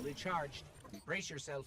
fully charged. Brace yourself.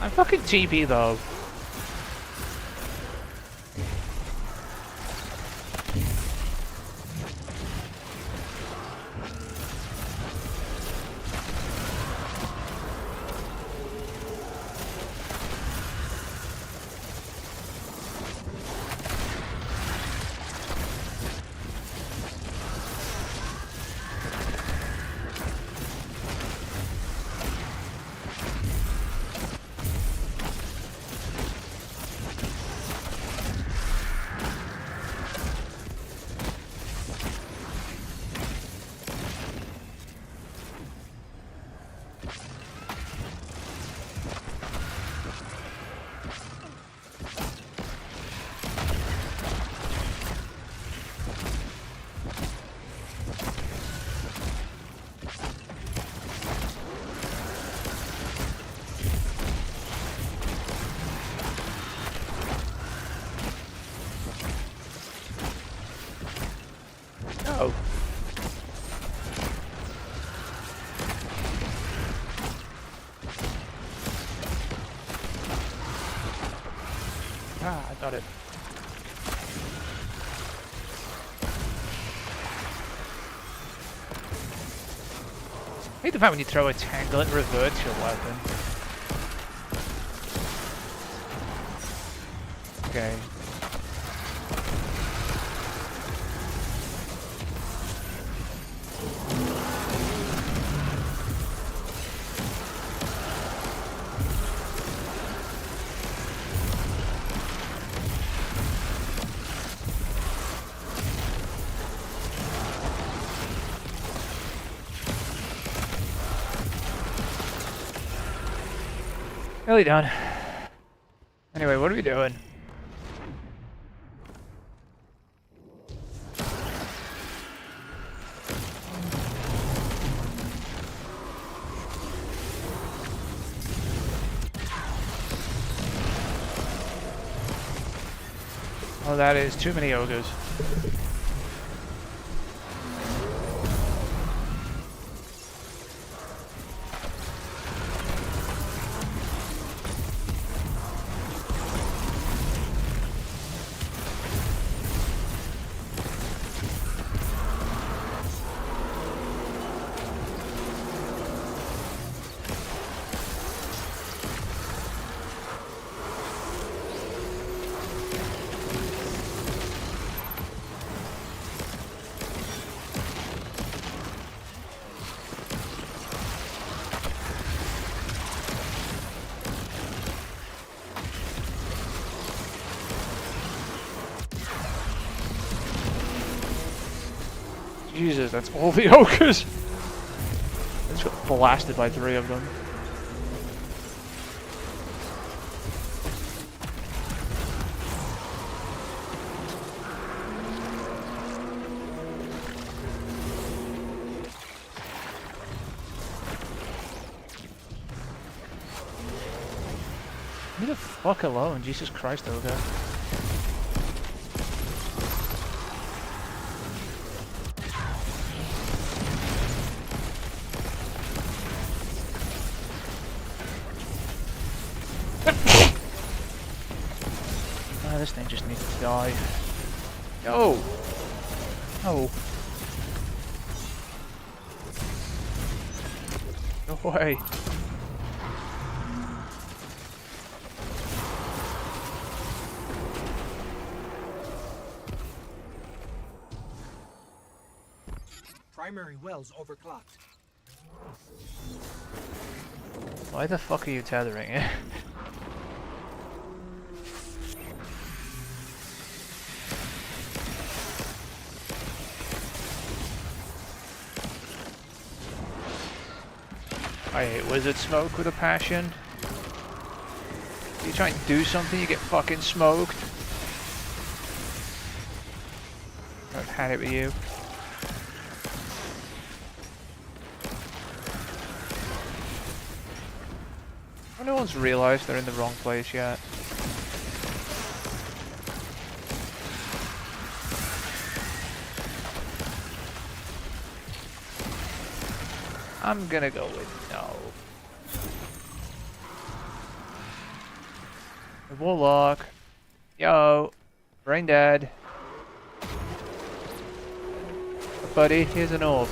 I'm fucking TP though. No. Ah, I got it. I hate the fact when you throw a tangle, it reverts your weapon. Okay. Nearly done. Anyway, what are we doing? Oh, that is too many ogres. Jesus, that's all the ogres! I just got blasted by 3 of them. Leave the fuck alone, Jesus Christ, ogre. This thing just needs to die. No! No. Go away. Primary wells overclocked. Why the fuck are you tethering it? I hate wizard smoke with a passion. You try and do something, you get fucking smoked. I've had it with you. No one's realised they're in the wrong place yet. I'm gonna go with no. Warlock. Yo. Brain dead. Buddy, here's an orb.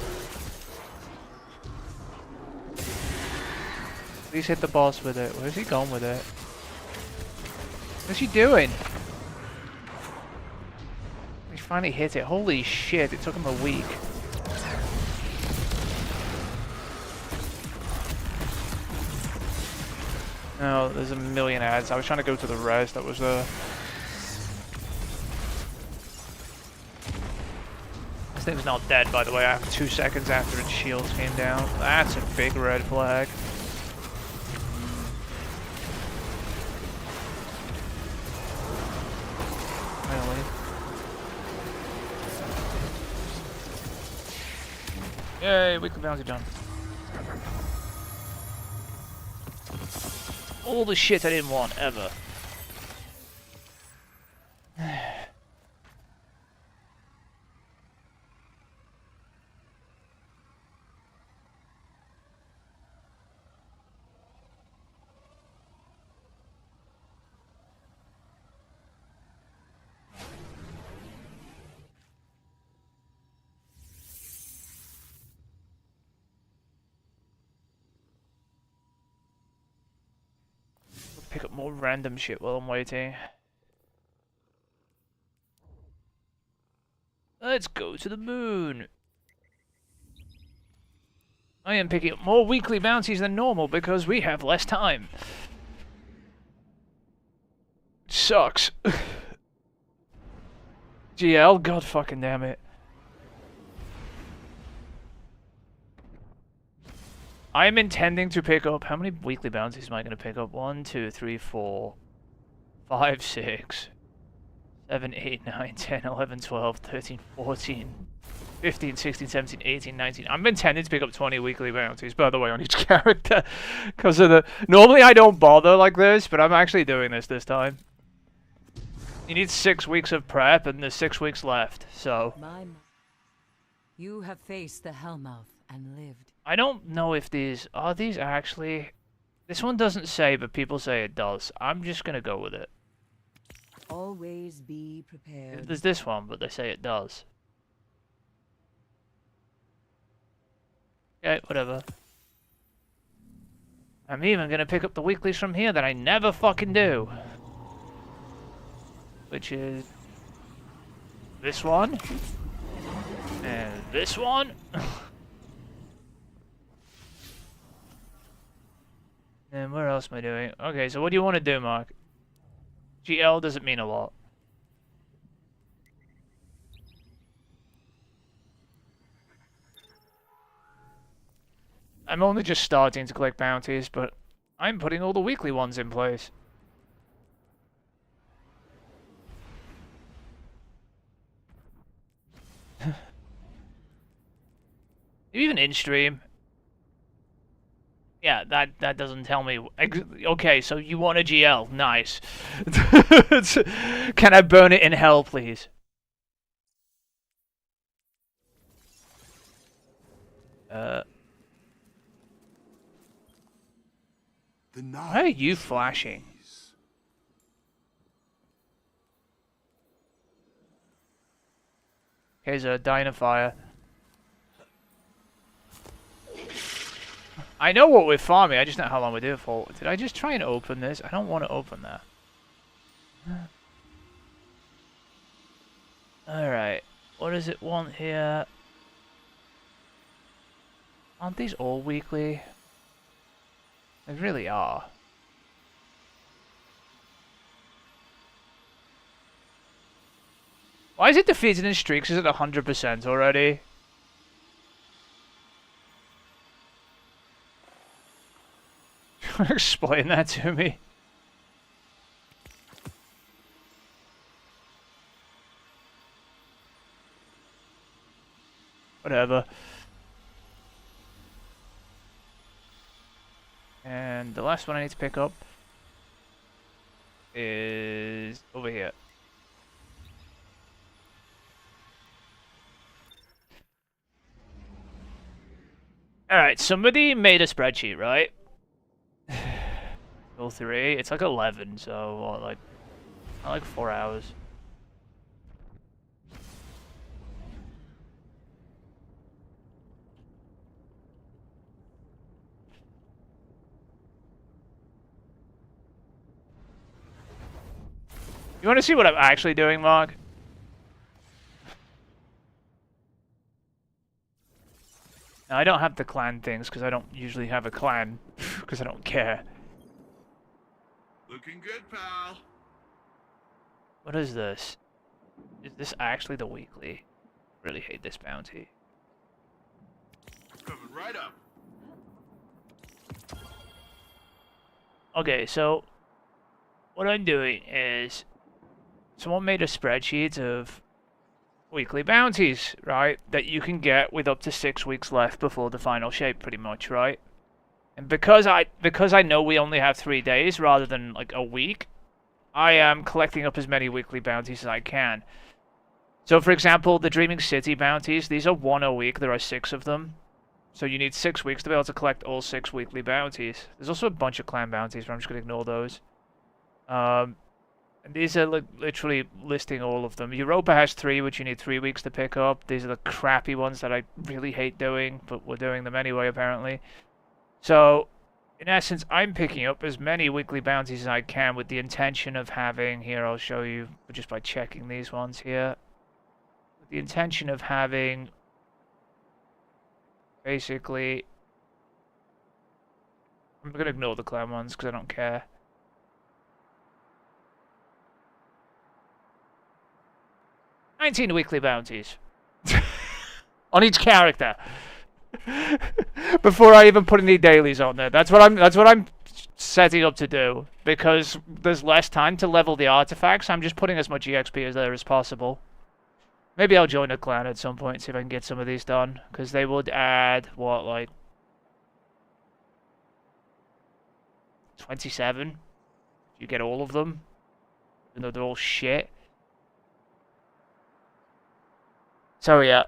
Please hit the boss with it. Where's he going with it? What's he doing? He finally hit it. Holy shit, it took him a week. No, there's a million ads. I was trying to go to the res that was there. This thing's not dead, by the way. After 2 seconds after its shields came down. That's a big red flag. Finally. Yay, weekly bounty done. All the shit I didn't want, ever. Pick up more random shit while I'm waiting. Let's go to the moon. I am picking up more weekly bounties than normal because we have less time. Sucks. GL, god fucking damn it. I am intending to pick up... How many weekly bounties am I going to pick up? 1, 2, 3, 4, 5, 6, 7, 8, 9, 10, 11, 12, 13, 14, 15, 16, 17, 18, 19. I'm intending to pick up 20 weekly bounties, by the way, on each character. Because of the... Normally I don't bother like this, but I'm actually doing this time. You need 6 weeks of prep, and there's 6 weeks left, so... You have faced the Hellmouth and lived. I don't know if these... Are these actually... This one doesn't say, but people say it does. I'm just gonna go with it. Always be prepared. There's this one, but they say it does. Okay, whatever. I'm even gonna pick up the weeklies from here that I never fucking do. Which is... this one. And this one. And where else am I doing? Okay, so what do you want to do, Mark? GL doesn't mean a lot. I'm only just starting to collect bounties, but I'm putting all the weekly ones in place. Even in stream. Yeah, that doesn't tell me. Okay, so you want a GL. Nice. Can I burn it in hell, please? Why are you flashing? Okay, there's a Dynafire. I know what we're farming, I just know how long we do it for. Did I just try and open this? I don't want to open that. Alright, what does it want here? Aren't these all weekly? They really are. Why is it defeated in streaks? Is it 100% already? Explain that to me. Whatever. And the last one I need to pick up is over here. Alright, somebody made a spreadsheet, right? till 3. It's like 11, so what, like 4 hours. You want to see what I'm actually doing, Mark? Now, I don't have the clan things because I don't usually have a clan because I don't care. Looking good, pal. What is this? Is this actually the weekly? I really hate this bounty. Coming right up. Okay, so what I'm doing is someone made a spreadsheet of weekly bounties, right? That you can get with up to 6 weeks left before the final shape, pretty much, right? And because I know we only have 3 days rather than like a week, I am collecting up as many weekly bounties as I can. So, for example, the Dreaming City bounties, these are 1 a week. There are 6 of them. So you need 6 weeks to be able to collect all 6 weekly bounties. There's also a bunch of clan bounties, but I'm just going to ignore those. And these are literally listing all of them. Europa has 3, which you need 3 weeks to pick up. These are the crappy ones that I really hate doing, but we're doing them anyway, apparently. So, in essence, I'm picking up as many weekly bounties as I can with the intention of having... Here, I'll show you just by checking these ones here. With the intention of having... Basically... I'm going to ignore the clan ones because I don't care. $19 weekly bounties. On each character. Before I even put any dailies on there. That's what I'm setting up to do. Because there's less time to level the artifacts. I'm just putting as much EXP as there as possible. Maybe I'll join a clan at some point, see if I can get some of these done. Because they would add, what, like... 27? You get all of them. Even though they're all shit. So yeah.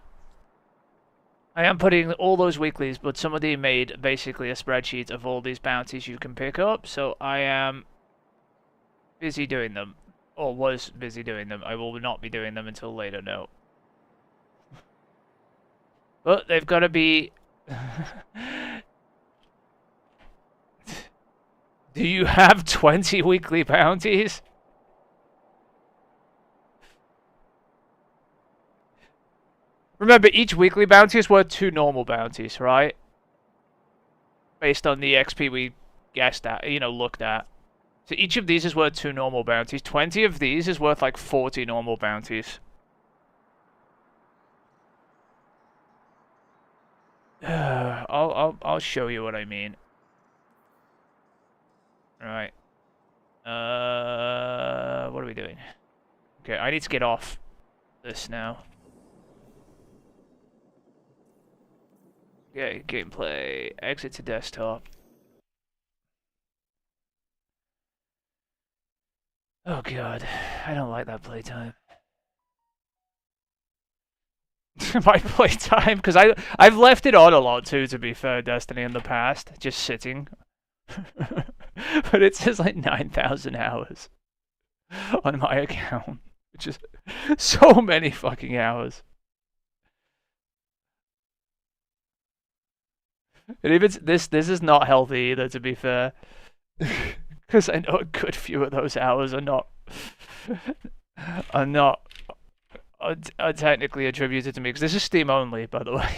I am putting all those weeklies, but somebody made basically a spreadsheet of all these bounties you can pick up, so I am busy doing them. Or was busy doing them. I will not be doing them until later, no. But they've got to be... Do you have 20 weekly bounties? Remember, each weekly bounty is worth 2 normal bounties, right? Based on the XP we guessed at, looked at. So each of these is worth 2 normal bounties. 20 of these is worth like 40 normal bounties. I'll show you what I mean. Right. What are we doing? Okay, I need to get off this now. Okay, gameplay. Exit to desktop. Oh god, I don't like that playtime. My playtime, because I've left it on a lot too, to be fair, Destiny in the past, just sitting. But it says like 9,000 hours on my account, which is so many fucking hours. And even this is not healthy either, to be fair, because I know a good few of those hours are not technically attributed to me, because this is Steam only, by the way.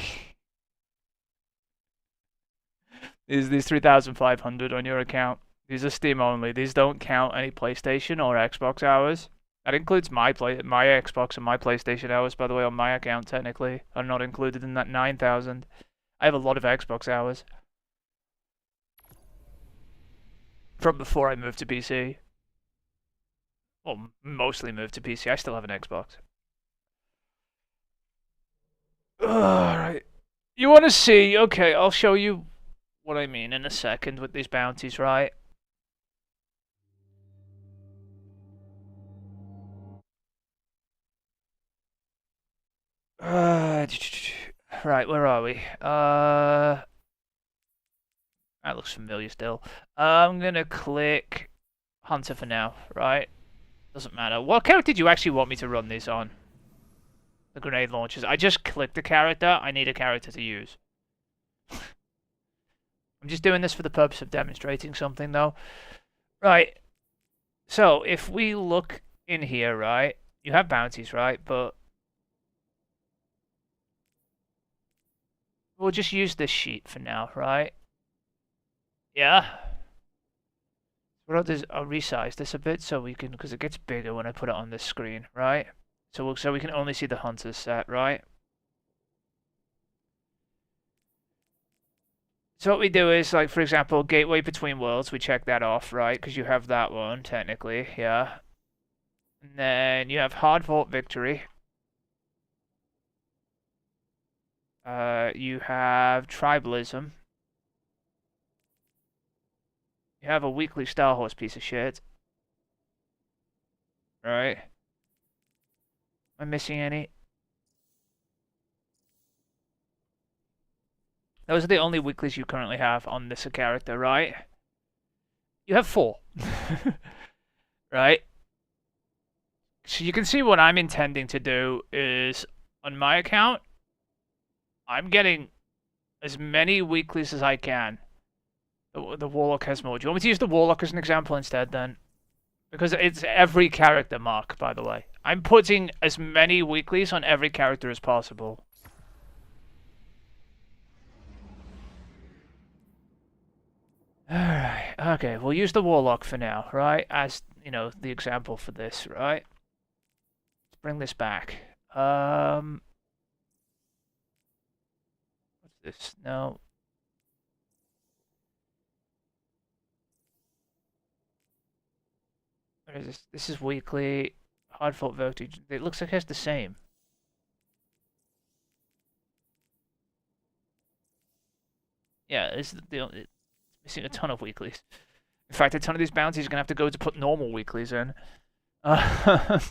These 3,500 on your account, these are Steam only. These don't count any PlayStation or Xbox hours. That includes my Xbox and my PlayStation hours, by the way, on my account. Technically, are not included in that 9,000. I have a lot of Xbox hours from before I moved to PC. Well, mostly moved to PC. I still have an Xbox. Alright. You want to see? Okay, I'll show you what I mean in a second with these bounties, right? Right, where are we? That looks familiar still. I'm gonna click Hunter for now, right? Doesn't matter. What character do you actually want me to run this on? The grenade launchers. I just clicked the character. I need a character to use. I'm just doing this for the purpose of demonstrating something, though. Right. So, if we look in here, right? You have bounties, right? But we'll just use this sheet for now, right? Yeah. What I'll do is I'll resize this a bit so we can, because it gets bigger when I put it on this screen, right? So we can only see the Hunter's set, right? So what we do is, like, for example, Gateway Between Worlds, we check that off, right? Because you have that one, technically, yeah. And then you have Hard Fought Victory. You have Tribalism. You have a weekly Star Horse piece of shit. Right? Am I missing any? Those are the only weeklies you currently have on this character, right? You have 4. Right? So you can see what I'm intending to do is, on my account, I'm getting as many weeklies as I can. The Warlock has more. Do you want me to use the Warlock as an example instead, then? Because it's every character, Mark, by the way. I'm putting as many weeklies on every character as possible. Alright, okay, we'll use the Warlock for now, right? As, you know, the example for this, right? Let's bring this back. What's this? No. What is this? This is weekly. Hard Fought Voltage. It looks like it has the same. Yeah, it's missing a ton of weeklies. In fact, a ton of these bounties are going to have to go to put normal weeklies in. So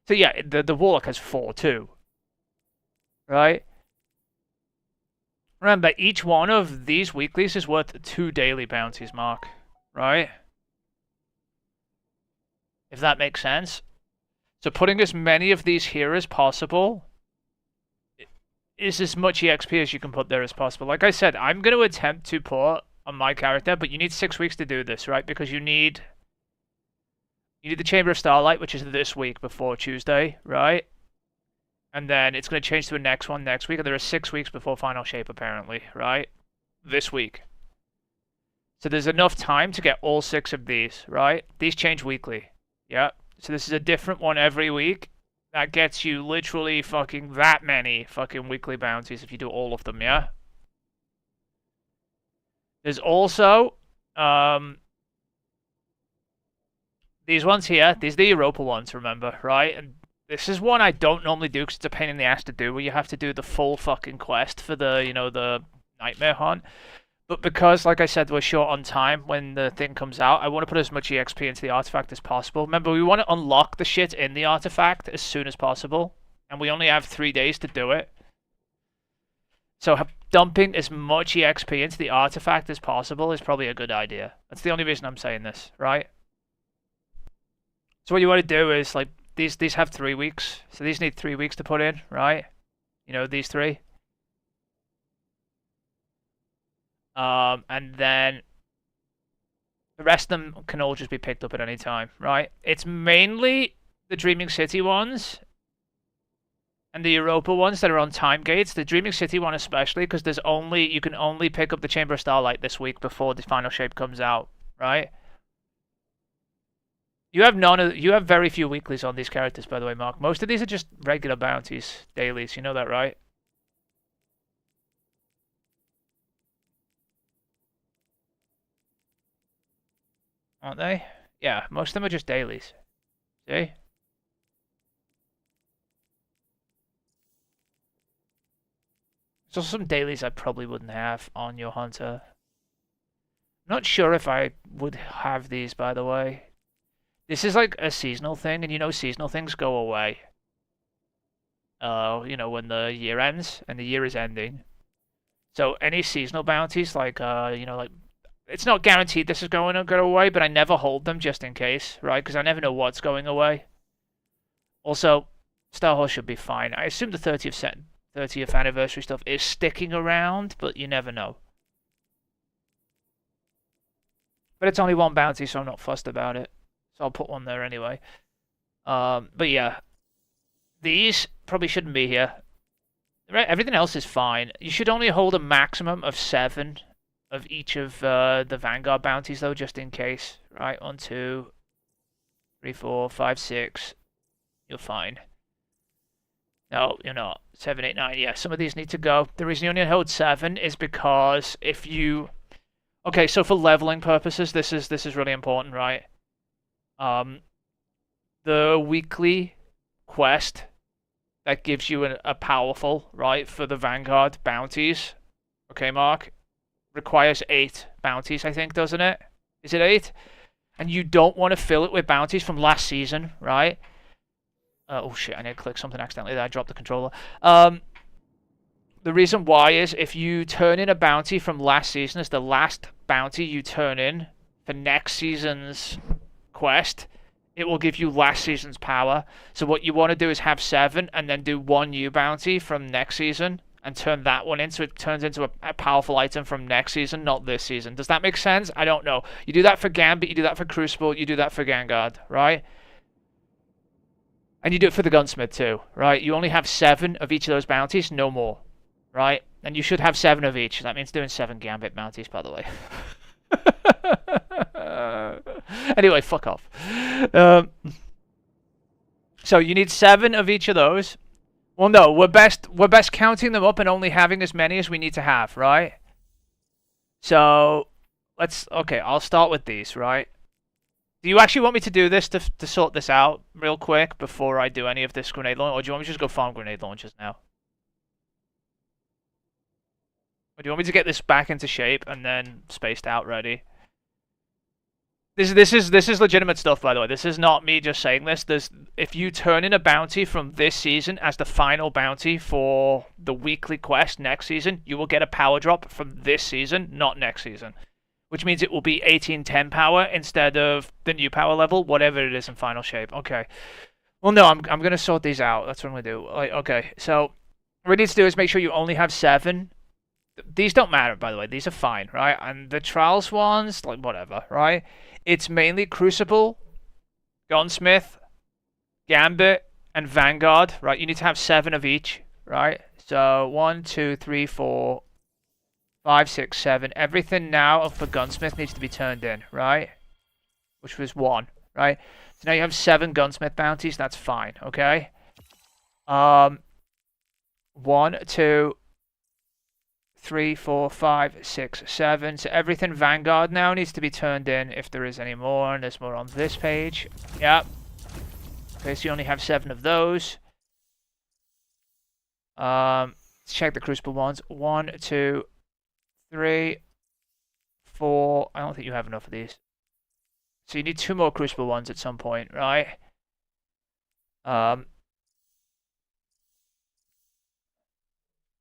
yeah, the Warlock has 4 too. Right? Remember, each one of these weeklies is worth 2 daily bounties, Mark. Right? If that makes sense. So putting as many of these here as possible is as much EXP as you can put there as possible. Like I said, I'm going to attempt to put on my character, but you need 6 weeks to do this, right? Because you need the Chamber of Starlight, which is this week before Tuesday, right? And then it's going to change to a next one next week, and there are 6 weeks before Final Shape, apparently, right? This week. So there's enough time to get all 6 of these, right? These change weekly. Yeah. So this is a different one every week. That gets you literally fucking that many fucking weekly bounties if you do all of them, yeah? There's also these ones here. These are the Europa ones, remember, right? And this is one I don't normally do because it's a pain in the ass to do, where you have to do the full fucking quest for the, you know, the Nightmare Hunt. But because, like I said, we're short on time when the thing comes out, I want to put as much EXP into the artifact as possible. Remember, we want to unlock the shit in the artifact as soon as possible. And we only have 3 days to do it. So dumping as much EXP into the artifact as possible is probably a good idea. That's the only reason I'm saying this, right? So what you want to do is, like, these have 3 weeks. So these need 3 weeks to put in, right? You know, these 3. And then the rest of them can all just be picked up at any time, right? It's mainly the Dreaming City ones and the Europa ones that are on time gates. The Dreaming City one especially, because you can only pick up the Chamber of Starlight this week before the Final Shape comes out, right? You have very few weeklies on these characters, by the way, Mark. Most of these are just regular bounties, dailies. You know that, right? Aren't they? Yeah, most of them are just dailies. See? There's also some dailies I probably wouldn't have on your Hunter. I'm not sure if I would have these, by the way. This is like a seasonal thing, and you know seasonal things go away. You know, when the year ends, and the year is ending. So any seasonal bounties, like you know, like it's not guaranteed this is going to go away, but I never hold them just in case, right? Because I never know what's going away. Also, Star Horse should be fine. I assume the 30th anniversary stuff is sticking around, but you never know. But it's only one bounty, so I'm not fussed about it. So I'll put one there anyway. But yeah, these probably shouldn't be here. Everything else is fine. You should only hold a maximum of 7 of each of the Vanguard bounties, though, just in case. Right, 1, 2, 3, 4, 5, 6. You're fine. No, you're not. 7, 8, 9. Yeah, some of these need to go. The reason you only hold 7 is because if you... Okay, so for leveling purposes, this is really important, right? The weekly quest that gives you a powerful, right, for the Vanguard bounties. Okay, Mark? Requires 8 bounties, I think, doesn't it? Is it 8? And you don't want to fill it with bounties from last season, right? Oh shit, I need to click something accidentally there. I dropped the controller. The reason why is if you turn in a bounty from last season as the last bounty you turn in for next season's quest, it will give you last season's power. So what you want to do is have 7 and then do 1 new bounty from next season and turn that one in so it turns into a powerful item from next season, not this season. Does that make sense? I don't know. You do that for Gambit, you do that for Crucible, you do that for Vanguard, right? And you do it for the Gunsmith too, right? You only have 7 of each of those bounties, no more. Right? And you should have 7 of each. That means doing 7 Gambit bounties, by the way. Anyway, fuck off. So you need 7 of each of those. Well, no, we're best counting them up and only having as many as we need to have, right? So okay, I'll start with these, right? Do you actually want me to do this to sort this out real quick before I do any of this grenade launch, or do you want me to just go farm grenade launchers now? Or do you want me to get this back into shape and then spaced out ready? This is legitimate stuff, by the way. This is not me just saying this. If you turn in a bounty from this season as the final bounty for the weekly quest next season, you will get a power drop from this season, not next season. Which means it will be 1810 power instead of the new power level, whatever it is in final shape. Okay. Well, no, I'm going to sort these out. That's what I'm going to do. Okay, so what we need to do is make sure you only have 7. These don't matter, by the way. These are fine, right? And the Trials ones, like, whatever, right? It's mainly Crucible, Gunsmith, Gambit, and Vanguard, right? You need to have 7 of each, right? So 1, 2, 3, 4, 5, 6, 7. Everything now for Gunsmith needs to be turned in, right? Which was 1, right? So now you have 7 Gunsmith bounties. That's fine, okay? 1, 2, 3, 4, 5, 6, 7. So everything Vanguard now needs to be turned in if there is any more. And there's more on this page. Yep. Okay, so you only have 7 of those. Let's check the Crucible ones. 1, 2, 3, 4. I don't think you have enough of these. So you need 2 more Crucible ones at some point, right?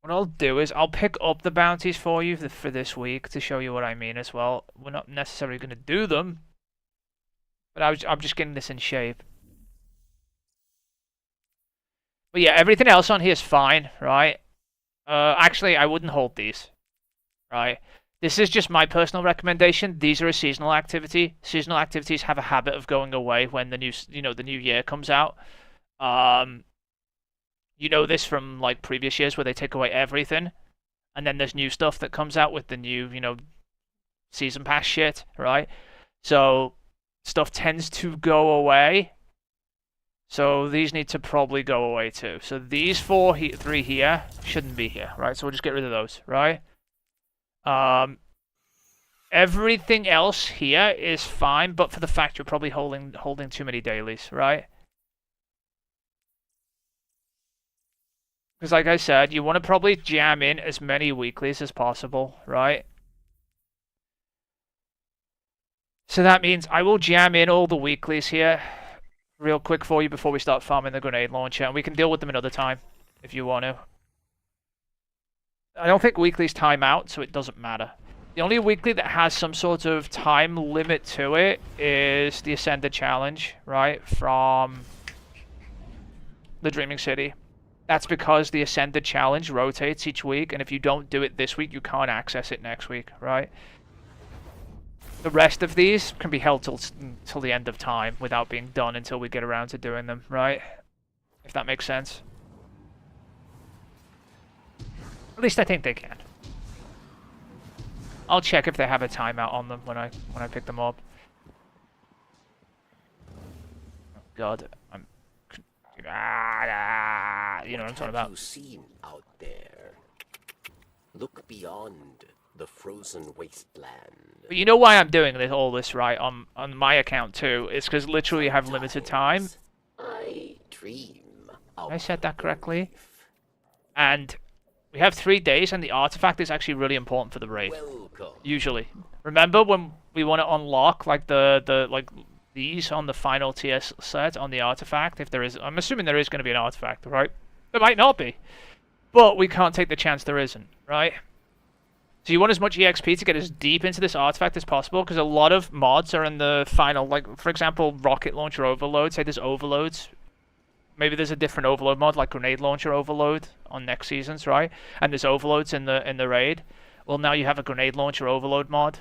What I'll do is I'll pick up the bounties for you for this week to show you what I mean as well. We're not necessarily going to do them, but I'm just getting this in shape. But yeah, everything else on here is fine, right? Actually, I wouldn't hold these, right? This is just my personal recommendation. These are a seasonal activity. Seasonal activities have a habit of going away when the new year comes out. You know this from like previous years where they take away everything, and then there's new stuff that comes out with the new, season pass shit, right? So stuff tends to go away. So these need to probably go away too. So these 3 here shouldn't be here, right? So we'll just get rid of those, right? Everything else here is fine, but for the fact you're probably holding too many dailies, right? Because like I said, you want to probably jam in as many weeklies as possible, right? So that means I will jam in all the weeklies here real quick for you before we start farming the grenade launcher. And we can deal with them another time if you want to. I don't think weeklies time out, so it doesn't matter. The only weekly that has some sort of time limit to it is the Ascended Challenge, right? From the Dreaming City. That's because the Ascended Challenge rotates each week, and if you don't do it this week, you can't access it next week, right? The rest of these can be held till the end of time without being done until we get around to doing them, right? If that makes sense. At least I think they can. I'll check if they have a timeout on them when I pick them up. Oh God, you know what I'm talking about. What have you seen out there? Look beyond the frozen wasteland. But you know why I'm doing all this, right? On my account too. It's because literally you have limited time. I dream. I said that correctly. And we have 3 days, and the artifact is actually really important for the raid. Welcome. Usually, remember when we want to unlock like these on the final TS set on the artifact? If there is, I'm assuming there is going to be an artifact, right? There might not be, but we can't take the chance there isn't, right? So you want as much EXP to get as deep into this artifact as possible, because a lot of mods are in the final, like for example, rocket launcher overload. Say there's overloads. Maybe there's a different overload mod, like grenade launcher overload on next seasons, right? And there's overloads in the raid. Well, now you have a grenade launcher overload mod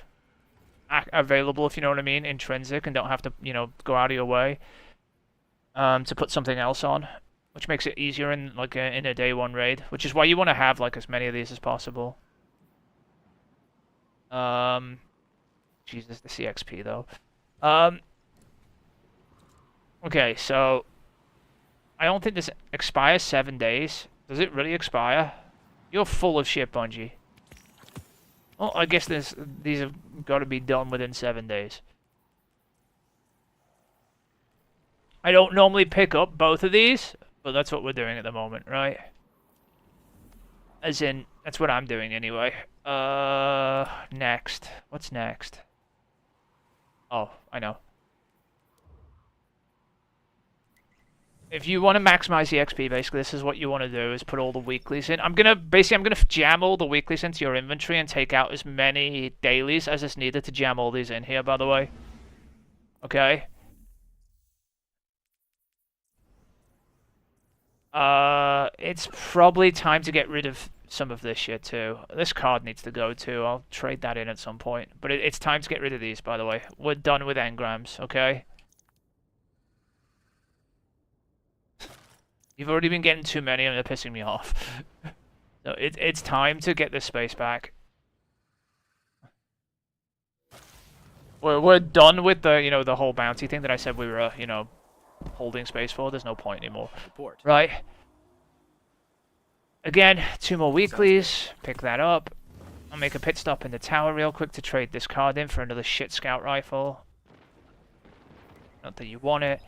available, if you know what I mean, intrinsic, and don't have to, you know, go out of your way to put something else on, which makes it easier in like in a day one raid. Which is why you want to have like as many of these as possible. Jesus, the CXP though. Okay, so. I don't think this expires 7 days. Does it really expire? You're full of shit, Bungie. Well, I guess these have got to be done within 7 days. I don't normally pick up both of these, but that's what we're doing at the moment, right? As in, that's what I'm doing anyway. Next. What's next? Oh, I know. If you want to maximize the XP, basically, this is what you want to do, is put all the weeklies in. I'm gonna jam all the weeklies into your inventory and take out as many dailies as is needed to jam all these in here, by the way. Okay? It's probably time to get rid of some of this shit, too. This card needs to go, too. I'll trade that in at some point. But it's time to get rid of these, by the way. We're done with engrams, okay? You've already been getting too many and they're pissing me off. So it's time to get this space back. We're done with the, you know, the whole bounty thing that I said we were, you know, holding space for. There's no point anymore. Report. Right. Again, 2 more weeklies. Pick that up. I'll make a pit stop in the tower real quick to trade this card in for another shit scout rifle. Not that you want it.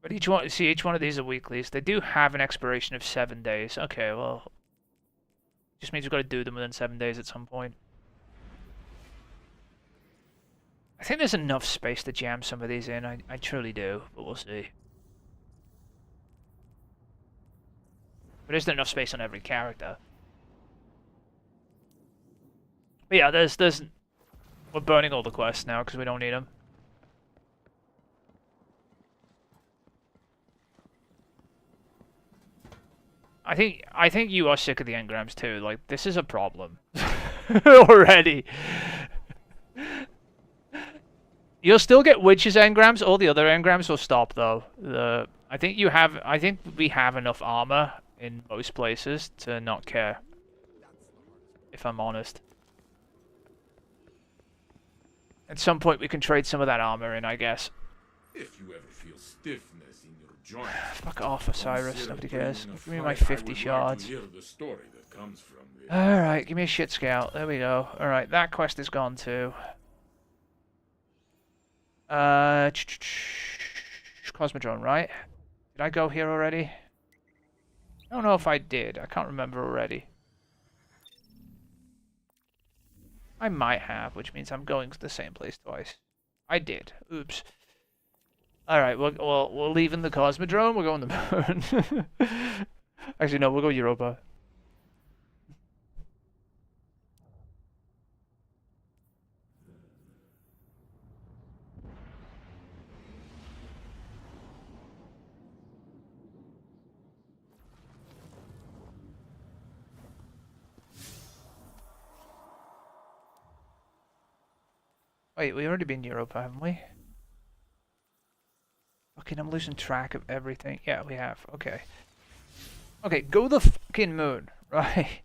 But each one of these are weeklies. They do have an expiration of 7 days. Okay, well, just means we've got to do them within 7 days at some point. I think there's enough space to jam some of these in. I truly do, but we'll see. But isn't enough space on every character? But yeah, we're burning all the quests now because we don't need them. I think you are sick of the engrams too. Like, this is a problem already. You'll still get witches engrams. All the other engrams will stop though. I think we have enough armor in most places to not care. If I'm honest. At some point we can trade some of that armor in, I guess. If you ever feel stiffness in your joints, Fuck off, Osiris. Nobody cares. Give Give me my 50 shards. Alright, give me a shit scout. There we go. Alright, that quest is gone too. Cosmodrome, right? Did I go here already? I don't know if I did. I can't remember already. I might have, which means I'm going to the same place twice. I did. Oops. Alright, we're leaving the Cosmodrome, we're going to the moon. Actually, no, we'll go Europa. Wait, we already been Europa, haven't we? Fucking, I'm losing track of everything. Yeah, we have. Okay. Okay, go the fucking moon, right?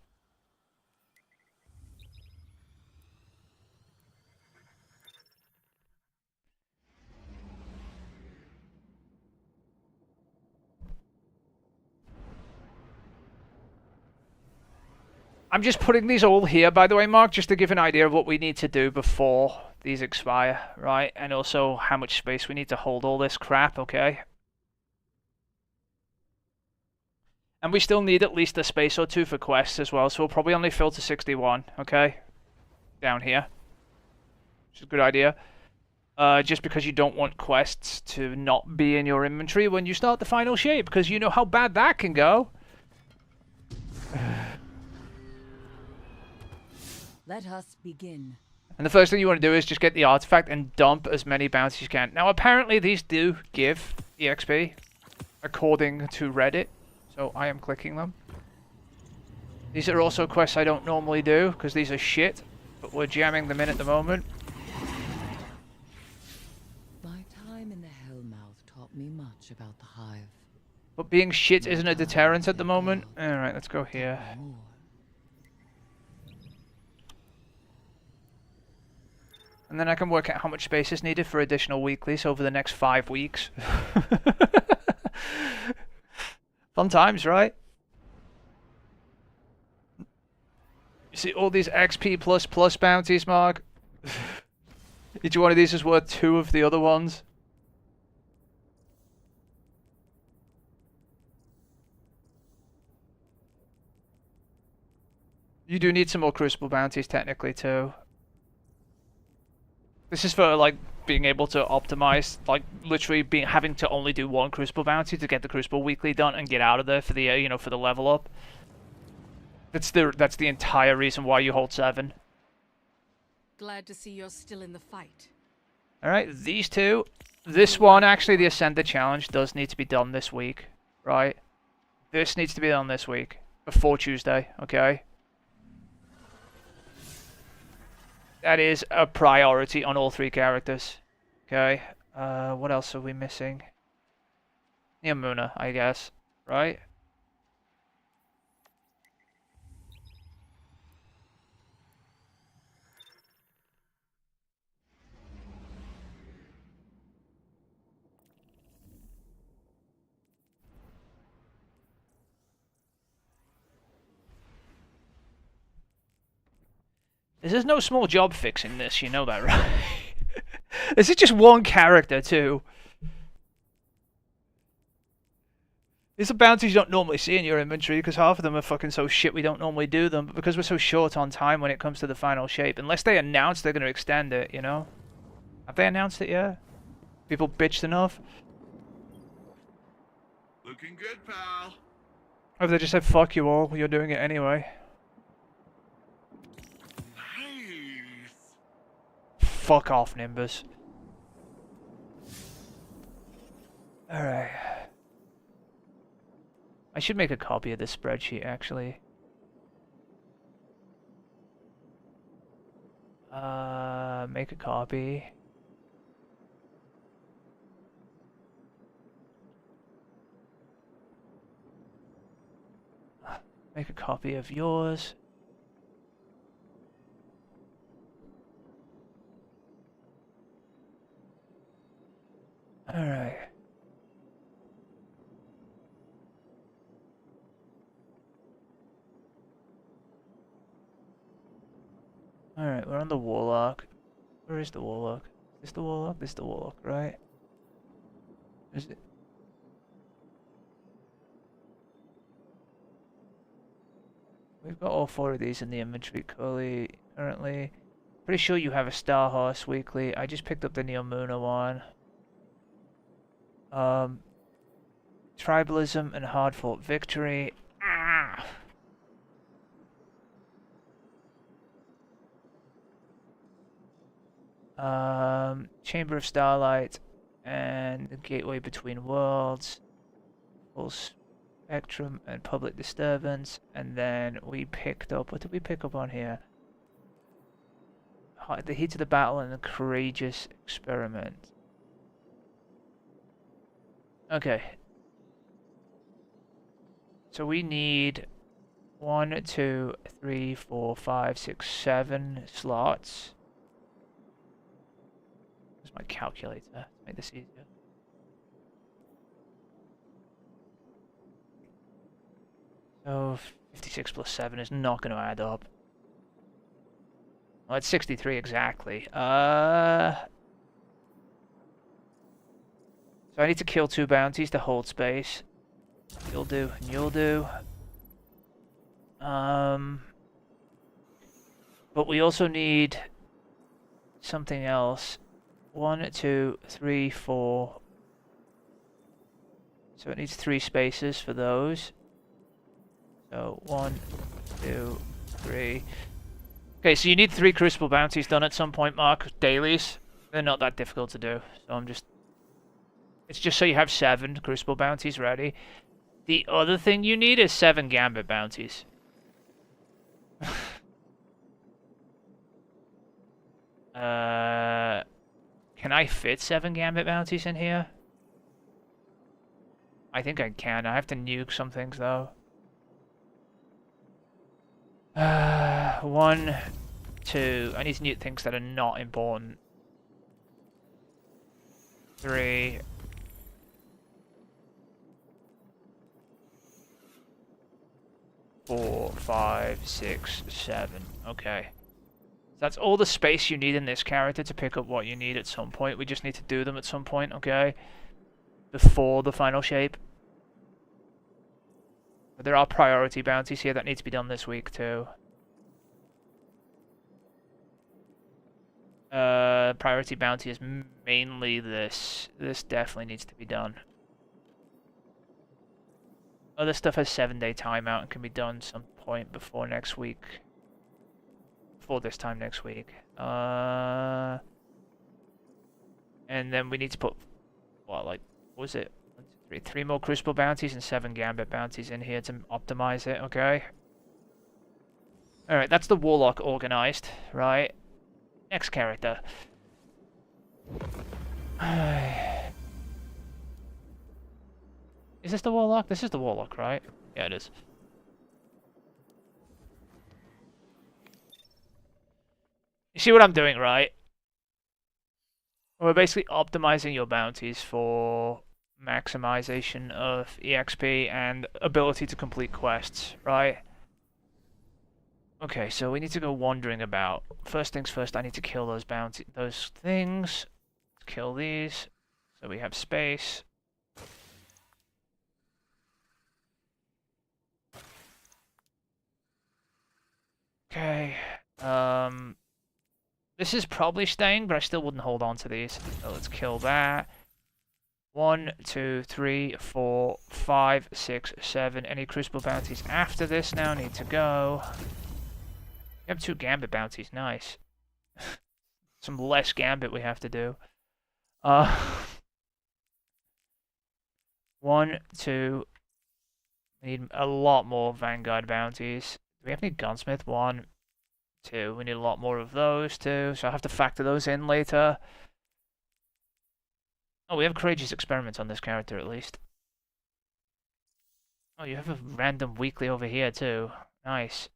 I'm just putting these all here, by the way, Mark, just to give an idea of what we need to do before these expire, right? And also how much space we need to hold all this crap, okay? And we still need at least a space or two for quests as well, so we'll probably only fill to 61, okay? Down here. Which is a good idea. Just because you don't want quests to not be in your inventory when you start the final shape, because you know how bad that can go. Let us begin. And the first thing you want to do is just get the artifact and dump as many bounties as you can. Now, apparently these do give EXP, according to Reddit, so I am clicking them. These are also quests I don't normally do, because these are shit, but we're jamming them in at the moment. My time in the Hellmouth taught me much about the Hive. But being shit isn't a deterrent at the moment. Alright, let's go here. More. And then I can work out how much space is needed for additional weeklies over the next 5 weeks. Fun times, right? You see all these XP plus bounties, Mark? Each one of these is worth 2 of the other ones. You do need some more Crucible bounties, technically, too. This is for, like, being able to optimize, like, literally having to only do 1 Crucible bounty to get the Crucible weekly done and get out of there for the, you know, for the level up. That's the entire reason why you hold 7. Glad to see you're still in the fight. Alright, these two. This one, actually, the Ascender Challenge does need to be done this week, right? This needs to be done this week, before Tuesday, okay? That is a priority on all 3 characters. Okay. What else are we missing? Neomuna, I guess. Right? This is no small job fixing this, you know that, right? This is just 1 character, too. These are bounties you don't normally see in your inventory, because half of them are fucking so shit we don't normally do them, but because we're so short on time when it comes to the final shape. Unless they announce they're going to extend it, you know? Have they announced it yet? People bitched enough? Looking good, pal. Or have they just said, fuck you all, you're doing it anyway? Nice. Fuck off, Nimbus. Alright. I should make a copy of this spreadsheet, actually. Make a copy. Make a copy of yours. Alright. Alright, we're on the Warlock. Where is the Warlock? Is this the Warlock? This is the Warlock, right? Is it? We've got all 4 of these in the inventory currently. Pretty sure you have a Star Horse weekly. I just picked up the Neomuna one. Tribalism and Hard Fought Victory. Ah! Chamber of Starlight and the Gateway Between Worlds. Full Spectrum and Public Disturbance. And then we picked up... What did we pick up on here? The Heat of the Battle and the Courageous Experiment. Okay. So we need 1, 2, 3, 4, 5, 6, 7 slots. Where's my calculator to make this easier? So 56 plus 7 is not going to add up. Well, it's 63 exactly. So I need to kill 2 bounties to hold space. You'll do, and you'll do. But we also need something else. 1, 2, 3, 4. So it needs 3 spaces for those. So 1, 2, 3. Okay, so you need 3 Crucible bounties done at some point, Mark. Dailies. They're not that difficult to do. So I'm just... It's just so you have 7 Crucible bounties ready. The other thing you need is 7 Gambit bounties. Can I fit 7 Gambit bounties in here? I think I can. I have to nuke some things, though. 1, 2. I need to nuke things that are not important. 3. 4, 5, 6, 7. Okay. That's all the space you need in this character to pick up what you need at some point. We just need to do them at some point, okay? Before the final shape. But there are priority bounties here that need to be done this week too. Priority bounty is mainly this. This definitely needs to be done. Other stuff has 7-day timeout and can be done some point before next week. Before this time next week. And then we need to put, what was it? 1, 2, 3. 3 more Crucible bounties and 7 Gambit bounties in here to optimize it, okay? Alright, that's the Warlock organized, right? Next character. Is this the Warlock? This is the Warlock, right? Yeah, it is. You see what I'm doing, right? We're basically optimizing your bounties for maximization of EXP and ability to complete quests, right? Okay, so we need to go wandering about. First things first, I need to kill those those things. Let's kill these, so we have space. Okay, this is probably staying, but I still wouldn't hold on to these. So let's kill that. 1, 2, 3, 4, 5, 6, 7. Any Crucible bounties after this now need to go. We have 2 Gambit bounties, nice. Some less Gambit we have to do. 1, 2. We need a lot more Vanguard bounties. Do we have any Gunsmith? 1, 2. We need a lot more of those too, so I'll have to factor those in later. Oh, we have Courageous Experiment on this character at least. Oh, you have a random weekly over here too. Nice.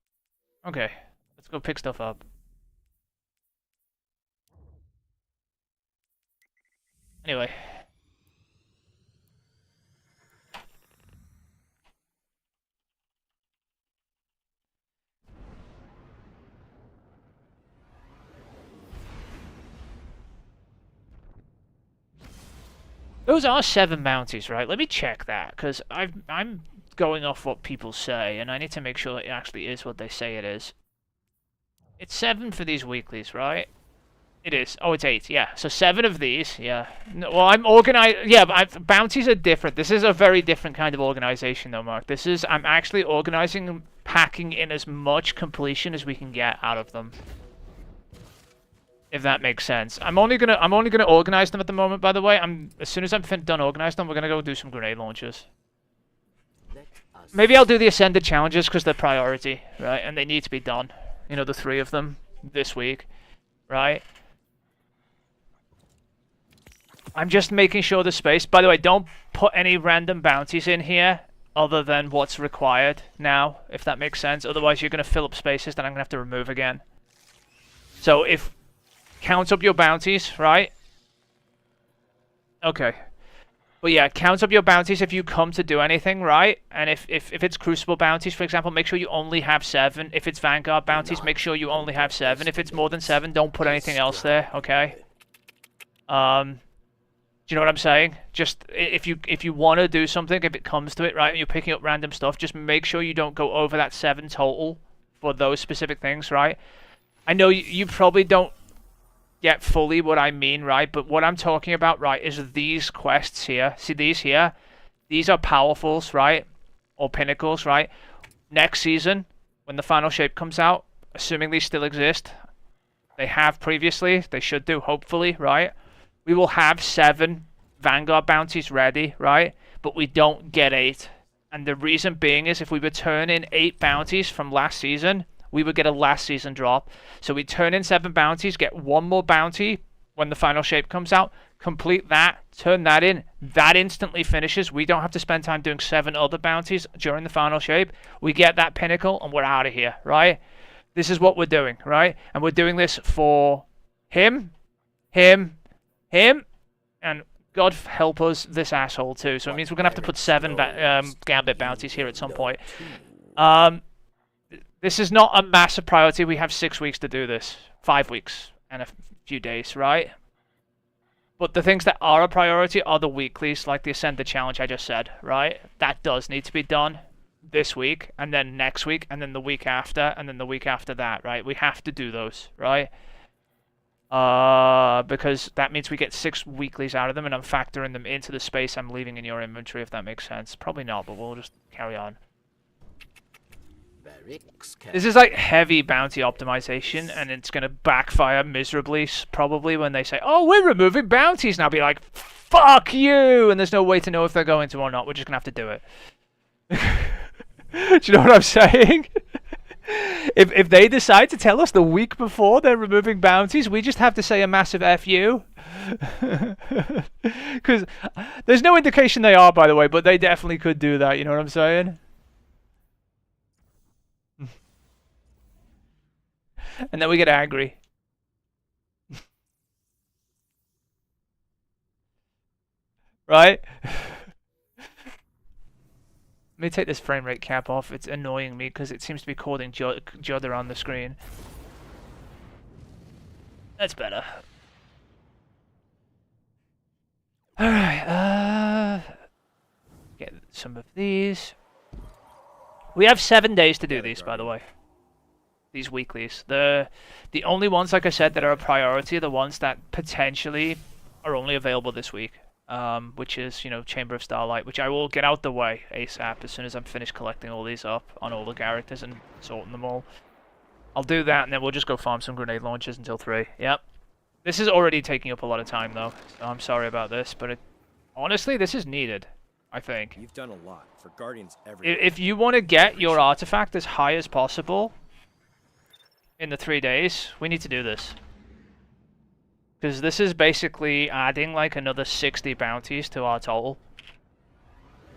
Okay, let's go pick stuff up. Anyway. Those are 7 bounties, right? Let me check that, because I'm going off what people say, and I need to make sure it actually is what they say it is. It's 7 for these weeklies, right? It is. Oh, it's 8. Yeah. So 7 of these. Yeah. No, well, I'm organized. Yeah, but bounties are different. This is a very different kind of organization, though, Mark. This is. I'm actually organizing and packing in as much completion as we can get out of them. If that makes sense. I'm only gonna organize them at the moment. By the way, as soon as I'm done organizing them, we're gonna go do some grenade launches. Maybe I'll do the Ascended challenges because they're priority, right? And they need to be done. You know, the 3 of them this week, right? I'm just making sure the space... By the way, don't put any random bounties in here other than what's required now, if that makes sense. Otherwise, you're going to fill up spaces that I'm going to have to remove again. So if... Count up your bounties, right? Okay. But yeah, count up your bounties if you come to do anything, right? And if it's Crucible bounties, for example, make sure you only have 7. If it's Vanguard bounties, make sure you only have 7. If it's more than 7, don't put anything else there, okay? Do you know what I'm saying? Just if you want to do something, if it comes to it, right, and you're picking up random stuff, just make sure you don't go over that 7 total for those specific things, right? I know you probably don't get fully what I mean, right? But what I'm talking about, right, is these quests here. See these here? These are powerfuls, right? Or pinnacles, right? Next season, when the final shape comes out, assuming these still exist, they have previously, they should do, hopefully, right? We will have 7 Vanguard bounties ready, right? But we don't get 8. And the reason being is if we return in 8 bounties from last season, we would get a last season drop. So we turn in 7 bounties, get 1 more bounty when the final shape comes out, complete that, turn that in, that instantly finishes. We don't have to spend time doing 7 other bounties during the final shape. We get that pinnacle and we're out of here, right? This is what we're doing, right? And we're doing this for him, and God help us, this asshole too. So it means we're going to have to put 7 Gambit bounties here at some point. This is not a massive priority. We have 6 weeks to do this. 5 weeks and a few days, right? But the things that are a priority are the weeklies, like the Ascended challenge I just said, right? That does need to be done this week, and then next week, and then the week after, and then the week after that, right? We have to do those, right? Because that means we get 6 weeklies out of them, and I'm factoring them into the space I'm leaving in your inventory, if that makes sense. Probably not, but we'll just carry on. This is like heavy bounty optimization, and it's going to backfire miserably, probably, when they say, oh, we're removing bounties. And I'll be like, fuck you! And there's no way to know if they're going to or not. We're just going to have to do it. Do you know what I'm saying? If they decide to tell us the week before they're removing bounties, we just have to say a massive F you. Because there's no indication they are, by the way, but they definitely could do that. You know what I'm saying? And then we get angry. Right? Let me take this frame rate cap off. It's annoying me because it seems to be causing judder on the screen. That's better. Alright, get some of these. We have 7 days to do these, by the way. These weeklies. The only ones, like I said, that are a priority are the ones that potentially are only available this week. Which is, you know, Chamber of Starlight, which I will get out the way ASAP as soon as I'm finished collecting all these up on all the characters and sorting them all. I'll do that, and then we'll just go farm some grenade launchers until 3. Yep. This is already taking up a lot of time, though, so I'm sorry about this, but honestly, this is needed, I think. You've done a lot for Guardians everywhere. If you want to get your artifact as high as possible in the 3 days, we need to do this. Because this is basically adding like another 60 bounties to our total.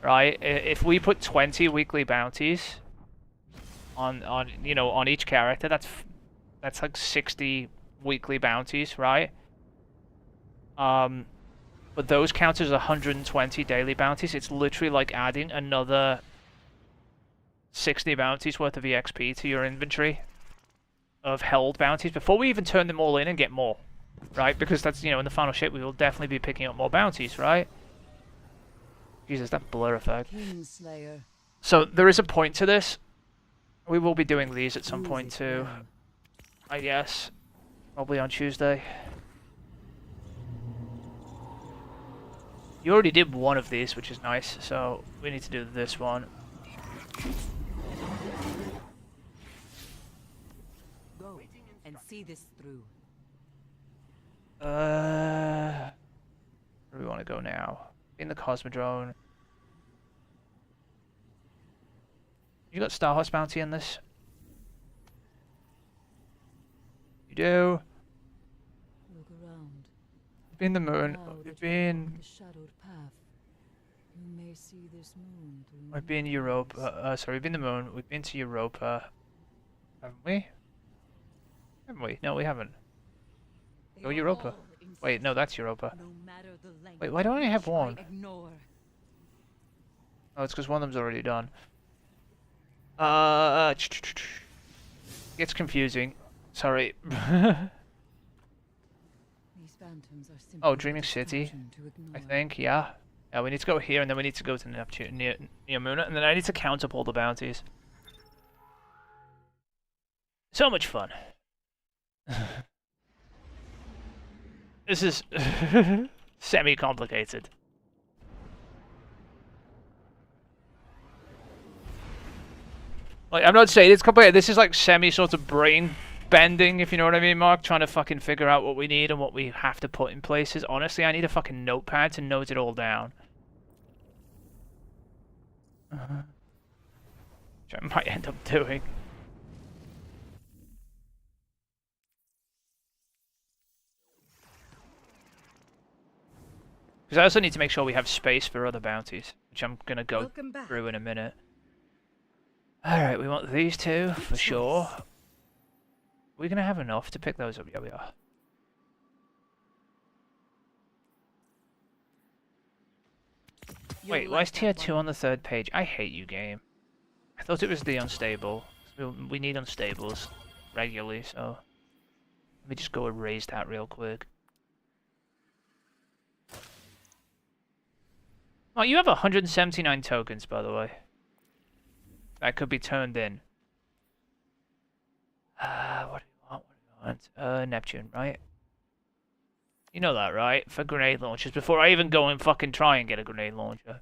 Right? If we put 20 weekly bounties on you know, on each character, that's like 60 weekly bounties, right? But those count as 120 daily bounties. It's literally like adding another 60 bounties worth of EXP to your inventory of held bounties before we even turn them all in and get more, right? Because that's, you know, in the final shape we will definitely be picking up more bounties, right? Jesus, that blur effect. Kingslayer. So there is a point to this. We will be doing these at some point too. I guess. Probably on Tuesday. You already did one of these, which is nice, so we need to do this one. Go and see this through. Where do we want to go now? In the Cosmodrome. You got Star Horse bounty in this? You do. Look around. We've been the moon. Now We've that you been. walk the shadowed path, you may see this moon through We've been many Europa. eyes. Sorry, we've been the moon. We've been to Europa. Haven't we? Haven't we? No, we haven't. They Go are Europa. all inside. Wait, no, that's Europa. No matter the length Wait, why do I only have which I one? Ignore. Oh, it's because one of them's already done. Gets confusing. Sorry. These phantoms are simply Oh, a Dreaming City, distraction to I ignore. think, yeah. Yeah, we need to go here, and then we need to go to Neptune, near Muna, and then I need to count up all the bounties. So much fun. This is semi-complicated. Like, I'm not saying it's complicated. This is like sort of brain bending, if you know what I mean, Mark. Trying to fucking figure out what we need and what we have to put in places. Honestly, I need a fucking notepad to note it all down. Which I might end up doing. Because I also need to make sure we have space for other bounties, which I'm going to go Welcome back. through in a minute. Alright, we want these two, for sure. We're going to have enough to pick those up. Yeah, we are. You'll Wait, why like is tier that 2 one. on the 3rd page? I hate you, game. I thought it was the unstable. We need unstables regularly, so... Let me just go erase that real quick. Oh, you have 179 tokens, by the way. That could be turned in. What do you want? What do you want? Neptune, right? You know that, right? For grenade launchers, before I even go and fucking try and get a grenade launcher.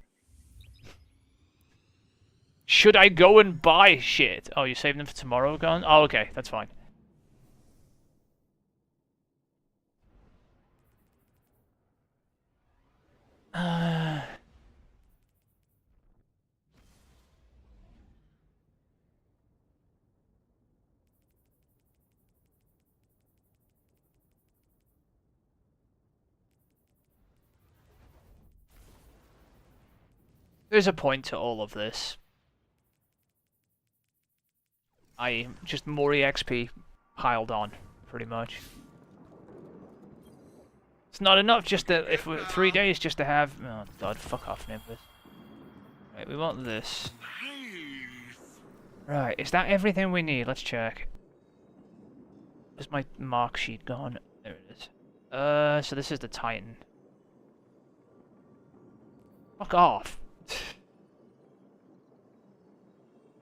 Should I go and buy shit? Oh, you saved them for tomorrow, Gun? Oh, okay, that's fine. There's a point to all of this. Just more EXP piled on, pretty much. It's not enough just to, if we're 3 days just to have, oh god, fuck off, Nimbus. Right, we want this. Right, is that everything we need? Let's check. Where's my mark sheet gone? There it is. So this is the Titan. Fuck off.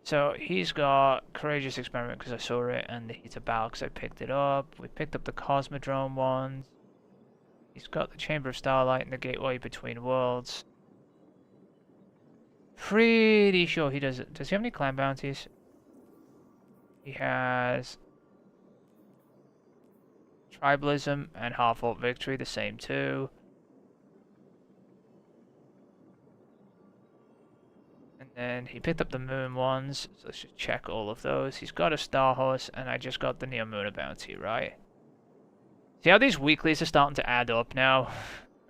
So he's got Courageous Experiment because I saw it, and the Heater Battle because I picked it up. We picked up the Cosmodrome ones. He's got the Chamber of Starlight and the Gateway Between Worlds. Pretty sure he does it. Does he have any clan bounties? He has Tribalism and Half-Fought Victory, the same two. And then he picked up the Moon ones, so let's just check all of those. He's got a Star Horse, and I just got the Neomuna bounty, right? See how these weeklies are starting to add up now?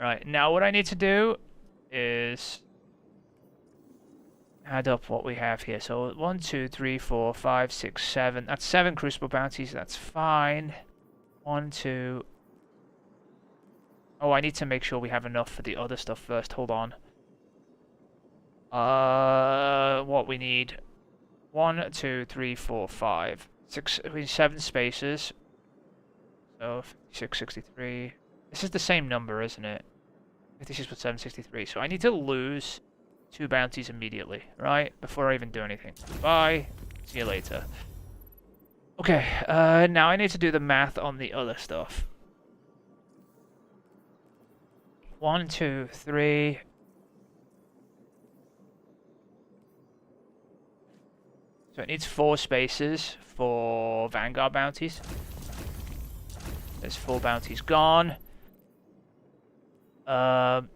Right, now what I need to do is add up what we have here. So 1, 2, 3, 4, 5, 6, 7. That's 7 Crucible bounties, that's fine. 1, 2. Oh, I need to make sure we have enough for the other stuff first. Hold on. What we need. 1, 2, 3, 4, 5, 6, 7 spaces. So 56, 63. This is the same number, isn't it? 56 with 763. So I need to lose 2 bounties immediately, right? Before I even do anything. Bye. See you later. Okay, now I need to do the math on the other stuff. 1, 2, 3. So it needs 4 spaces for Vanguard bounties. There's 4 bounties gone. And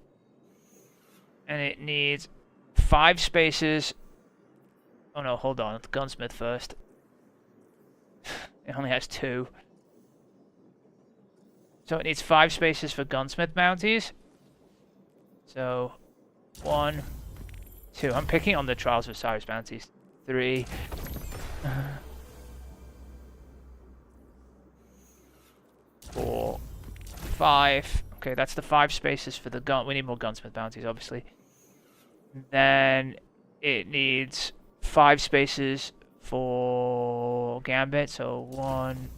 it needs 5 spaces. Oh no, hold on. The gunsmith first. It only has 2. So it needs 5 spaces for gunsmith bounties. So 1, 2. I'm picking on the Trials of Osiris bounties. 3. 4, 5. Okay, that's the 5 spaces for the gun. We need more gunsmith bounties, obviously. Then it needs 5 spaces for Gambit. So 1,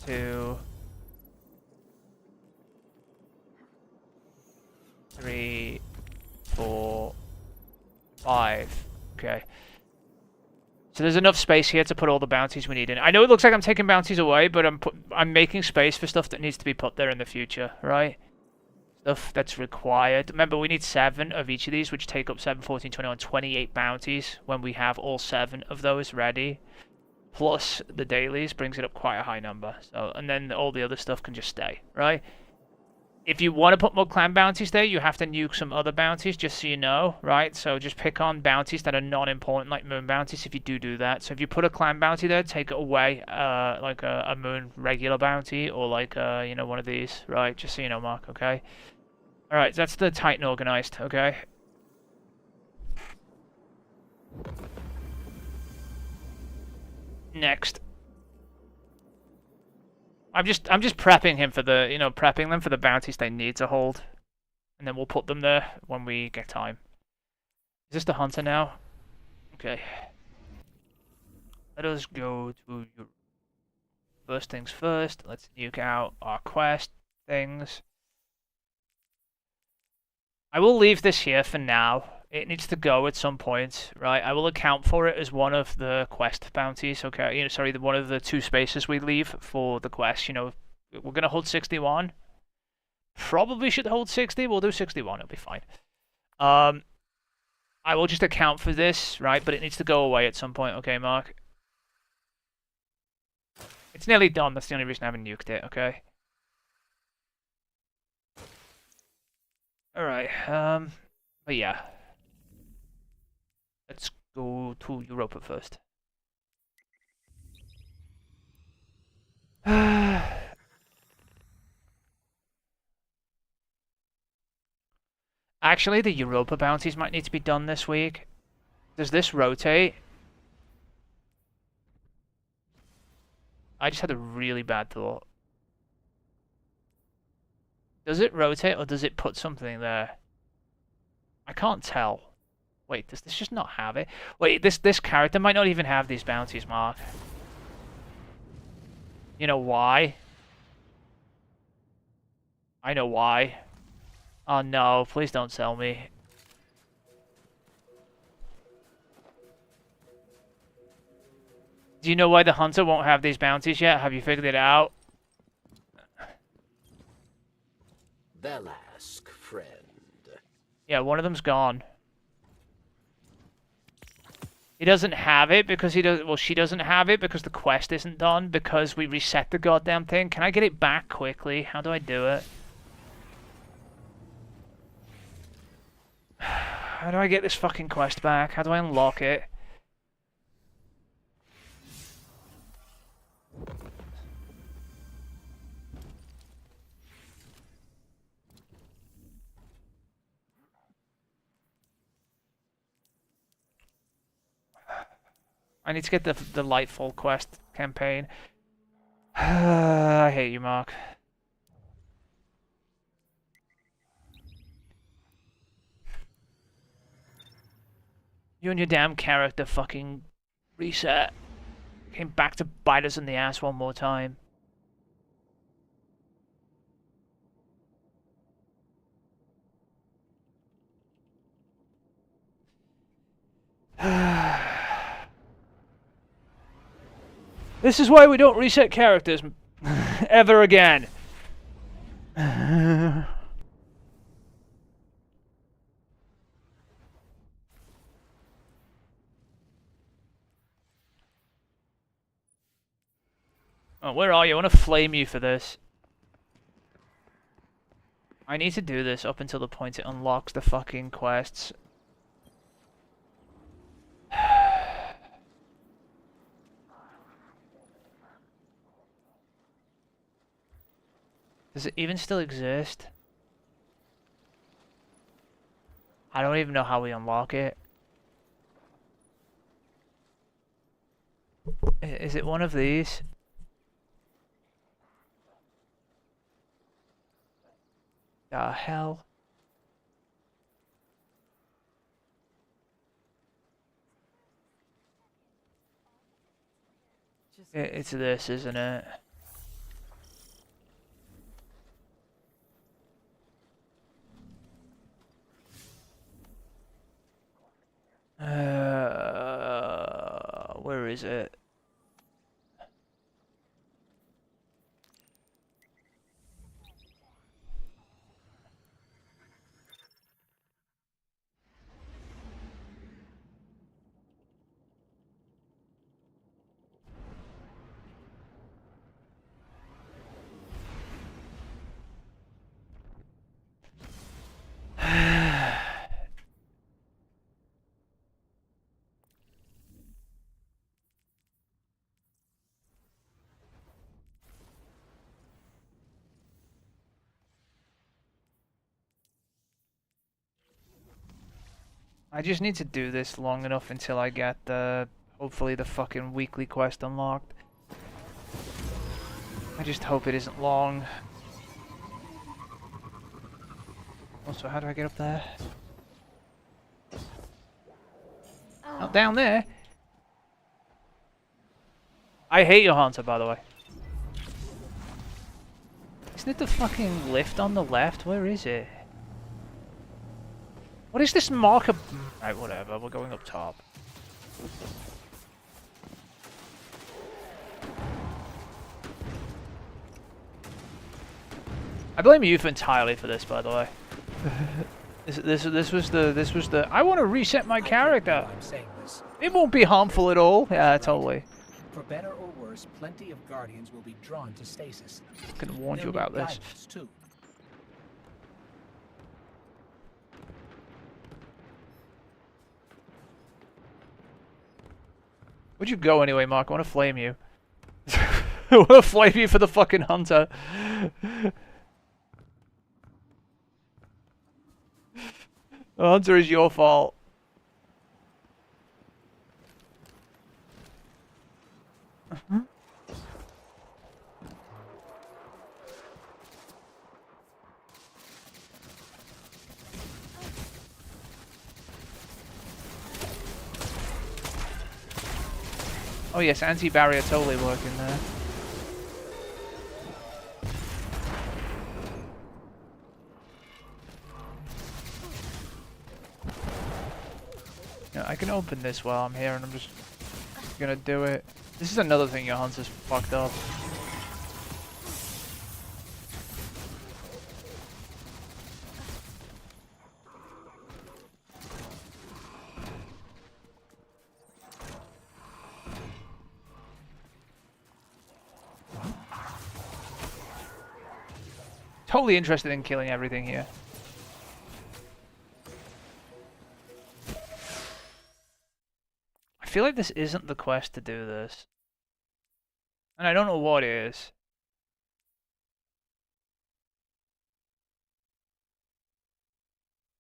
2, 3, 4, 5. Okay. So there's enough space here to put all the bounties we need in. I know it looks like I'm taking bounties away, but I'm making space for stuff that needs to be put there in the future, right? Stuff that's required. Remember, we need 7 of each of these, which take up 7, 14, 21, 28 bounties when we have all 7 of those ready. Plus the dailies brings it up quite a high number. So, and then all the other stuff can just stay, right? If you want to put more clan bounties there, you have to nuke some other bounties, just so you know, right? So just pick on bounties that are non-important, like moon bounties, if you do that. So if you put a clan bounty there, take it away, like a moon regular bounty, or like, you know, one of these, right? Just so you know, Mark, okay? Alright, that's the Titan organized, okay? Next. I'm just prepping him for the, you know, prepping them for the bounties they need to hold. And then we'll put them there when we get time. Is this the hunter now? Okay. Let us go to your... First things first, let's nuke out our quest things. I will leave this here for now. It needs to go at some point, right? I will account for it as one of the quest bounties, okay? You know, sorry, one of the 2 spaces we leave for the quest. You know, we're gonna hold 61. Probably should hold 60. We'll do 61. It'll be fine. I will just account for this, right? But it needs to go away at some point, okay, Mark? It's nearly done. That's the only reason I haven't nuked it, okay? Alright, but yeah. Let's go to Europa first. Actually, the Europa bounties might need to be done this week. Does this rotate? I just had a really bad thought. Does it rotate or does it put something there? I can't tell. Wait, does this just not have it? Wait, this character might not even have these bounties, Mark. You know why? I know why. Oh no, please don't sell me. Do you know why the hunter won't have these bounties yet? Have you figured it out? They'll ask, friend. Yeah, one of them's gone. He doesn't have it because he does. Well, she doesn't have it because the quest isn't done because we reset the goddamn thing. Can I get it back quickly? How do I do it? How do I get this fucking quest back? How do I unlock it? I need to get the Lightfall quest campaign. I hate you, Mark. You and your damn character fucking reset. Came back to bite us in the ass one more time. This is why we don't reset characters ever again. Oh, where are you? I want to flame you for this. I need to do this up until the point it unlocks the fucking quests. Does it even still exist? I don't even know how we unlock it. Is it one of these? The hell? It's this, isn't it? Where is it? I just need to do this long enough until I get the, hopefully the fucking weekly quest unlocked. I just hope it isn't long. Also, how do I get up there? Not down there. I hate your Hunter, by the way. Isn't it the fucking lift on the left? Where is it? What is this marker? Right, whatever. We're going up top. I blame youth entirely for this, by the way. This was the. I want to reset my character. I'm saying this. It won't be harmful at all. Yeah, totally. For better or worse, plenty of Guardians will be drawn to stasis. I can warn you They'll about need this. guidance, too. Where'd you go anyway, Mark? I want to flame you. I want to flame you for the fucking Hunter. The Hunter is your fault. Oh yes, anti-barrier totally working there. Yeah, I can open this while I'm here and I'm just gonna do it. This is another thing your Hunter's fucked up. Totally interested in killing everything here. I feel like this isn't the quest to do this. And I don't know what is.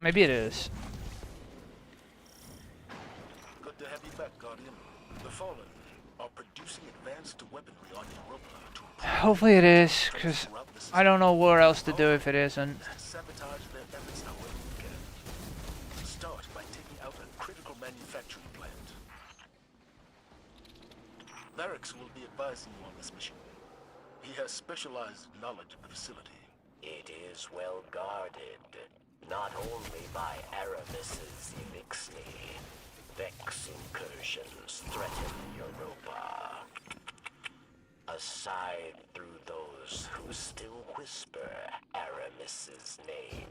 Maybe it is. Good to have you back, Guardian. The Fallen are producing advanced weaponry on Europa to Hopefully it is, because I don't know where else to do if it isn't. sabotage their efforts however we can. Start by taking out a critical manufacturing plant. Varix will be advising you on this mission. He has specialized knowledge of the facility. It is well guarded, not only by Aramis's Elixir. Vex incursions threaten Europa. Aside through those who still whisper Aramis's name.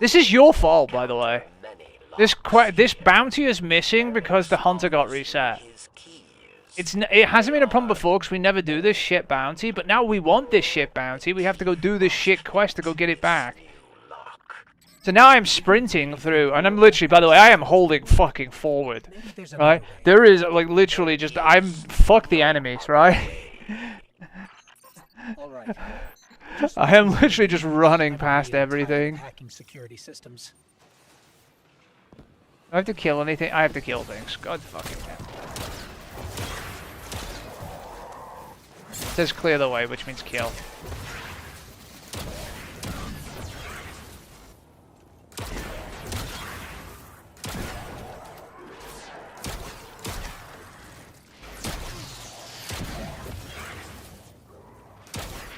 This is your fault, by the way. This bounty is missing because the hunter got reset. It hasn't been a problem before because we never do this shit bounty, but now we want this shit bounty. We have to go do this shit quest to go get it back. So now I'm sprinting through, and I'm literally, by the way, I am holding fucking forward, right? There is, like, literally just, fuck the enemies, right? All right. I am literally just running past everything. Hacking security systems. Do I have to kill anything? I have to kill things. God fucking damn. It says clear the way, which means kill.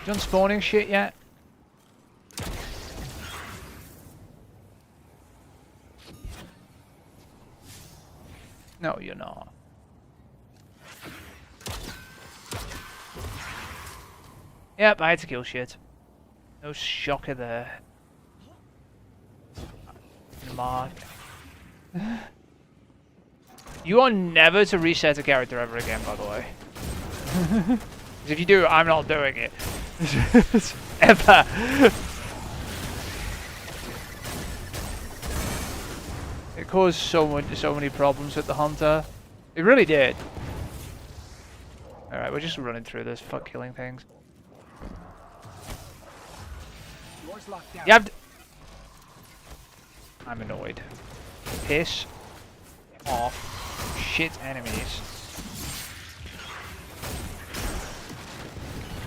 Done spawning shit yet? No, you're not. Yep, I had to kill shit. No shocker there. Mark. You are never to reset a character ever again, by the way. If you do, I'm not doing it. Ever. It caused so many problems with the hunter. It really did. Alright, we're just running through this. Fuck killing things. Doors locked down. You have to... I'm annoyed. Piss off. Shit enemies.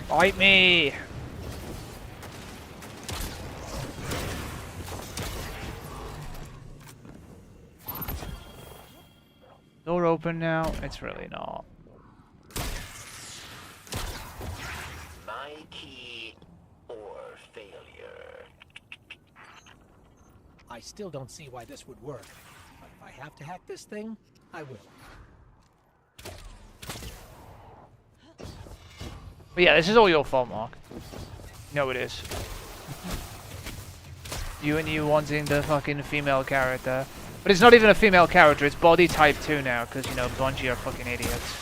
Fight me! Door open now? It's really not. My key or failure. I still don't see why this would work. But if I have to hack this thing, I will. But yeah, this is all your fault, Mark. No, it is. You and you wanting the fucking female character. But it's not even a female character, it's body type 2 now, because, you know, Bungie are fucking idiots.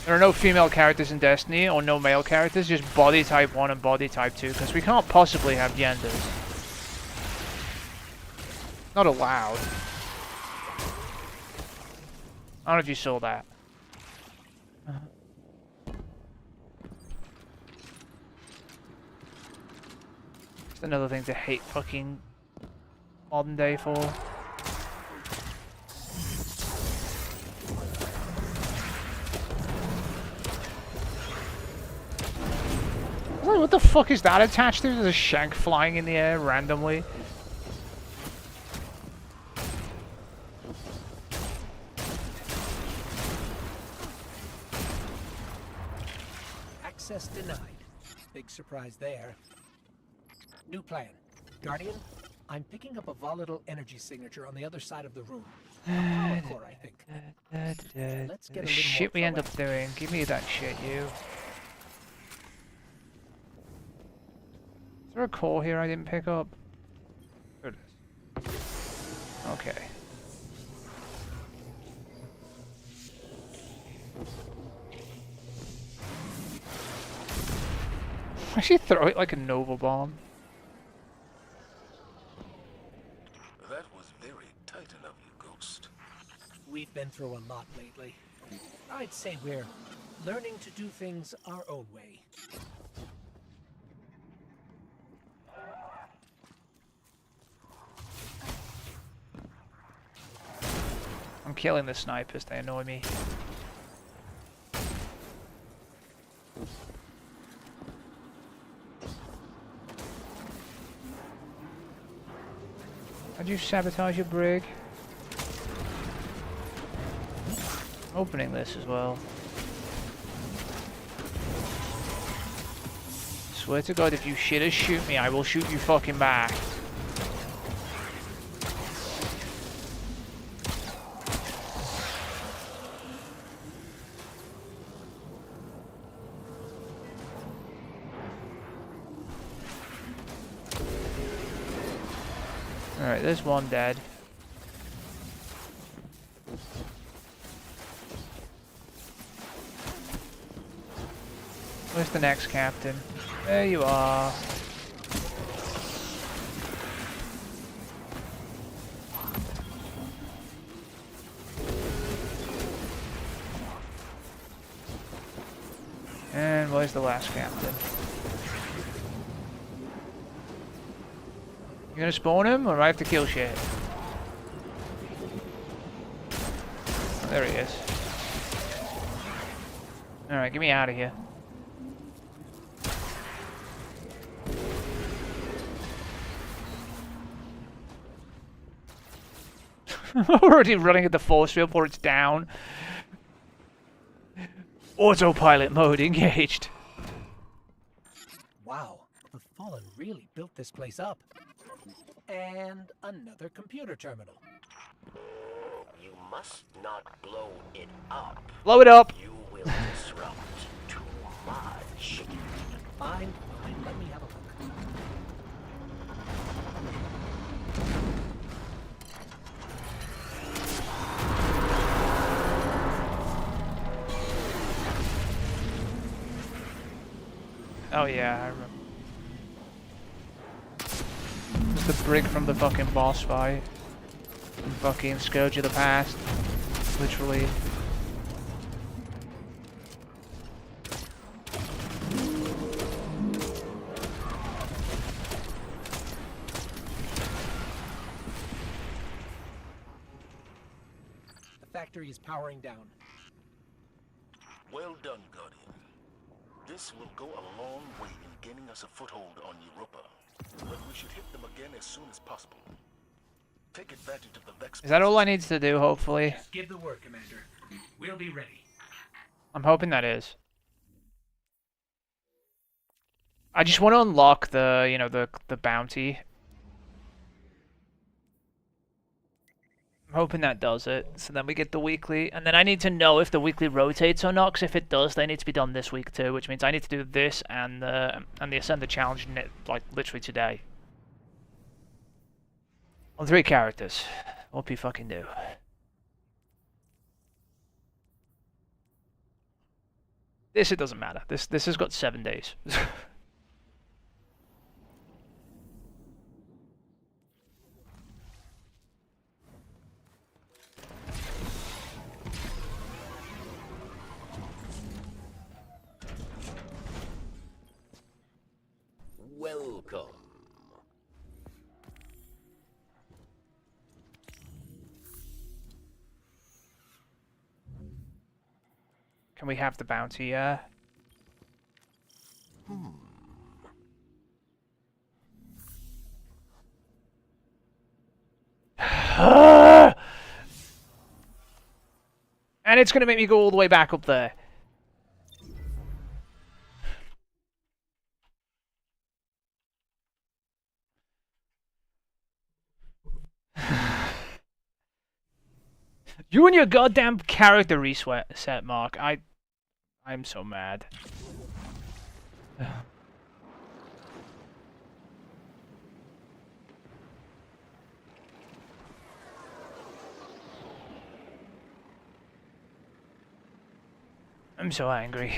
There are no female characters in Destiny, or no male characters, just body type 1 and body type 2, because we can't possibly have genders. Not allowed. I don't know if you saw that. Just another thing to hate fucking modern day for. What the fuck is that attached to? There's a shank flying in the air randomly. Access denied. Big surprise there. New plan. Guardian, I'm picking up a volatile energy signature on the other side of the room. A power core, I think. Let's get a little Shit more we end up doing. Give me that shit, you. Is there a core here I didn't pick up? There it is. Okay. Why should you throw it like a Nova bomb? That was very tight of you, Ghost. We've been through a lot lately. I'd say we're learning to do things our own way. I'm killing the snipers, they annoy me. How'd you sabotage your brig? Opening this as well. Swear to God, if you shitters shoot me, I will shoot you fucking back. Alright, there's one dead. Where's the next captain? There you are. And where's the last captain? You gonna spawn him, or do I have to kill shit? Oh, there he is. Alright, get me out of here. I'm already running at the force field before it's down. Autopilot mode engaged. Wow, the Fallen really built this place up. And another computer terminal. You must not blow it up. Blow it up! You will disrupt too much. Fine, fine, let me have a look. Oh yeah, I remember. It's the brick from the fucking boss fight. From fucking Scourge of the Past. Literally. The factory is powering down. Well done, Guardian. This will go a long way in gaining us a foothold on Europa. But we should hit them again as soon as possible. Take advantage of the Vex. Is that all I need to do, hopefully? Just give the word, Commander. We'll be ready. I'm hoping that is. I just want to unlock the, you know, the bounty. I'm hoping that does it. So then we get the weekly, and then I need to know if the weekly rotates or not. Because if it does, they need to be done this week too, which means I need to do this and the Ascender challenge like literally today. On 3 characters. What we fucking do. This it doesn't matter. This has got 7 days. Welcome. Can we have the bounty, And it's gonna make me go all the way back up there. You and your goddamn character reset, Mark. I'm so mad. I'm so angry.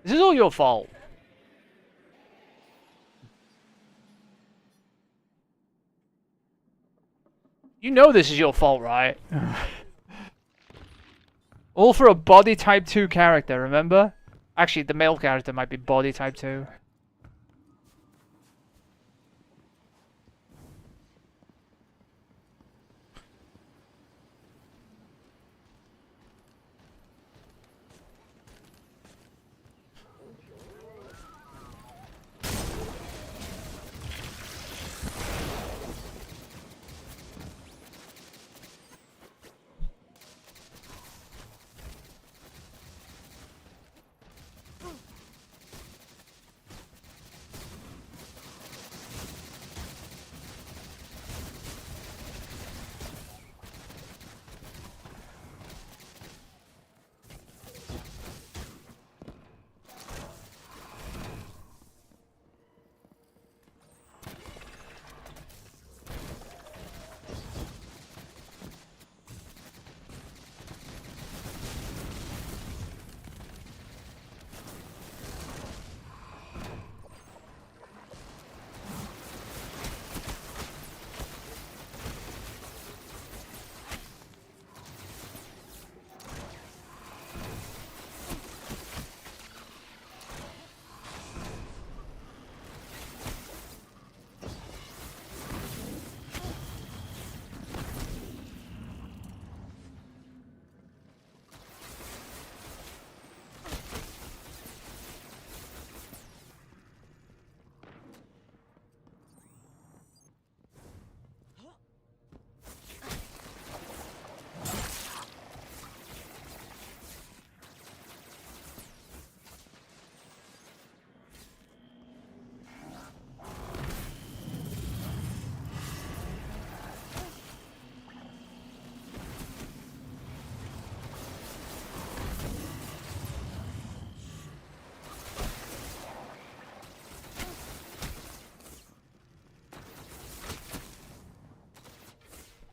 This is all your fault. You know this is your fault, right? All for a body type 2 character, remember? Actually, the male character might be body type 2.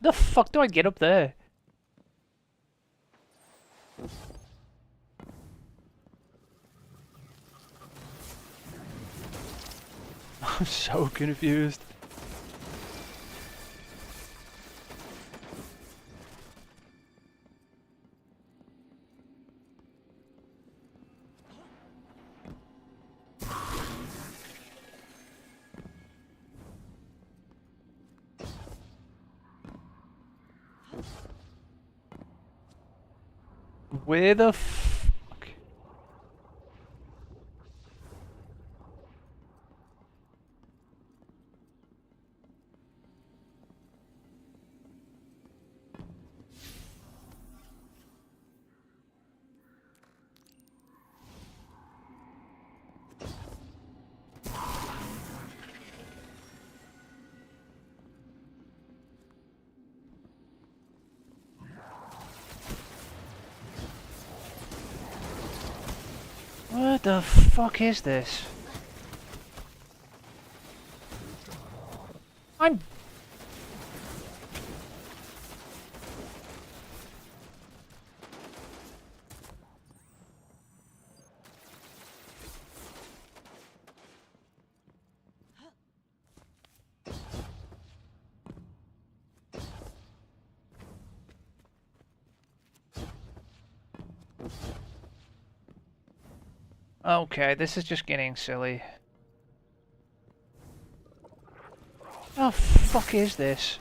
The fuck do I get up there? I'm so confused. Where the fuck? What the fuck is this? I'm... Okay, this is just getting silly. Oh, fuck is this?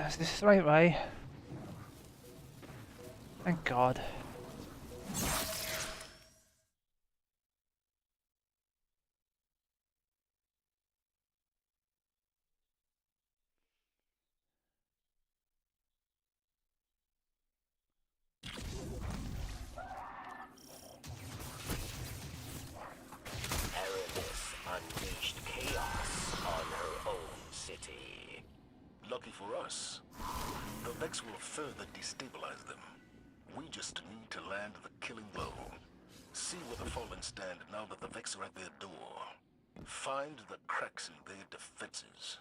Is this the right way? Thank God. Aramis unleashed chaos on her own city. Lucky for us, the Vex will further destabilize them. We just need to land the killing blow. See where the Fallen stand now that the Vex are at their door. Find the cracks in their defenses.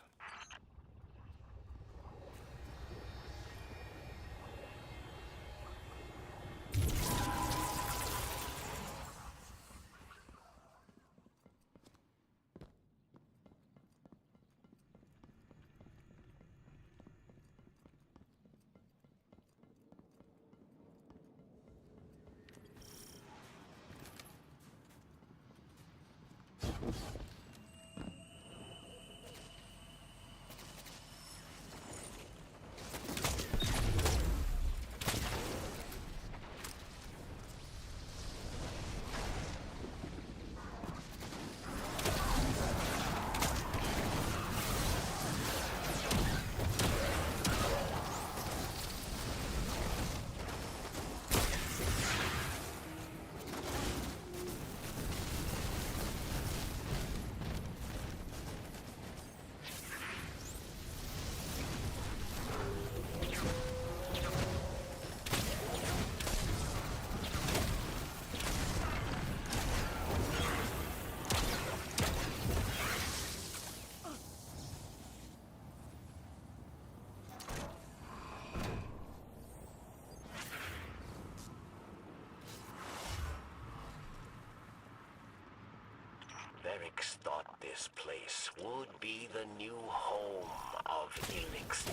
Varix thought this place would be the new home of Elixir,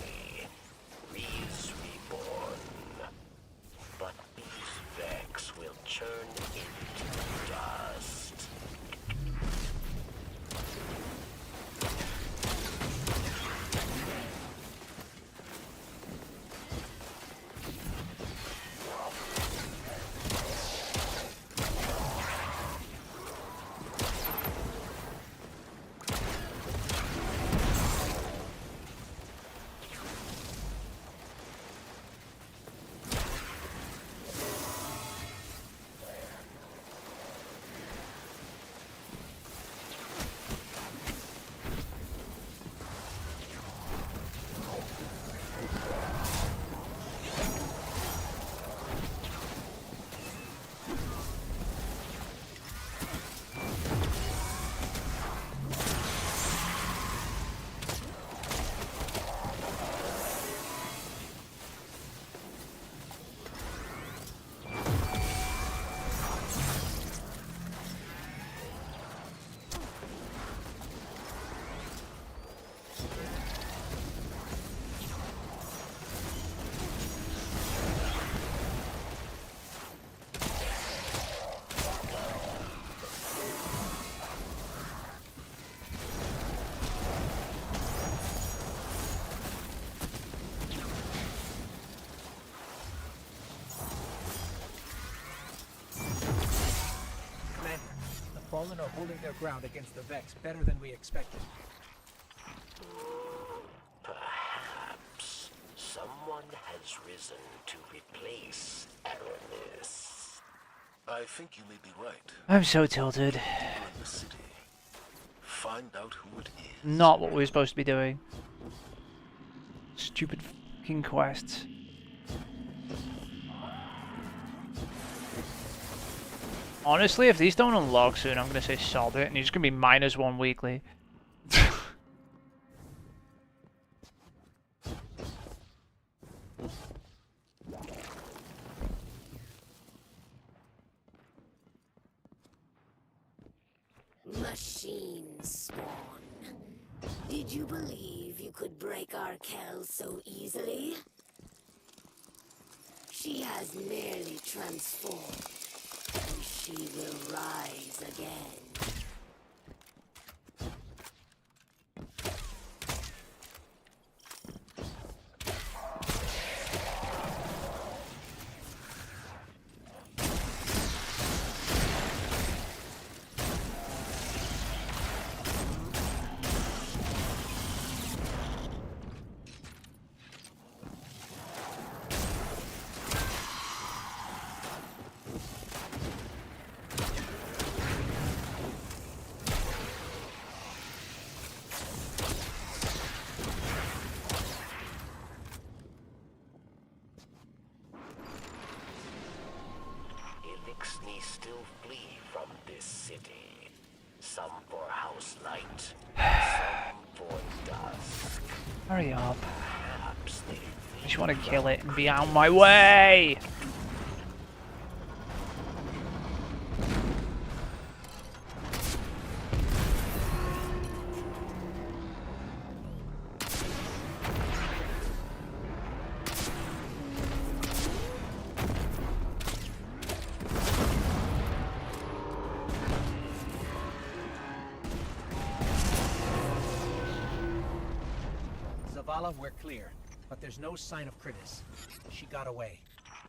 Reese reborn. But these Vex will churn into dust. Fallen are holding their ground against the Vex better than we expected. Perhaps someone has risen to replace Aramis. I think you may be right. I'm so tilted. People in the city. Find out who it is. Not what we were supposed to be doing. Stupid fucking quests. Honestly, if these don't unlock soon, I'm gonna say sod it, and you're just gonna be -1 weekly. Machine spawn. Did you believe you could break our Kel so easily? She has merely transformed, and she will rise again. Elixni still flee from this city. Some for house light, some for dusk. Hurry up. Perhaps they I just want to kill it and be out my way! Zavala, we're clear. But there's no sign of Kritis. She got away.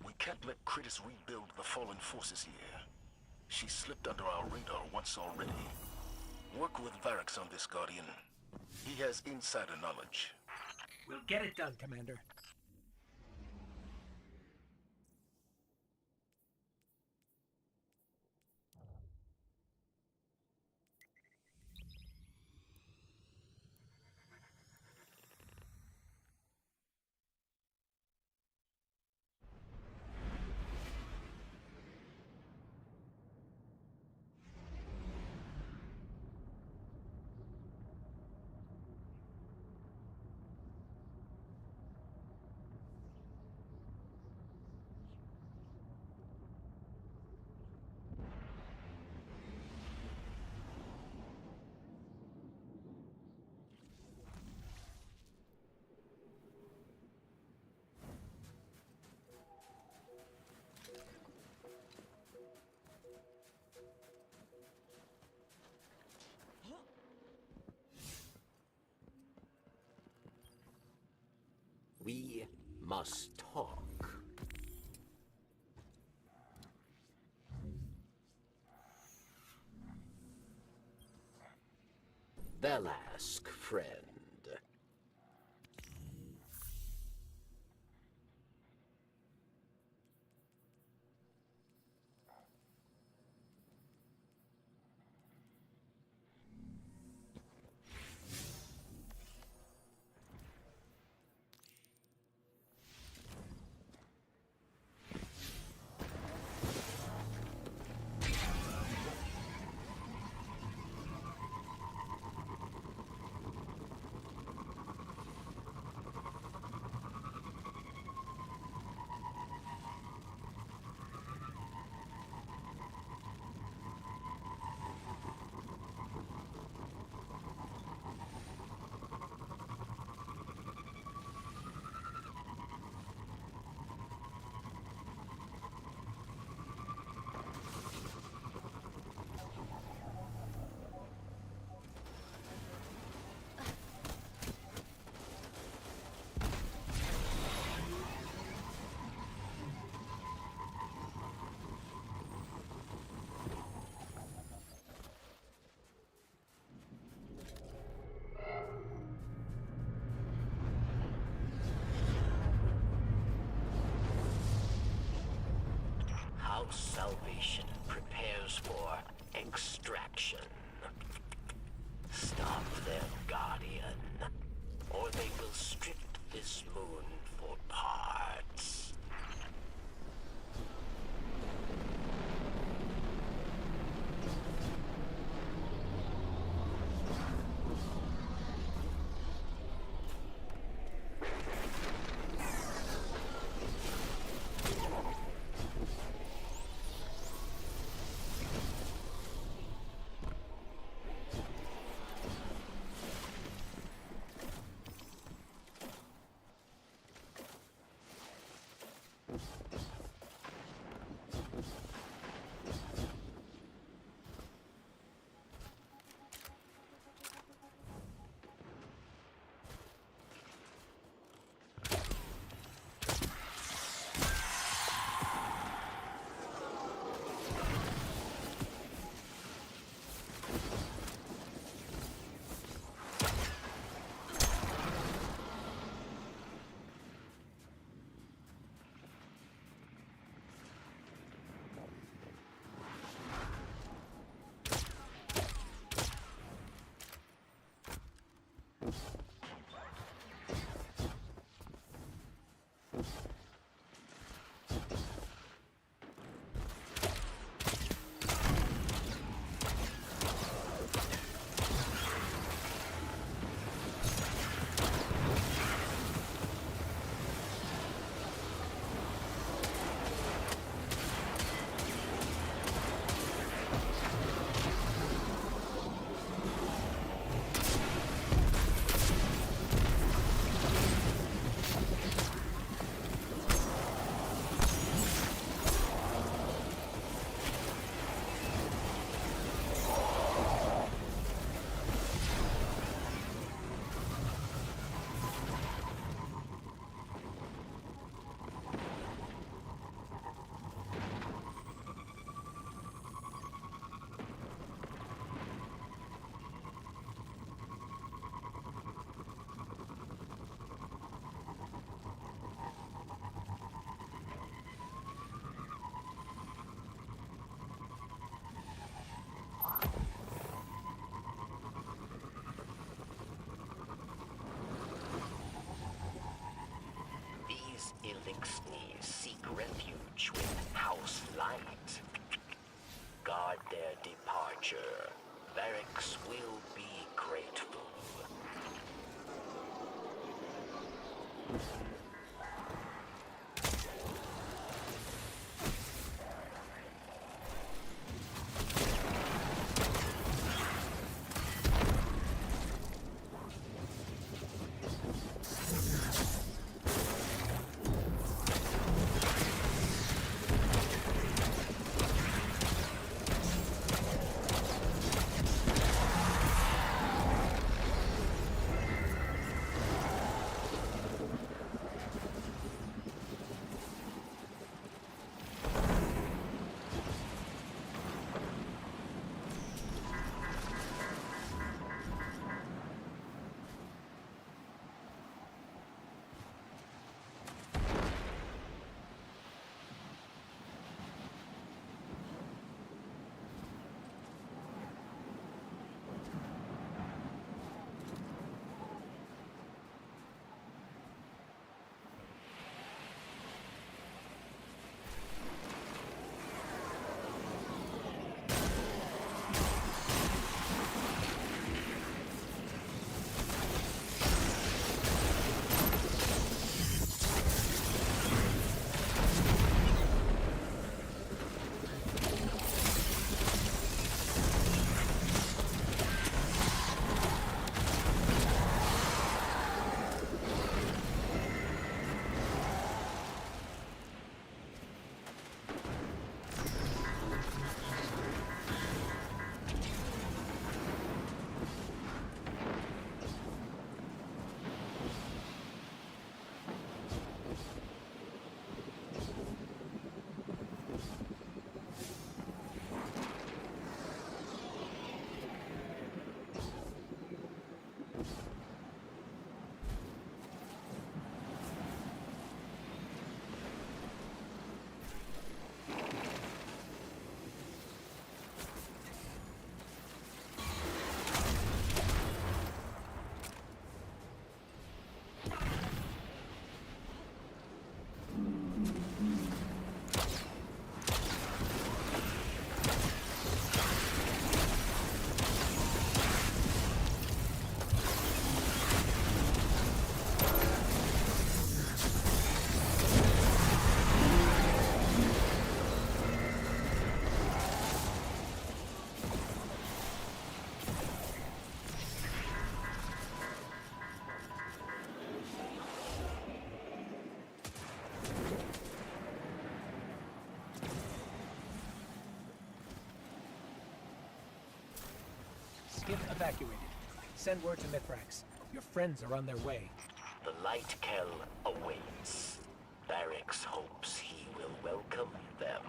We can't let Kritis rebuild the fallen forces here. She slipped under our radar once already. Work with Varix on this, Guardian. He has insider knowledge. We'll get it done, Commander. We must talk. Velask, friend. House Salvation prepares for extraction. Stop them, Guardian, or they will strip this moon for parts. Elixni seek refuge with House Light. Guard their departure. Varix will be grateful. evacuated. Send word to Mithrax. Your friends are on their way. The Light Kel awaits. Barracks hopes he will welcome them.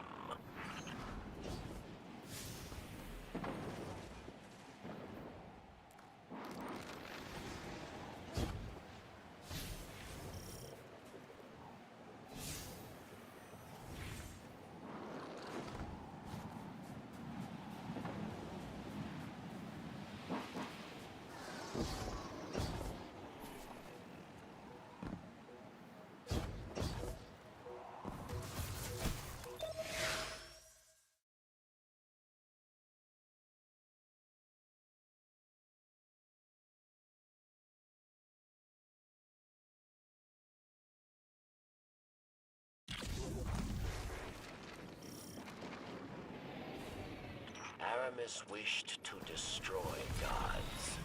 Aramis wished to destroy gods,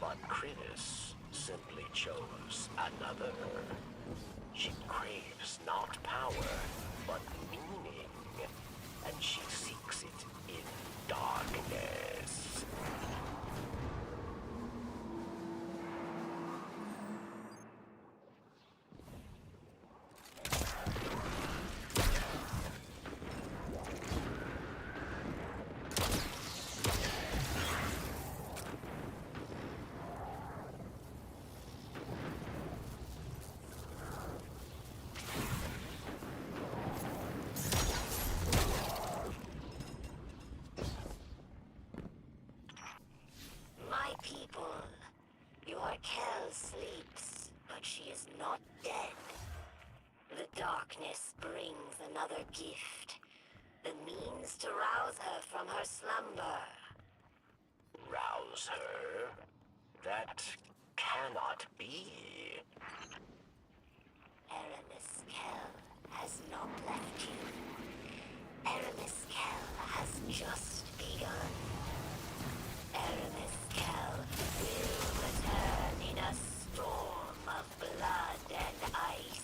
but Kritis simply chose another. She craves not power, but meaning, and she seeks it in darkness. My people, your Kel sleeps, but she is not dead. The darkness brings another gift, the means to rouse her from her slumber. Rouse her? That cannot be. Aramis Kel has not left you. Aramis Kel has just begun. Aramis Kel will return in a storm of blood and ice.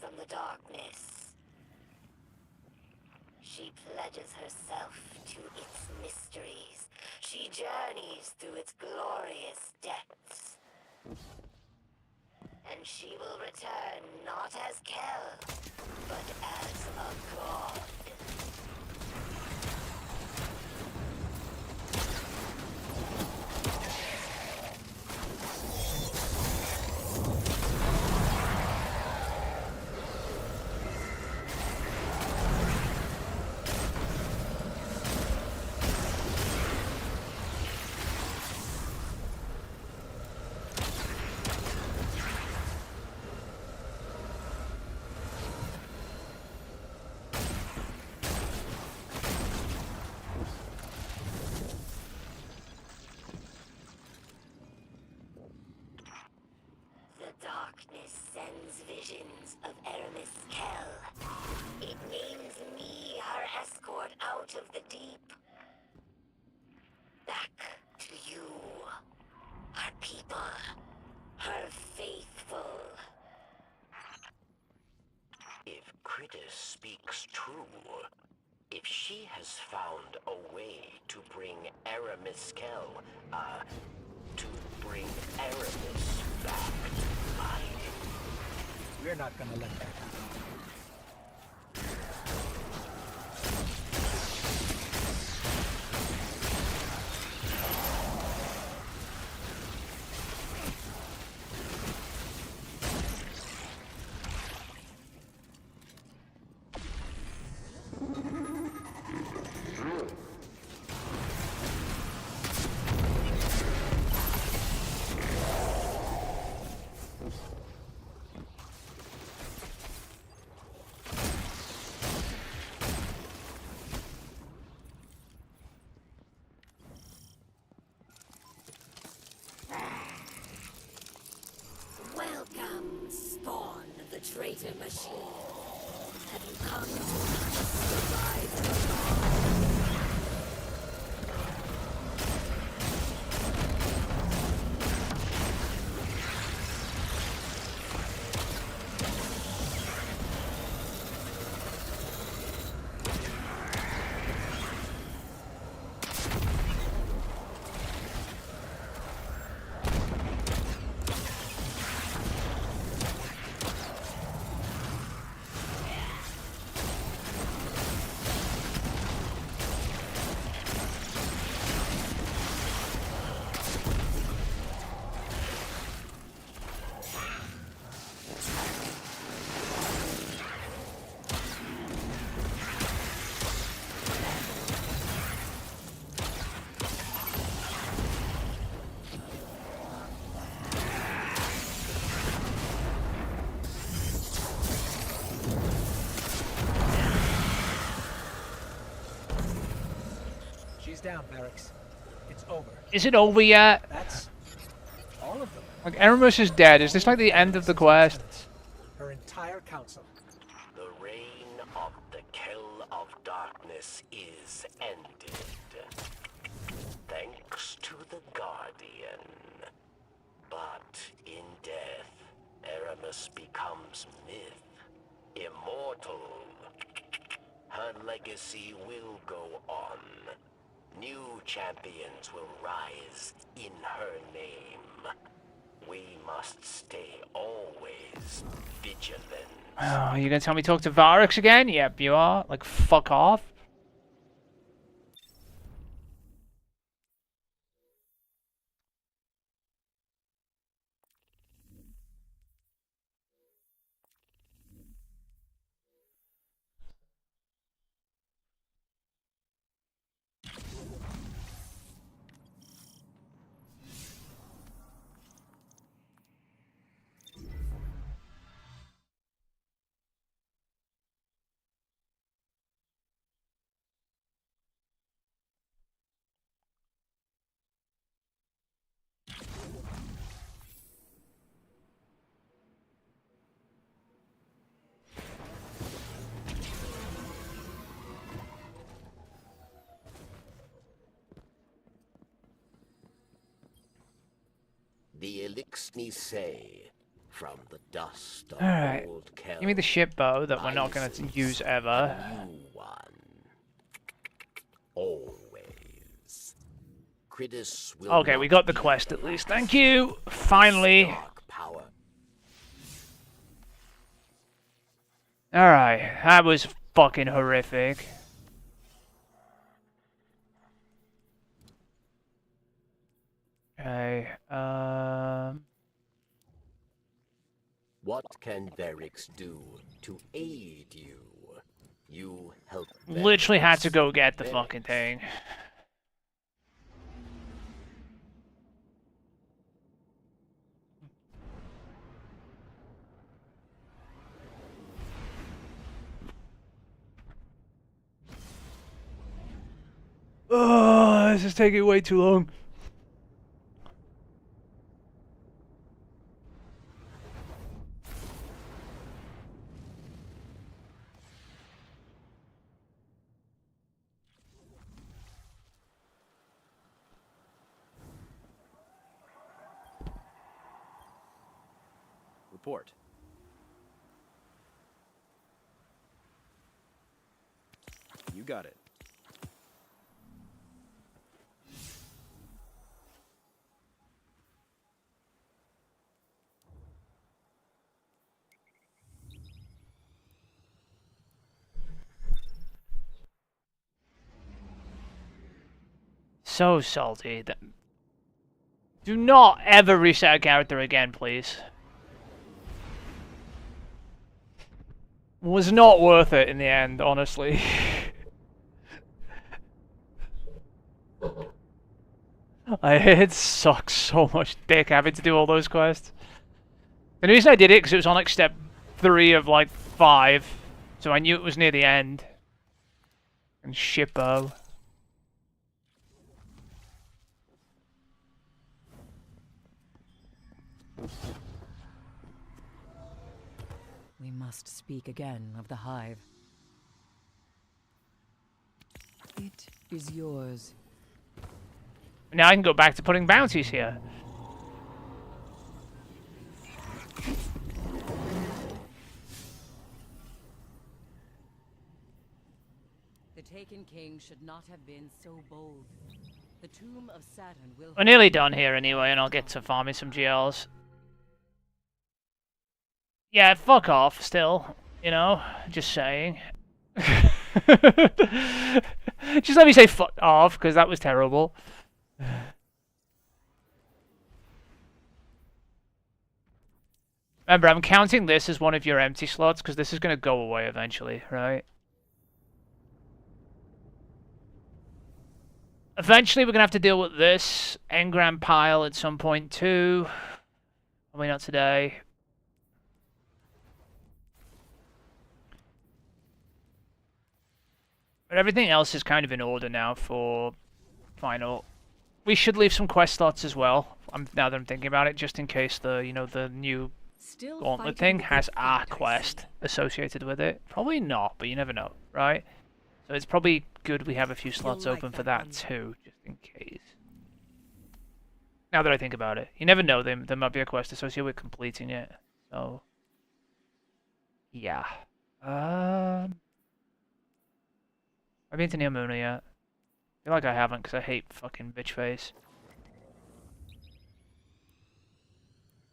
From the darkness. She pledges herself to its mysteries. She journeys through its glorious depths. And she will return not as Kel, but as a god. Darkness sends visions of Aramis Kel. It names me her escort out of the deep. Back to you, her people, her faithful. If Kritis speaks true, if she has found a way to bring Aramis Kel, to bring Aramis We're not gonna let that happen. Welcome, spawn of the traitor machine. Have you come to survive the dawn? She's down, Barracks. It's over. Is it over yet? That's all of them. Like, Eramis is dead. Is this like the end of the quest? Her entire council. The reign of the Kell of Darkness is ended. Thanks to the Guardian. But in death, Eramis becomes myth, immortal. Her legacy will go on. New champions will rise in her name. We must stay always vigilant. Oh, you gonna tell me to talk to Varix again? Yep, you are. Like, fuck off. The Elixni say, from the dust of Alright. old Kell, Give me the ship bow that we're not gonna rises use a ever. new one. Always. Cridus will Okay, not we got the be quest at the least. last. Thank you. Finally. Dark power. Alright, that was fucking horrific. Okay, What can Varix do to aid you? You help literally had to Varix. go get the Varix. fucking thing. Oh, this is taking way too long. Report. You got it. so salty. Do not ever reset a character again, please. Was not worth it in the end, honestly. It sucks so much dick having to do all those quests. The reason I did it because it was on like step 3 of like 5, so I knew it was near the end. And shippo. We must speak again of the hive. It is yours. Now I can go back to putting bounties here. The Taken King should not have been so bold. The tomb of Saturn will... We're nearly done here anyway, and I'll get to farming some GLs. Yeah, fuck off still, you know, just saying. Just let me say fuck off, because that was terrible. Remember, I'm counting this as one of your empty slots, because this is going to go away eventually, right? Eventually, we're going to have to deal with this engram pile at some point too. Probably not today. But everything else is kind of in order now for final. We should leave some quest slots as well. Now that I'm thinking about it, just in case the the new gauntlet thing has a quest associated with it. Probably not, but you never know, right? So it's probably good we have a few slots open for that too, just in case. Now that I think about it, you never know. There might be a quest associated with completing it. So yeah. I've been to Neomuna yet. I feel like I haven't because I hate fucking bitch face.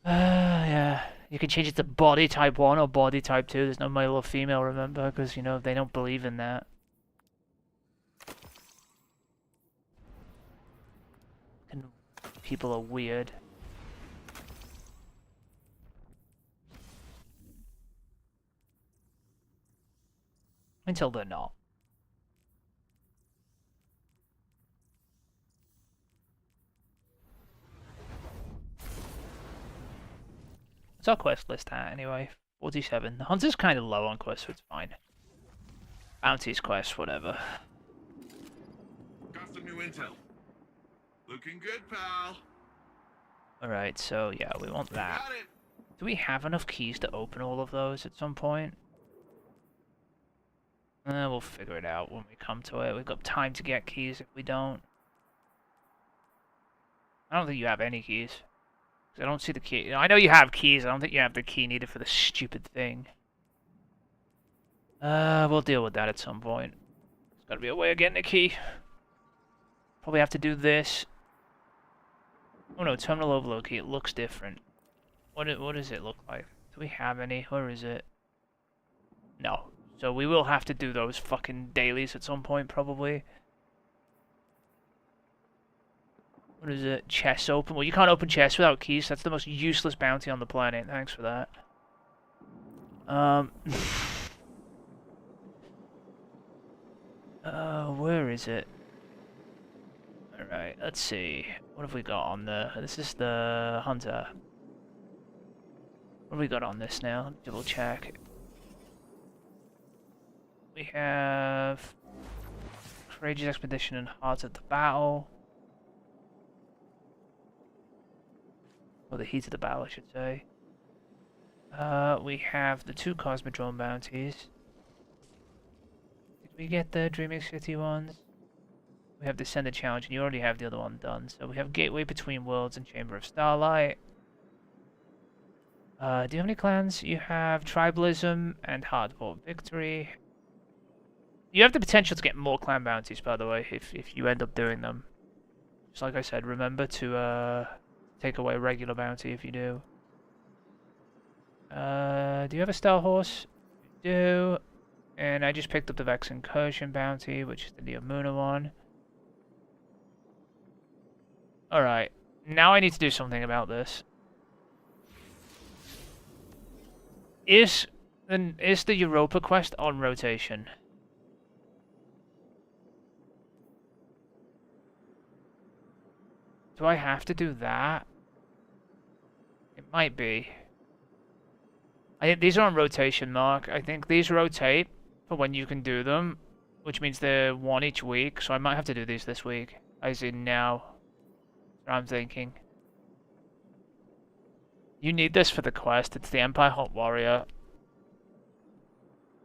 Yeah. You can change it to body type 1 or body type 2. There's no male or female, remember? Because, they don't believe in that. And people are weird. Until they're not. What's our quest list at, anyway? 47. The Hunter's kind of low on quests, so it's fine. Bounties quest, whatever. Got some new intel. Looking good, pal. Alright, so yeah, we want that. Got it. Do we have enough keys to open all of those at some point? We'll figure it out when we come to it. We've got time to get keys if we don't. I don't think you have any keys. I don't see the key. I know you have keys. I don't think you have the key needed for the stupid thing. We'll deal with that at some point. There's gotta be a way of getting a key. Probably have to do this. Oh no, terminal overload key. It looks different. What does it look like? Do we have any? Where is it? No. So we will have to do those fucking dailies at some point, probably. What is it? Chests open? Well, you can't open chests without keys. That's the most useless bounty on the planet. Thanks for that. Where is it? Alright, let's see. What have we got on the... This is the Hunter. What have we got on this now? Let me double check. We have... Courageous Expedition and Heart of the Battle. Or the Heat of the Battle, I should say. We have the 2 Cosmodrome bounties. Did we get the Dreaming City ones? We have Descendant Challenge, and you already have the other one done. So we have Gateway Between Worlds and Chamber of Starlight. Do you have any clans? You have Tribalism and Hardcore Victory. You have the potential to get more clan bounties, by the way, if you end up doing them. Just like I said, remember to take away regular bounty if you do. Do you have a Star Horse? You do. And I just picked up the Vex Incursion bounty, which is the Neomuna one. Alright. Now I need to do something about this. Is the Europa quest on rotation? Do I have to do that? It might be. I think these are on rotation, Mark. I think these rotate for when you can do them, which means they're one each week, so I might have to do these this week. As in now. That's what I'm thinking. You need this for the quest. It's the Empire Hot Warrior.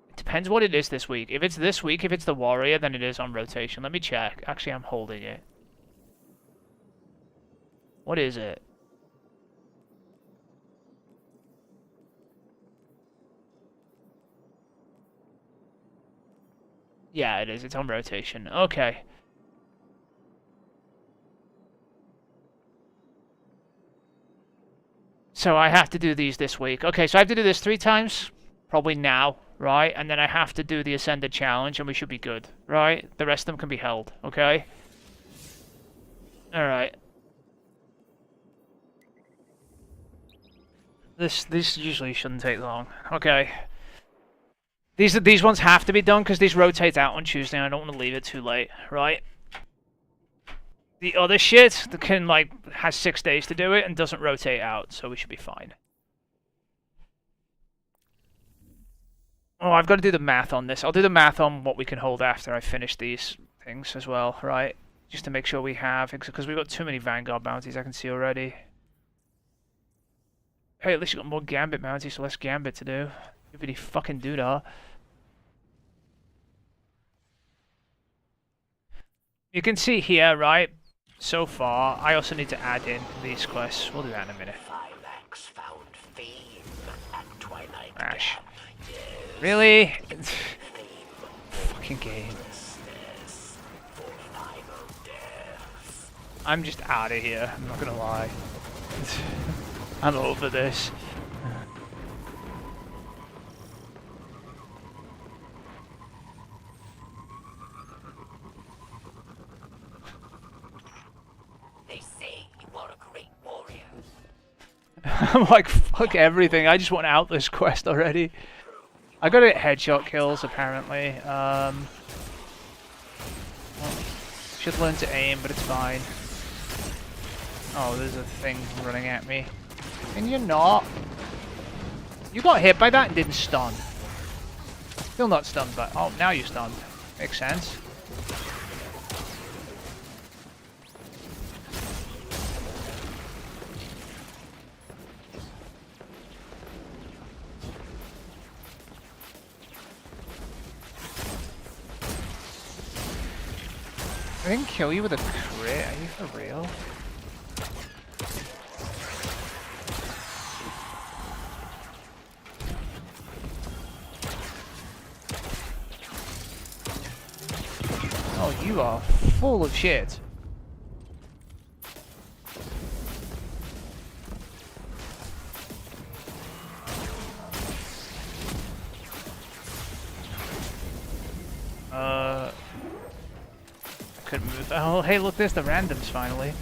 It depends what it is this week. If it's this week, if it's the Warrior, then it is on rotation. Let me check. Actually, I'm holding it. What is it? Yeah, it is. It's on rotation. Okay. So I have to do these this week. Okay, so I have to do this 3 times. Probably now, right? And then I have to do the Ascended Challenge, and we should be good, right? The rest of them can be held, okay? Alright. This usually shouldn't take long. Okay. These ones have to be done because these rotate out on Tuesday and I don't want to leave it too late, right? The other shit that can has 6 days to do it and doesn't rotate out, so we should be fine. Oh, I've got to do the math on this. I'll do the math on what we can hold after I finish these things as well, right? Just to make sure we have, because we've got too many Vanguard bounties I can see already. Hey, at least you got more Gambit bounties, so less Gambit to do. You really fucking do that. You can see here, right? So far, I also need to add in these quests. We'll do that in a minute. Phylax found fame at Twilight Ash. Gap. Yes, Really? fame Fucking game. for final death. I'm just out of here, I'm not gonna lie. I'm over this. They say you are a great warrior. I'm like, fuck everything, I just want out this quest already. I got it headshot kills, apparently. Well, should learn to aim, but it's fine. Oh, there's a thing running at me. Can you not? You got hit by that and didn't stun. Still not stunned, but... Oh, now you're stunned. Makes sense. I didn't kill you with a crit. Are you for real? Oh, you are full of shit. Couldn't move. Oh, hey, look, there's the randoms finally.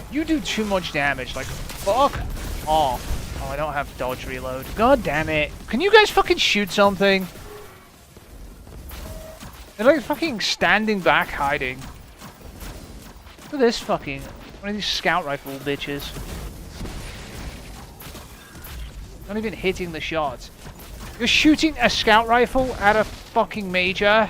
You do too much damage, like, fuck off. Oh, I don't have dodge reload. God damn it. Can you guys fucking shoot something? They're like fucking standing back hiding. Look at this fucking... one of these scout rifle bitches. Not even hitting the shots. You're shooting a scout rifle at a fucking major?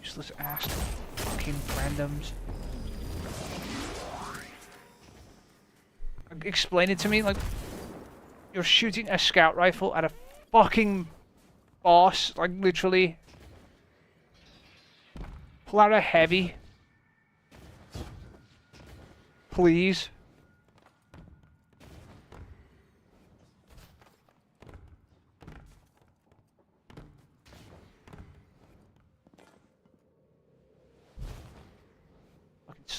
Useless ass fucking randoms. Explain it to me, like... You're shooting a scout rifle at a fucking boss, like literally. Pull out a heavy. Please.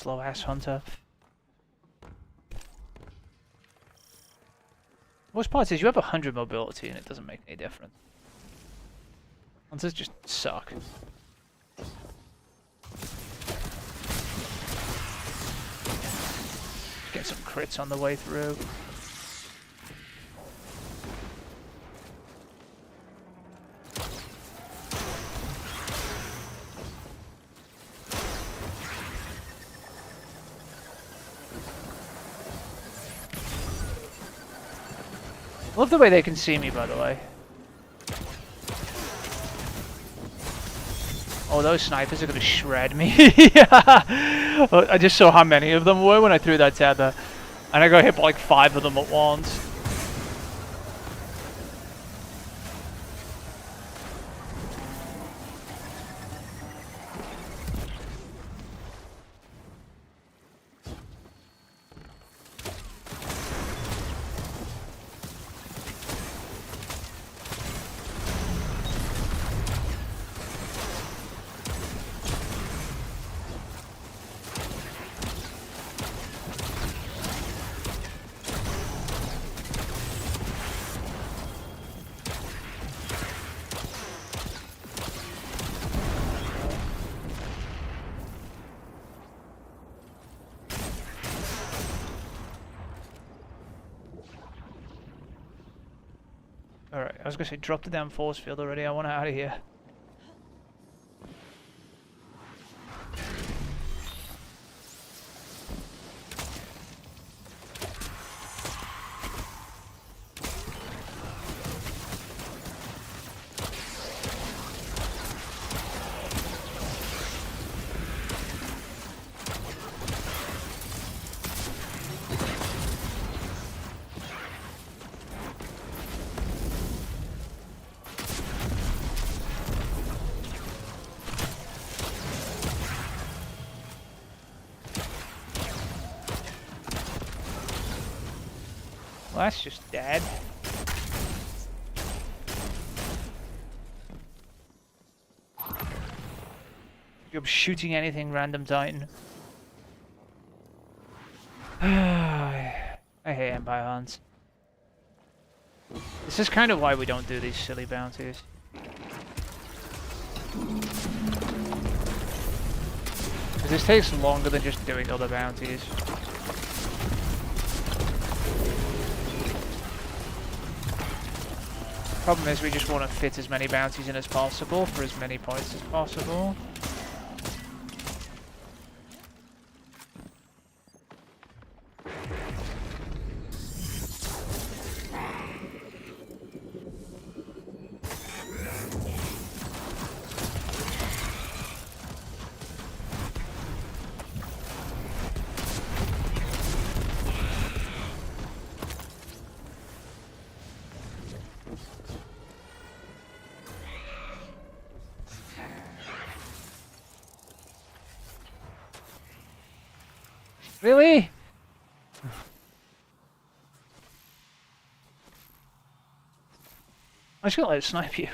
slow ass hunter. Worst part is you have 100 mobility and it doesn't make any difference. Hunters just suck. Get some crits on the way through. I love the way they can see me, by the way. Oh, those snipers are gonna shred me. I just saw how many of them were when I threw that tether. And I got hit by like 5 of them at once. Alright, I was gonna say drop the damn force field already, I want out of here. Well, that's just dead. You're shooting anything, random Titan. I hate Empire hunts. This is kind of why we don't do these silly bounties. Because this takes longer than just doing other bounties. Problem is we just want to fit as many bounties in as possible for as many points as possible. Really? I'm just gonna let it snipe you.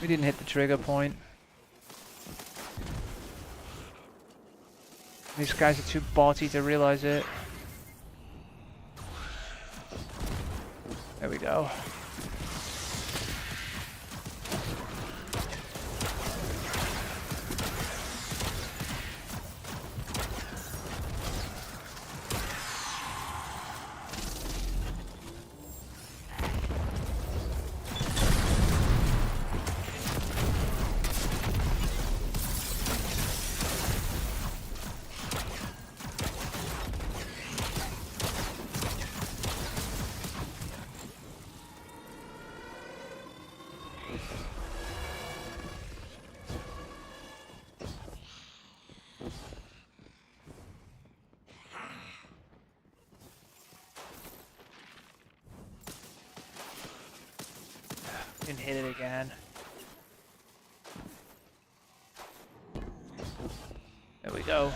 We didn't hit the trigger point. These guys are too botty to realize it. There we go. Didn't hit it again. There we go.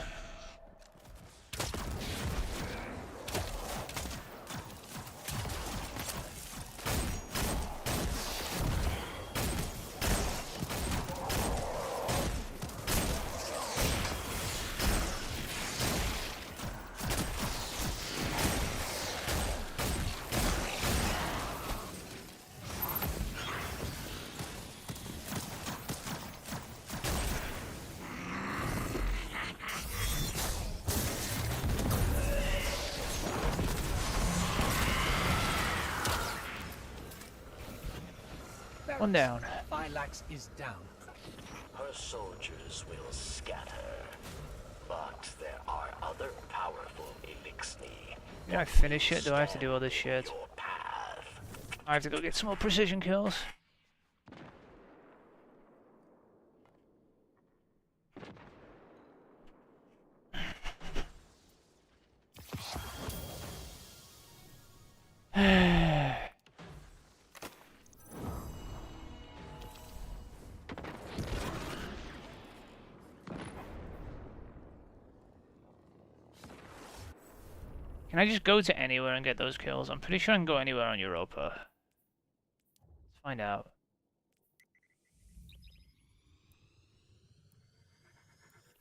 One down. Phylax is down. Her soldiers will scatter. But there are other powerful Elixni. Did I finish it? Do I have to do all this shit? Your path. I have to go get some more precision kills. Can I just go to anywhere and get those kills? I'm pretty sure I can go anywhere on Europa. Let's find out.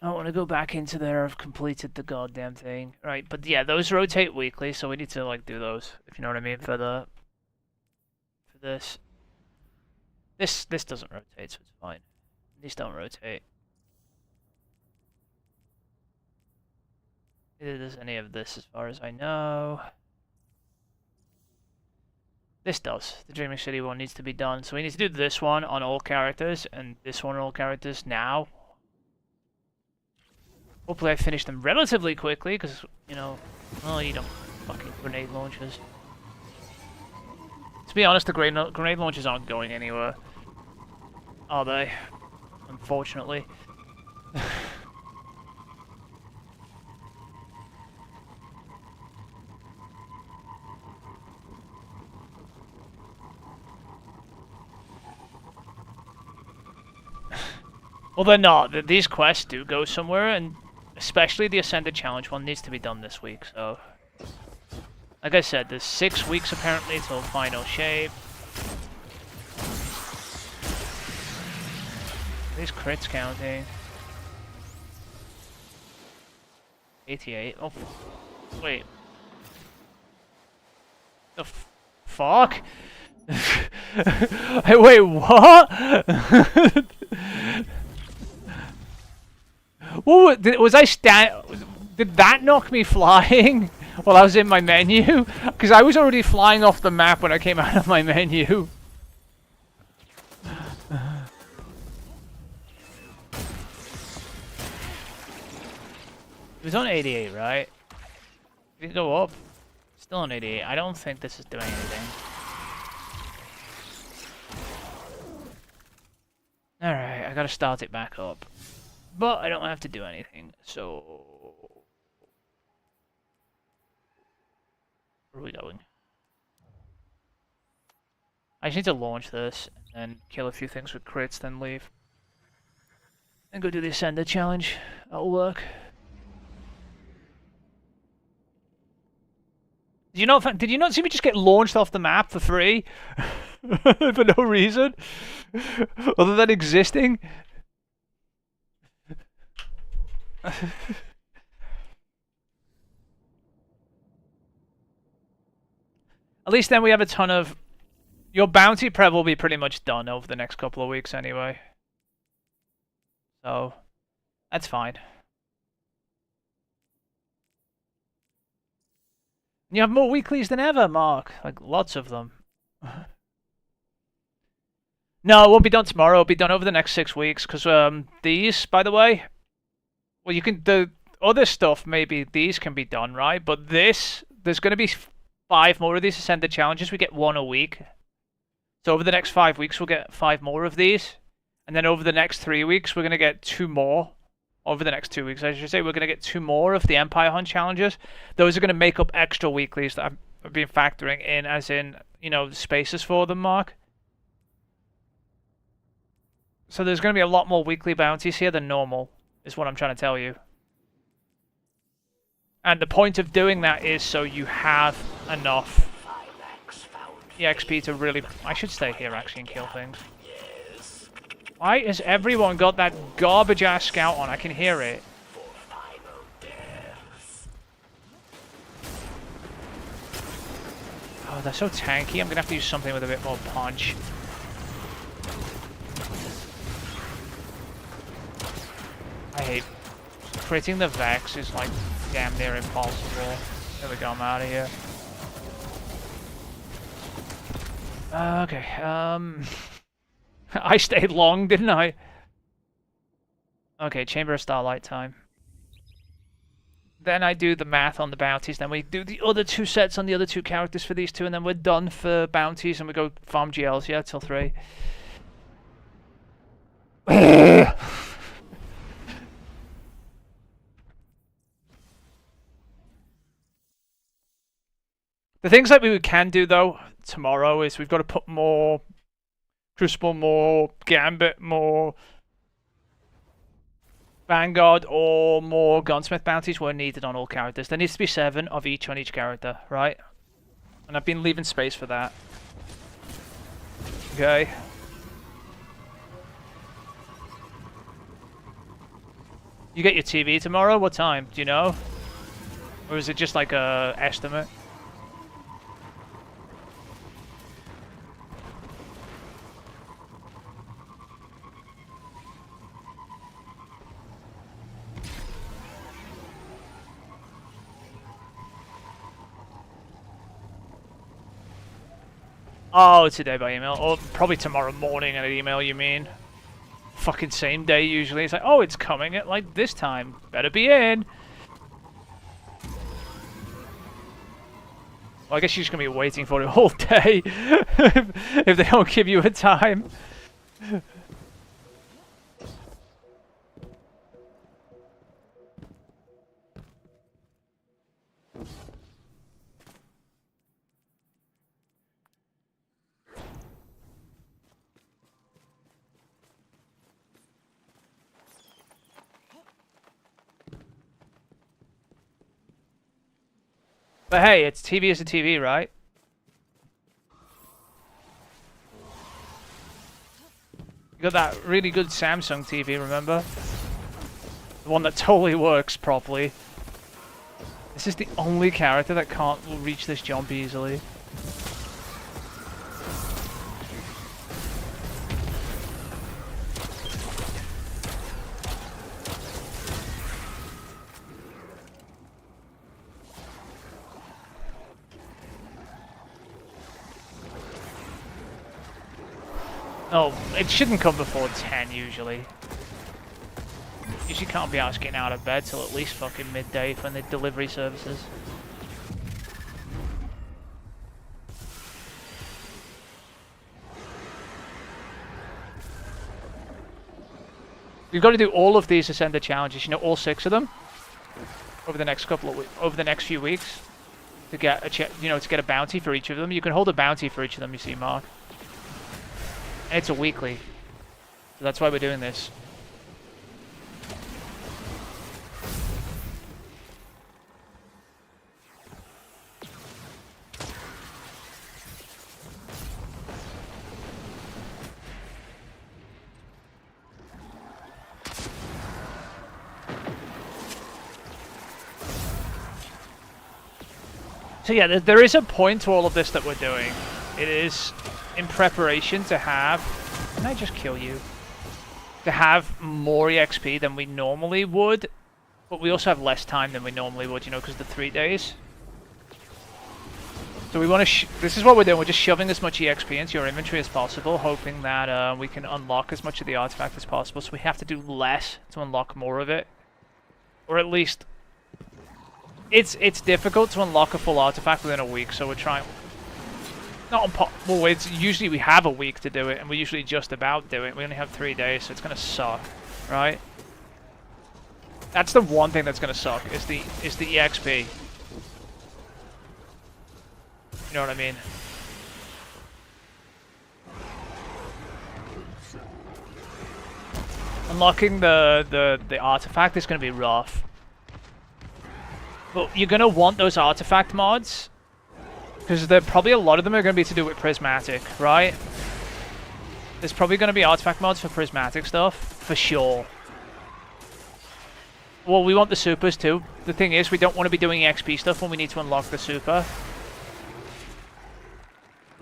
I don't want to go back into there. I've completed the goddamn thing. Right, but yeah, those rotate weekly, so we need to like do those, if you know what I mean, for this. This doesn't rotate, so it's fine. These don't rotate. Neither does any of this as far as I know. This does. The Dreaming City one needs to be done. So we need to do this one on all characters and this one on all characters now. Hopefully I finish them relatively quickly because, you know, oh, you don't fucking grenade launchers. To be honest, the grenade launchers aren't going anywhere. Are they? Unfortunately. Well, they're not. These quests do go somewhere, and especially the Ascended Challenge one needs to be done this week, so... Like I said, there's 6 weeks apparently till final shape. These crits counting. 88. Oh, wait. The fuck? Hey, wait, what? What was I did that knock me flying while I was in my menu? Because I was already flying off the map when I came out of my menu. It was on 88, right? Did it go up? Still on 88. I don't think this is doing anything. Alright, I gotta start it back up. But I don't have to do anything, so... Where are we going? I just need to launch this, and then kill a few things with crits, then leave. And go do the Ascended Challenge. That'll work. Did you not see me just get launched off the map for free? For no reason? Other than existing? At least then we have a ton of... Your bounty prep will be pretty much done over the next couple of weeks anyway. So, that's fine. You have more weeklies than ever, Mark. Like, lots of them. No, it won't be done tomorrow. It'll be done over the next 6 weeks. Because these, by the way... Well, you can... The other stuff, maybe these can be done, right? But this... There's going to be 5 more of these Ascended Challenges. We get 1 a week. So over the next 5 weeks, we'll get 5 more of these. And then over the next 3 weeks, we're going to get 2 more. Over the next 2 weeks, I should say, we're going to get 2 more of the Empire Hunt challenges. Those are going to make up extra weeklies that I've been factoring in, as in, you know, spaces for them, Mark. So there's going to be a lot more weekly bounties here than normal, is what I'm trying to tell you. And the point of doing that is so you have enough EXP to really... I should stay here, actually, and kill things. Why has everyone got that garbage-ass scout on? I can hear it. Oh, they're so tanky. I'm going to have to use something with a bit more punch. I hate... Critting the Vex is, like, damn near impossible. There we go, I'm out of here. Okay, I stayed long, didn't I? Okay, Chamber of Starlight time. Then I do the math on the bounties, then we do the other 2 sets on the other 2 characters for these 2, and then we're done for bounties, and we go farm GLs, yeah, till 3. The things that we can do, though, tomorrow is we've got to put more Crucible, more Gambit, more Vanguard, or more Gunsmith bounties were needed on all characters. There needs to be 7 of each on each character, right? And I've been leaving space for that. Okay. You get your TV tomorrow? What time? Do you know? Or is it just like a estimate? Oh, today by email. Or probably tomorrow morning at email, you mean? Fucking same day usually. It's like, oh, it's coming at like this time. Better be in. Well, I guess you're just going to be waiting for it all day. if they don't give you a time. But hey, it's TV is a TV, right? You got that really good Samsung TV, remember? The one that totally works properly. This is the only character that can't reach this jump easily. Oh, it shouldn't come before 10 usually. Usually can't be asked getting out of bed till at least fucking midday for the delivery services. We've got to do all of these Ascender challenges, you know, all 6 of them over the next few weeks to get a to get a bounty for each of them. You can hold a bounty for each of them, you see, Mark. And it's a weekly. So that's why we're doing this. So yeah, there is a point to all of this that we're doing. It is in preparation to have... Can I just kill you? To have more EXP than we normally would, but we also have less time than we normally would, you know, because of the 3 days. So we want to... This is what we're doing. We're just shoving as much EXP into your inventory as possible, hoping that we can unlock as much of the artifact as possible. So we have to do less to unlock more of it. Or at least... It's difficult to unlock a full artifact within a week, so we're trying... well, it's usually we have a week to do it, and we usually just about do it. We only have 3 days, so it's gonna suck, right? That's the one thing that's gonna suck is the EXP. You know what I mean? Unlocking the artifact is gonna be rough. But you're gonna want those artifact mods. Because probably a lot of them are going to be to do with Prismatic, right? There's probably going to be artifact mods for Prismatic stuff, for sure. Well, we want the supers too. The thing is, we don't want to be doing EXP stuff when we need to unlock the super.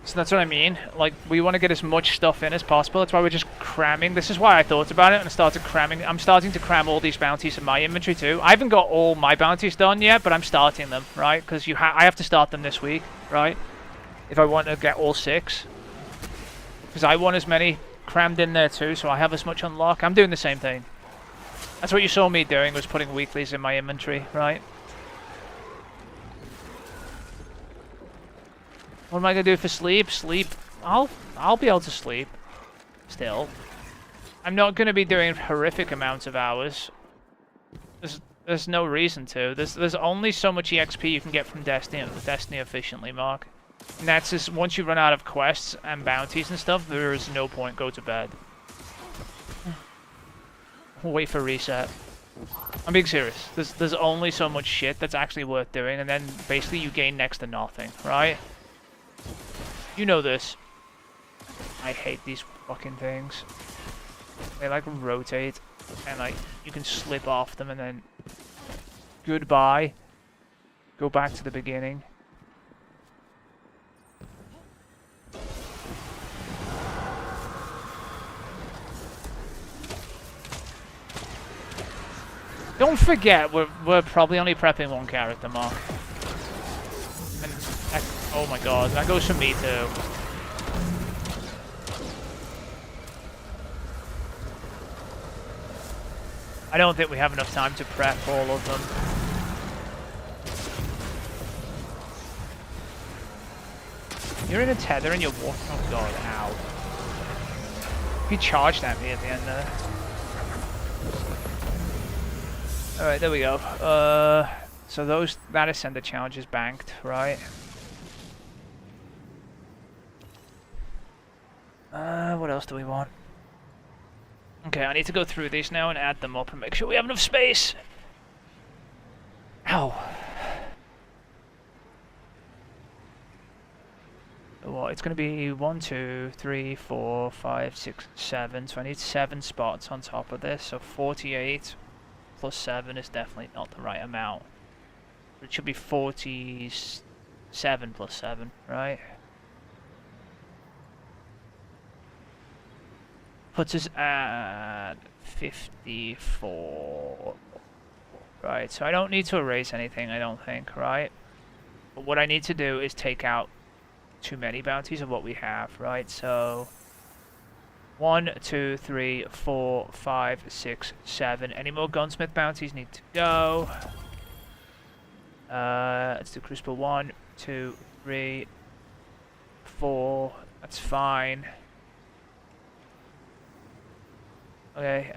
So that's what I mean. Like, we want to get as much stuff in as possible. That's why we're just cramming. This is why I thought about it and started cramming. I'm starting to cram all these bounties in my inventory too. I haven't got all my bounties done yet, but I'm starting them, right? Because I have to start them this week, right? If I want to get all 6. Because I want as many crammed in there too, so I have as much unlock. I'm doing the same thing. That's what you saw me doing, was putting weeklies in my inventory, right? What am I gonna do for sleep? Sleep. I'll be able to sleep. Still. I'm not gonna be doing horrific amounts of hours. There's no reason to. There's only so much EXP you can get from Destiny efficiently, Mark. And that's just once you run out of quests and bounties and stuff, there is no point. Go to bed. Wait for reset. I'm being serious. There's only so much shit that's actually worth doing, and then basically you gain next to nothing, right? You know this. I hate these fucking things. They like rotate, and like you can slip off them, and then goodbye. Go back to the beginning. Don't forget, we're probably only prepping one character, Mark. And that, oh my god, that goes for me too. I don't think we have enough time to prep all of them. You're in a tether and you're walking. Oh god, ow. He charged at me at the end there. Alright, there we go. So that Ascender challenge is banked, right? What else do we want? Okay, I need to go through these now and add them up and make sure we have enough space. Ow. Well, it's going to be 1, 2, 3, 4, 5, 6, 7. So I need 7 spots on top of this. So 48 plus 7 is definitely not the right amount. It should be 47 plus 7, right? Puts us at 54. Right, so I don't need to erase anything, I don't think, right? But what I need to do is take out too many bounties of what we have, right? So 1, 2, 3, 4, 5, 6, 7. Any more gunsmith bounties need to go. Let's do Crucible 1, 2, 3, 4. That's fine. Okay,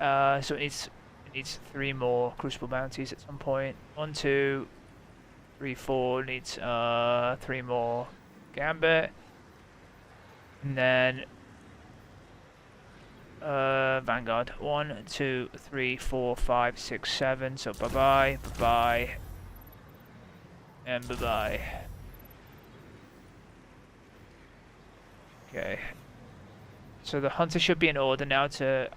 so it needs 3 more Crucible bounties at some point. 1, 2, 3, 4 needs 3 more Gambit. And then Vanguard. 1, 2, 3, 4, 5, 6, 7. So bye-bye, bye-bye, and bye-bye. Okay. So the Hunter should be in order now to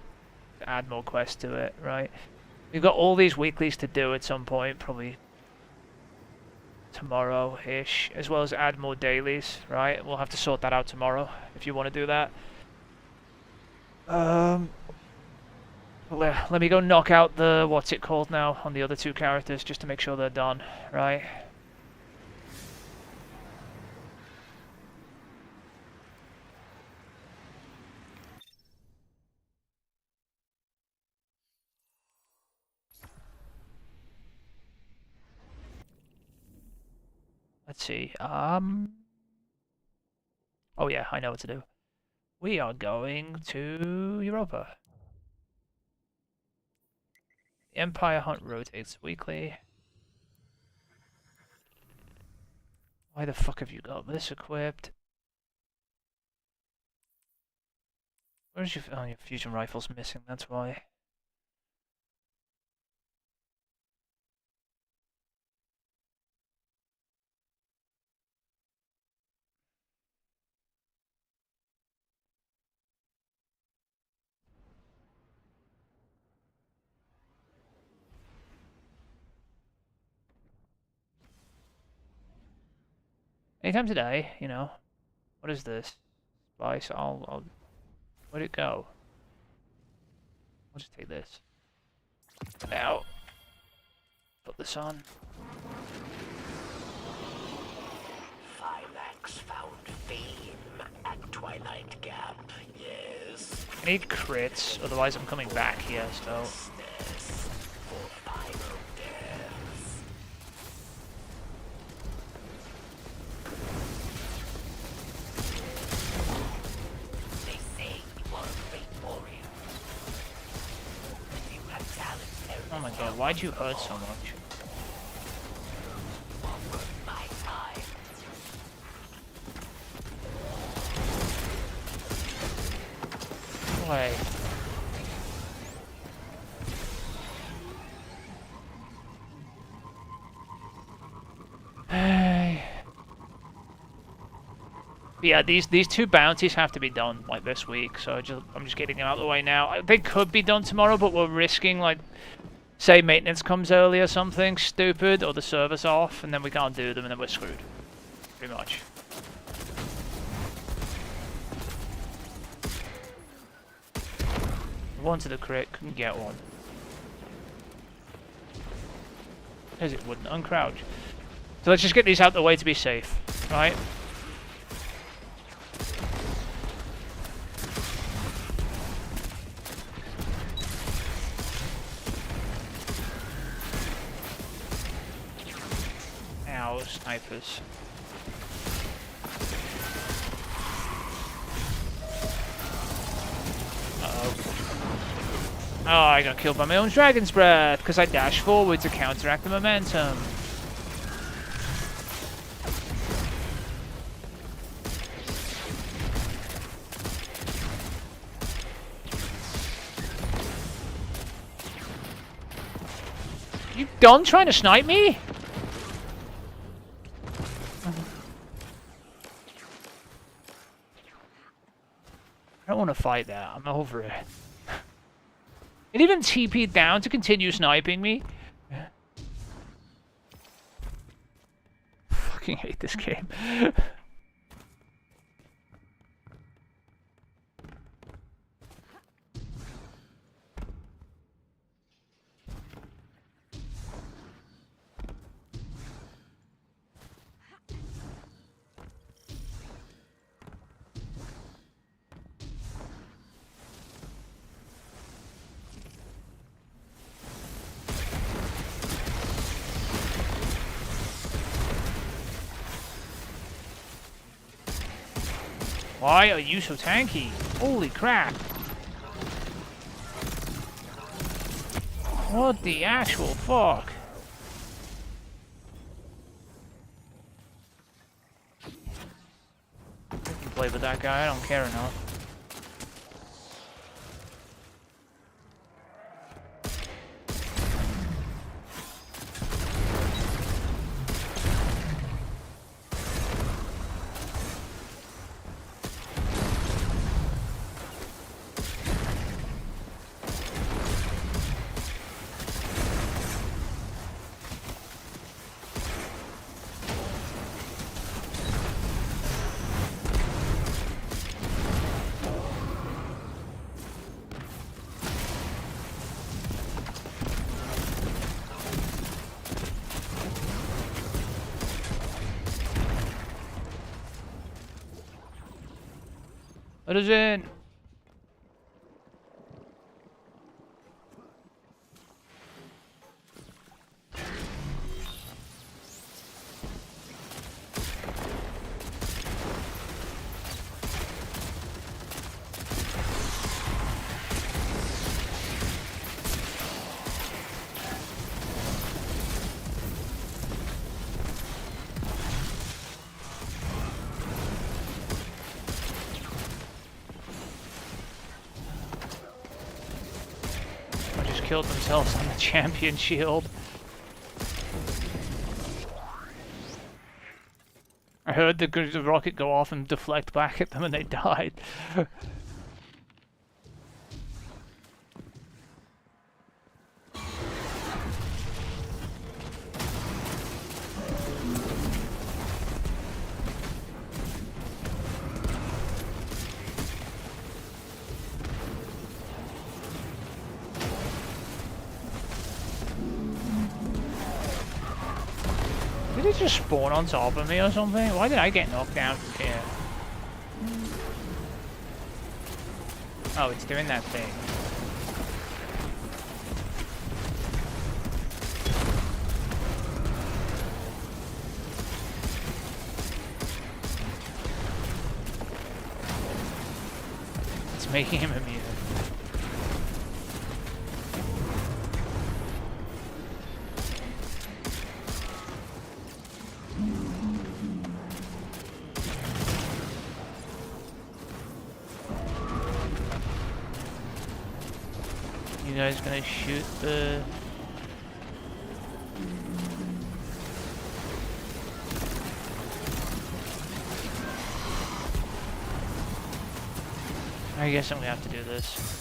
add more quests to it, right? We've got all these weeklies to do at some point, probably tomorrow-ish, as well as add more dailies, right? We'll have to sort that out tomorrow, if you want to do that. Let me go knock out the, what's it called now, on the other 2 characters, just to make sure they're done, right? Let's see, oh yeah, I know what to do. We are going to Europa. The Empire Hunt rotates weekly. Why the fuck have you got this equipped? Where's your... oh, your fusion rifle's missing, that's why. Anytime today, you know. What is this? Splice, I'll... where'd it go? I'll just take this. Now. Put this on. Phylax found fame at Twilight Gap, yes. I need crits, otherwise I'm coming back here, so... They say you are a great warrior. You have talent. Oh my god, why'd you hurt so much? My time. Wait. Yeah, these two bounties have to be done like this week, so I'm just getting them out of the way now. They could be done tomorrow, but we're risking like, say maintenance comes early or something stupid, or the server's off, and then we can't do them, and then we're screwed, pretty much. Wanted a crit, couldn't get one. Because it wouldn't uncrouch. So let's just get these out of the way to be safe, right? Ow, snipers. Oh, I got killed by my own Dragon's Breath because I dashed forward to counteract the momentum. You done trying to snipe me? I don't want to fight that. I'm over it. It even TP'd down to continue sniping me. Fucking hate this game. Why are you so tanky? Holy crap. What the actual fuck? I can play with that guy, I don't care enough. Let us in. Killed themselves on the champion shield. I heard the rocket go off and deflect back at them and they died. Did it just spawn on top of me or something? Why did I get knocked down from here? Oh, it's doing that thing. It's making him immune. You guys gonna shoot the... I guess I'm gonna have to do this.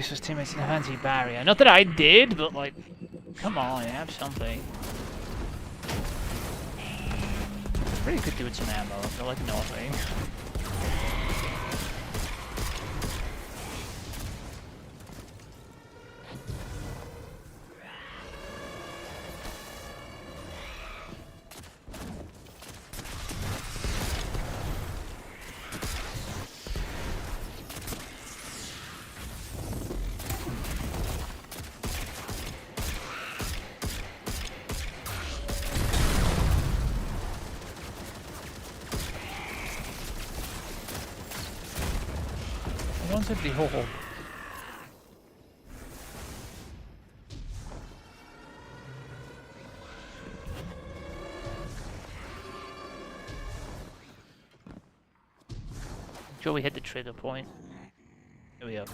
His teammates in the anti-barrier. Not that I did, but like, come on, have something. Really could do with some ammo, I feel like nothing. I wanted the hole. Sure we hit the trigger point. Here we go.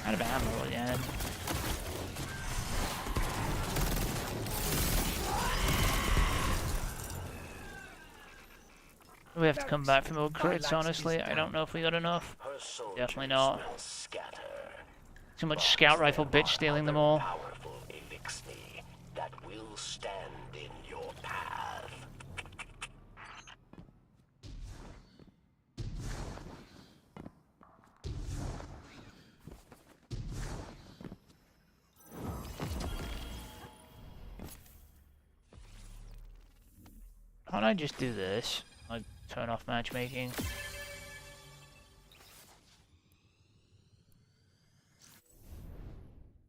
Out of ammo again. We have to come back for more crits, honestly. I don't know if we got enough. Definitely not. Too much scout rifle bitch stealing them all. Powerful elixir that will stand in your path. Can't I just do this? Like, turn off matchmaking?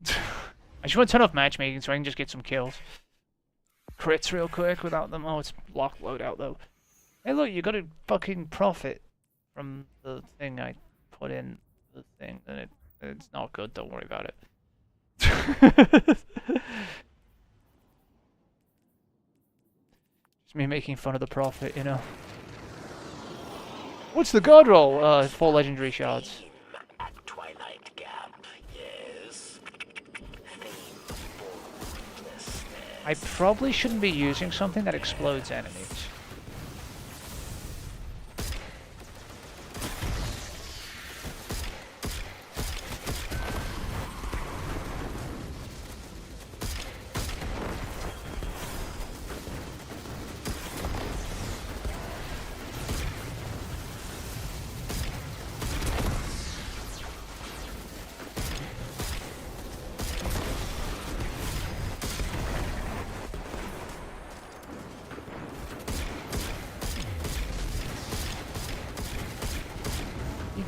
I just want to turn off matchmaking so I can just get some kills. Crits real quick without them. Oh, it's locked loadout though. Hey look, you got a fucking profit from the thing I put in the thing, and it's not good, don't worry about it. Just me making fun of the profit, you know. What's the god roll? 4 legendary shards. At Twilight Gap, yes. I probably shouldn't be using something that explodes enemies.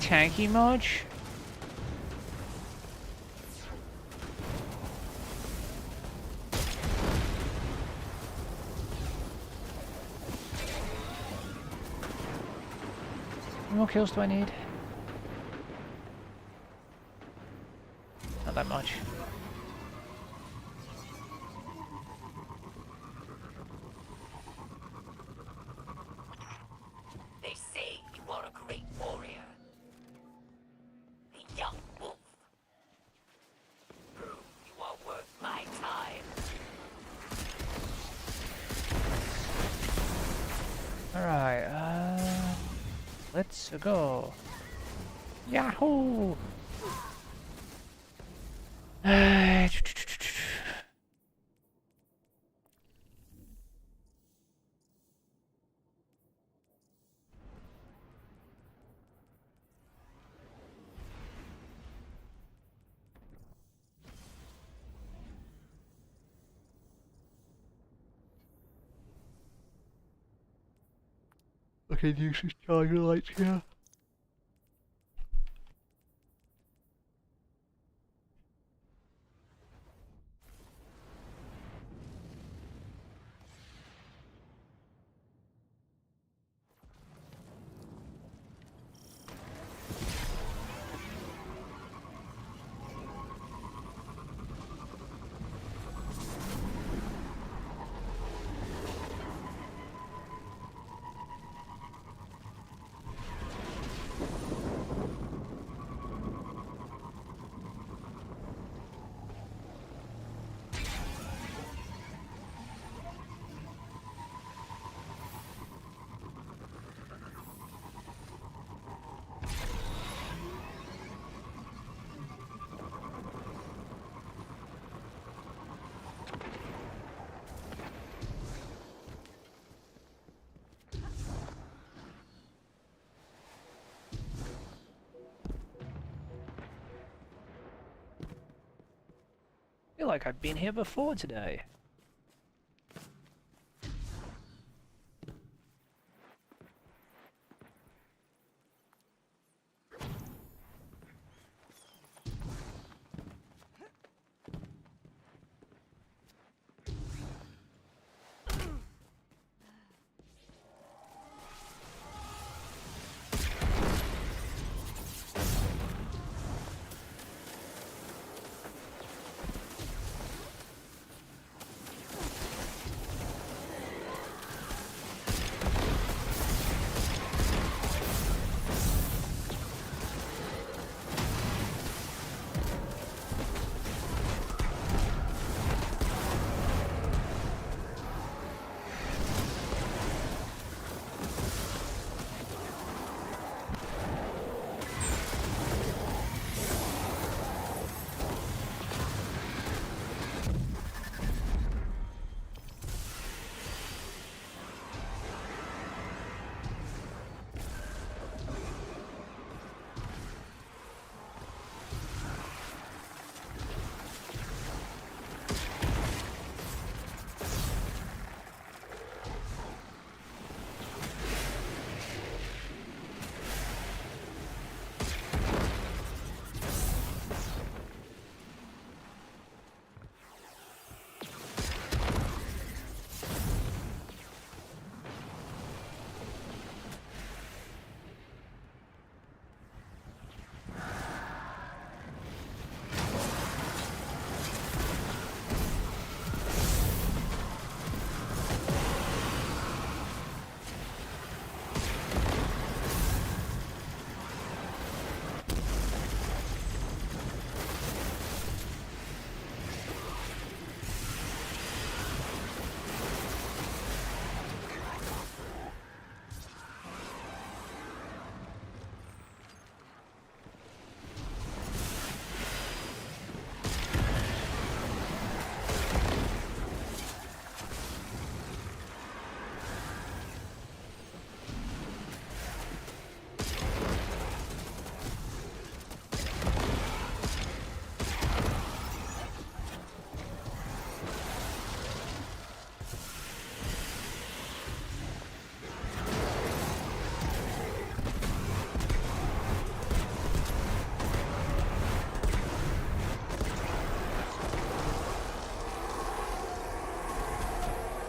Tanky much? How many more kills do I need? Not that much. Let's go. Yahoo! Okay, use this charger lights here. I feel like I've been here before today.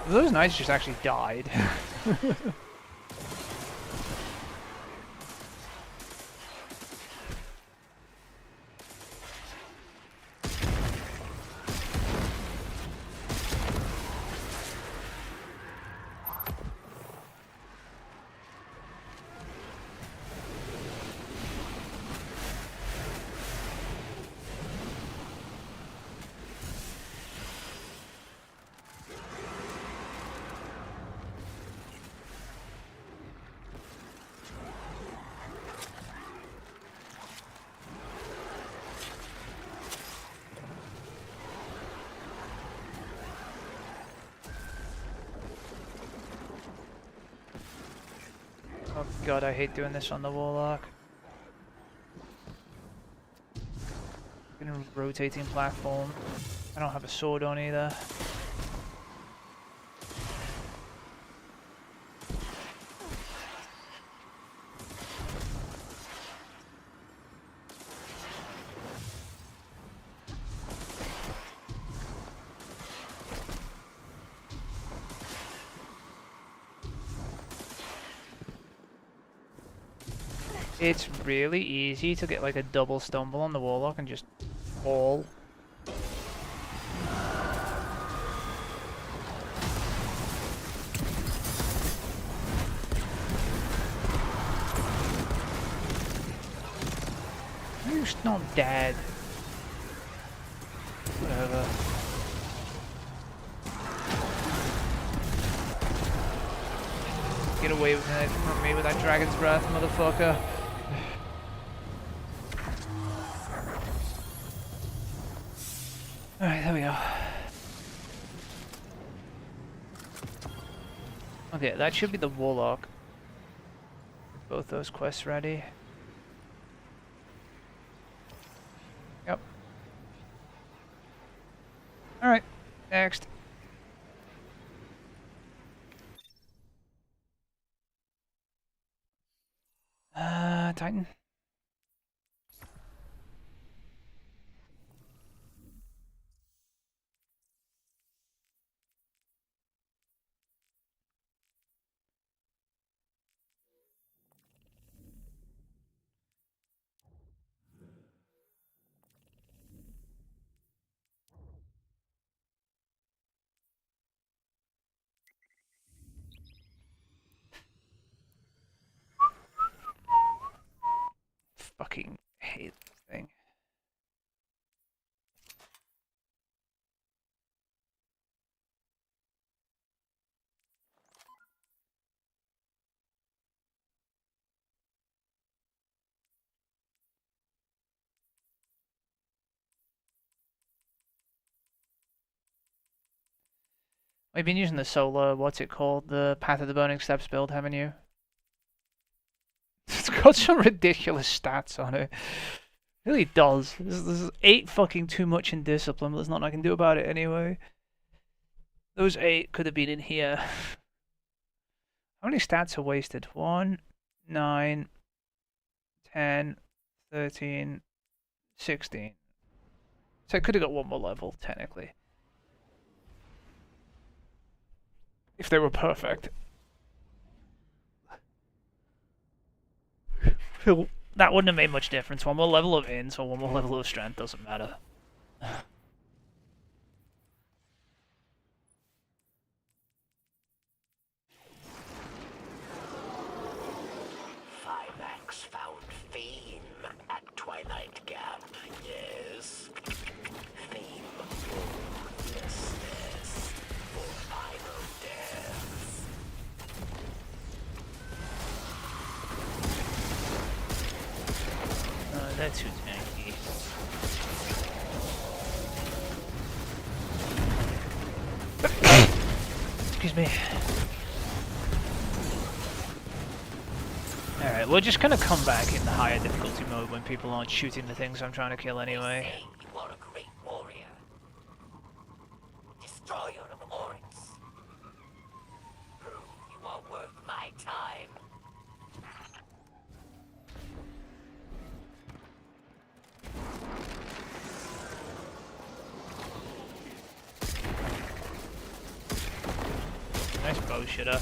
Those knights just actually died. God, I hate doing this on the Warlock. In a rotating platform. I don't have a sword on either. It's really easy to get like a double stumble on the Warlock and just fall. You're just not dead. Whatever. Get away with it from me with that dragon's breath, motherfucker. Alright, there we go. Okay, that should be the Warlock. Both those quests ready. Yep. Alright, next. Titan. Fucking hate this thing. We've been using the solar, what's it called? The Path of the Burning Steps build, haven't you? It's got some ridiculous stats on it. It really does. This is 8 fucking too much in discipline, but there's nothing I can do about it anyway. Those 8 could have been in here. How many stats are wasted? 1, 9, 10, 13, 16. So I could have got one more level, technically. If they were perfect. That wouldn't have made much difference. One more level of int or one more level of strength doesn't matter. 5X found Theme at Twilight Gap, yes. Theme hopelessness for final death. They're too tanky. Excuse me. Alright, we're just gonna come back in the higher difficulty mode when people aren't shooting the things I'm trying to kill anyway. You are a great warrior. Destroyer of Orcs. Prove you are worth my time. Nice bow shitter.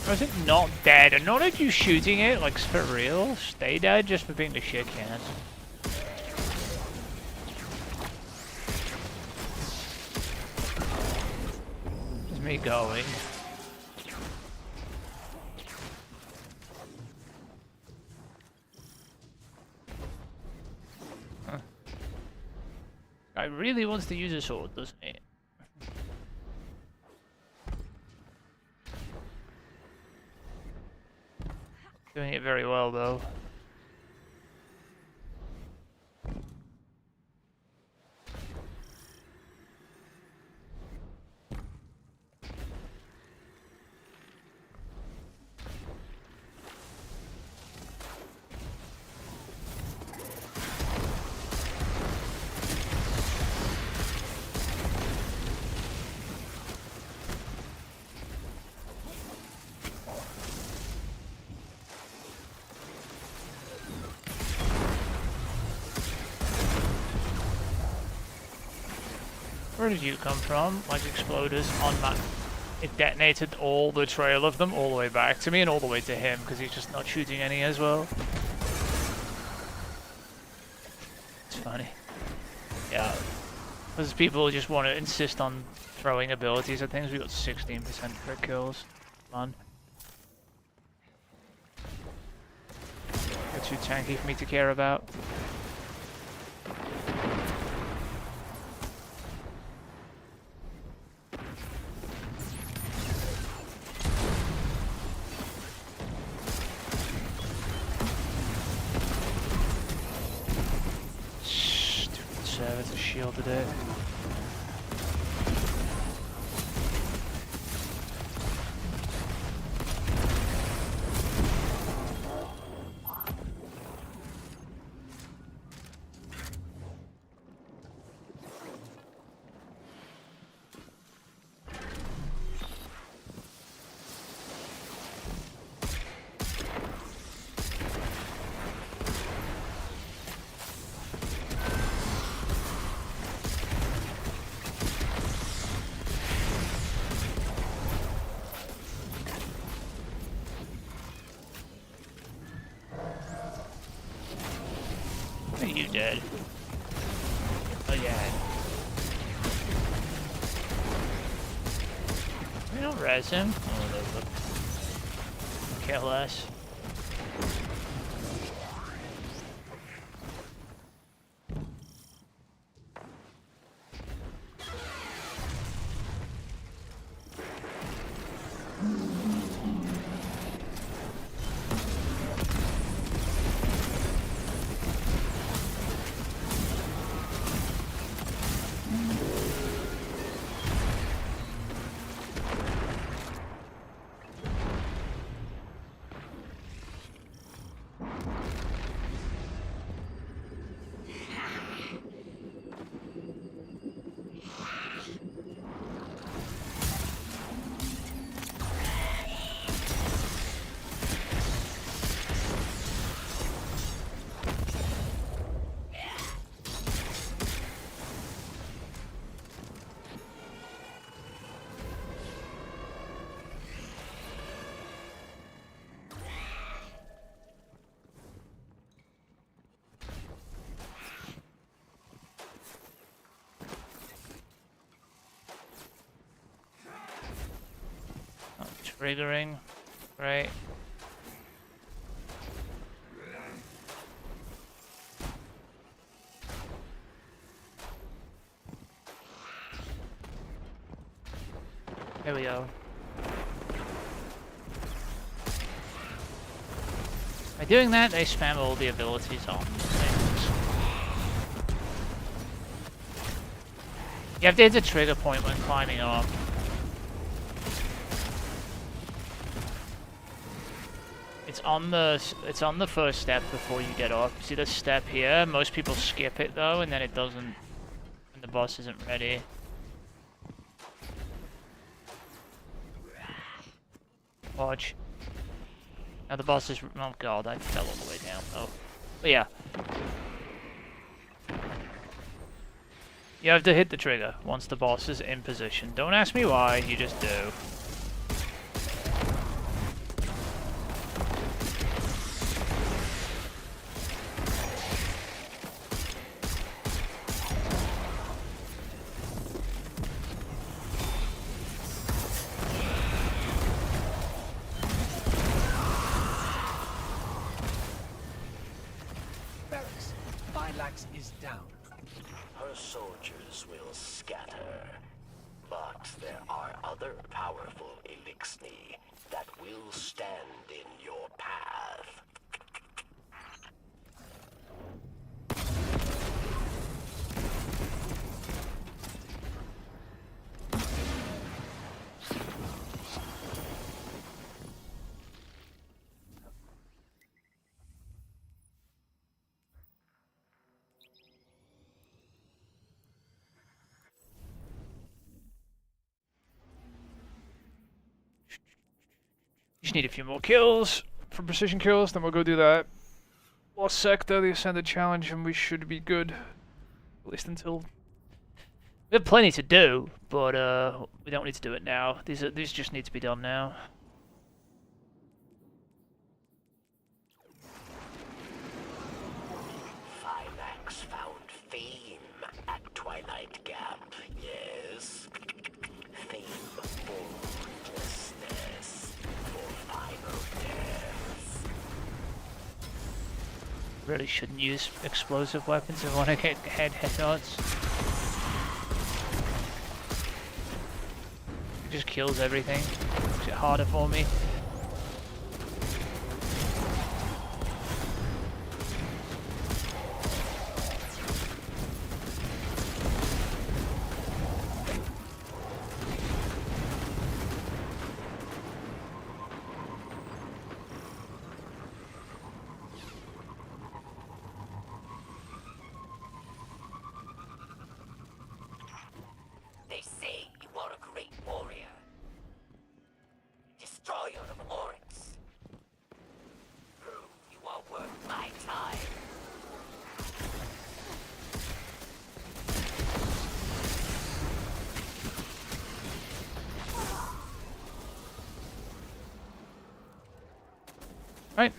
Or is it not dead? And not at you shooting it, like for real? Stay dead just for being the shit can. Just me going. Huh. guy really wants to use a sword, doesn't he? Doing it very well, though. Where did you come from? Like exploders on that. It detonated all the trail of them all the way back to me and all the way to him because he's just not shooting any as well. It's funny. Yeah. Because people just want to insist on throwing abilities at things. We got 16% crit kills. Fun. They're too tanky for me to care about. It's a shielded it. Are you dead? Oh yeah. We don't res him. Oh, look. Care less. Triggering, right? There we go. By doing that, they spam all the abilities on things. You have to hit the trigger point when climbing up. It's on the first step before you get up. See the step here? Most people skip it though, and then it doesn't when the boss isn't ready. Watch. Now the boss is... oh god, I fell all the way down though. But yeah. You have to hit the trigger once the boss is in position. Don't ask me why, you just do. Barracks. Phylax is down. Her your soldiers will scatter. But there are other powerful Elixni that will stand in your path. Just need a few more kills for precision kills, then we'll go do that lost sector, the Ascended Challenge, and we should be good. At least until... We have plenty to do, but we don't need to do it now. These just need to be done now. Phylax found fame at Twilight Gap, yes? Fame for ruthlessness, for final death. Really shouldn't use explosive weapons if I want to get headshots. It just kills everything. Makes it harder for me. They say you are a great warrior. Destroyer of Lawrence. Prove you are worth my time. Right.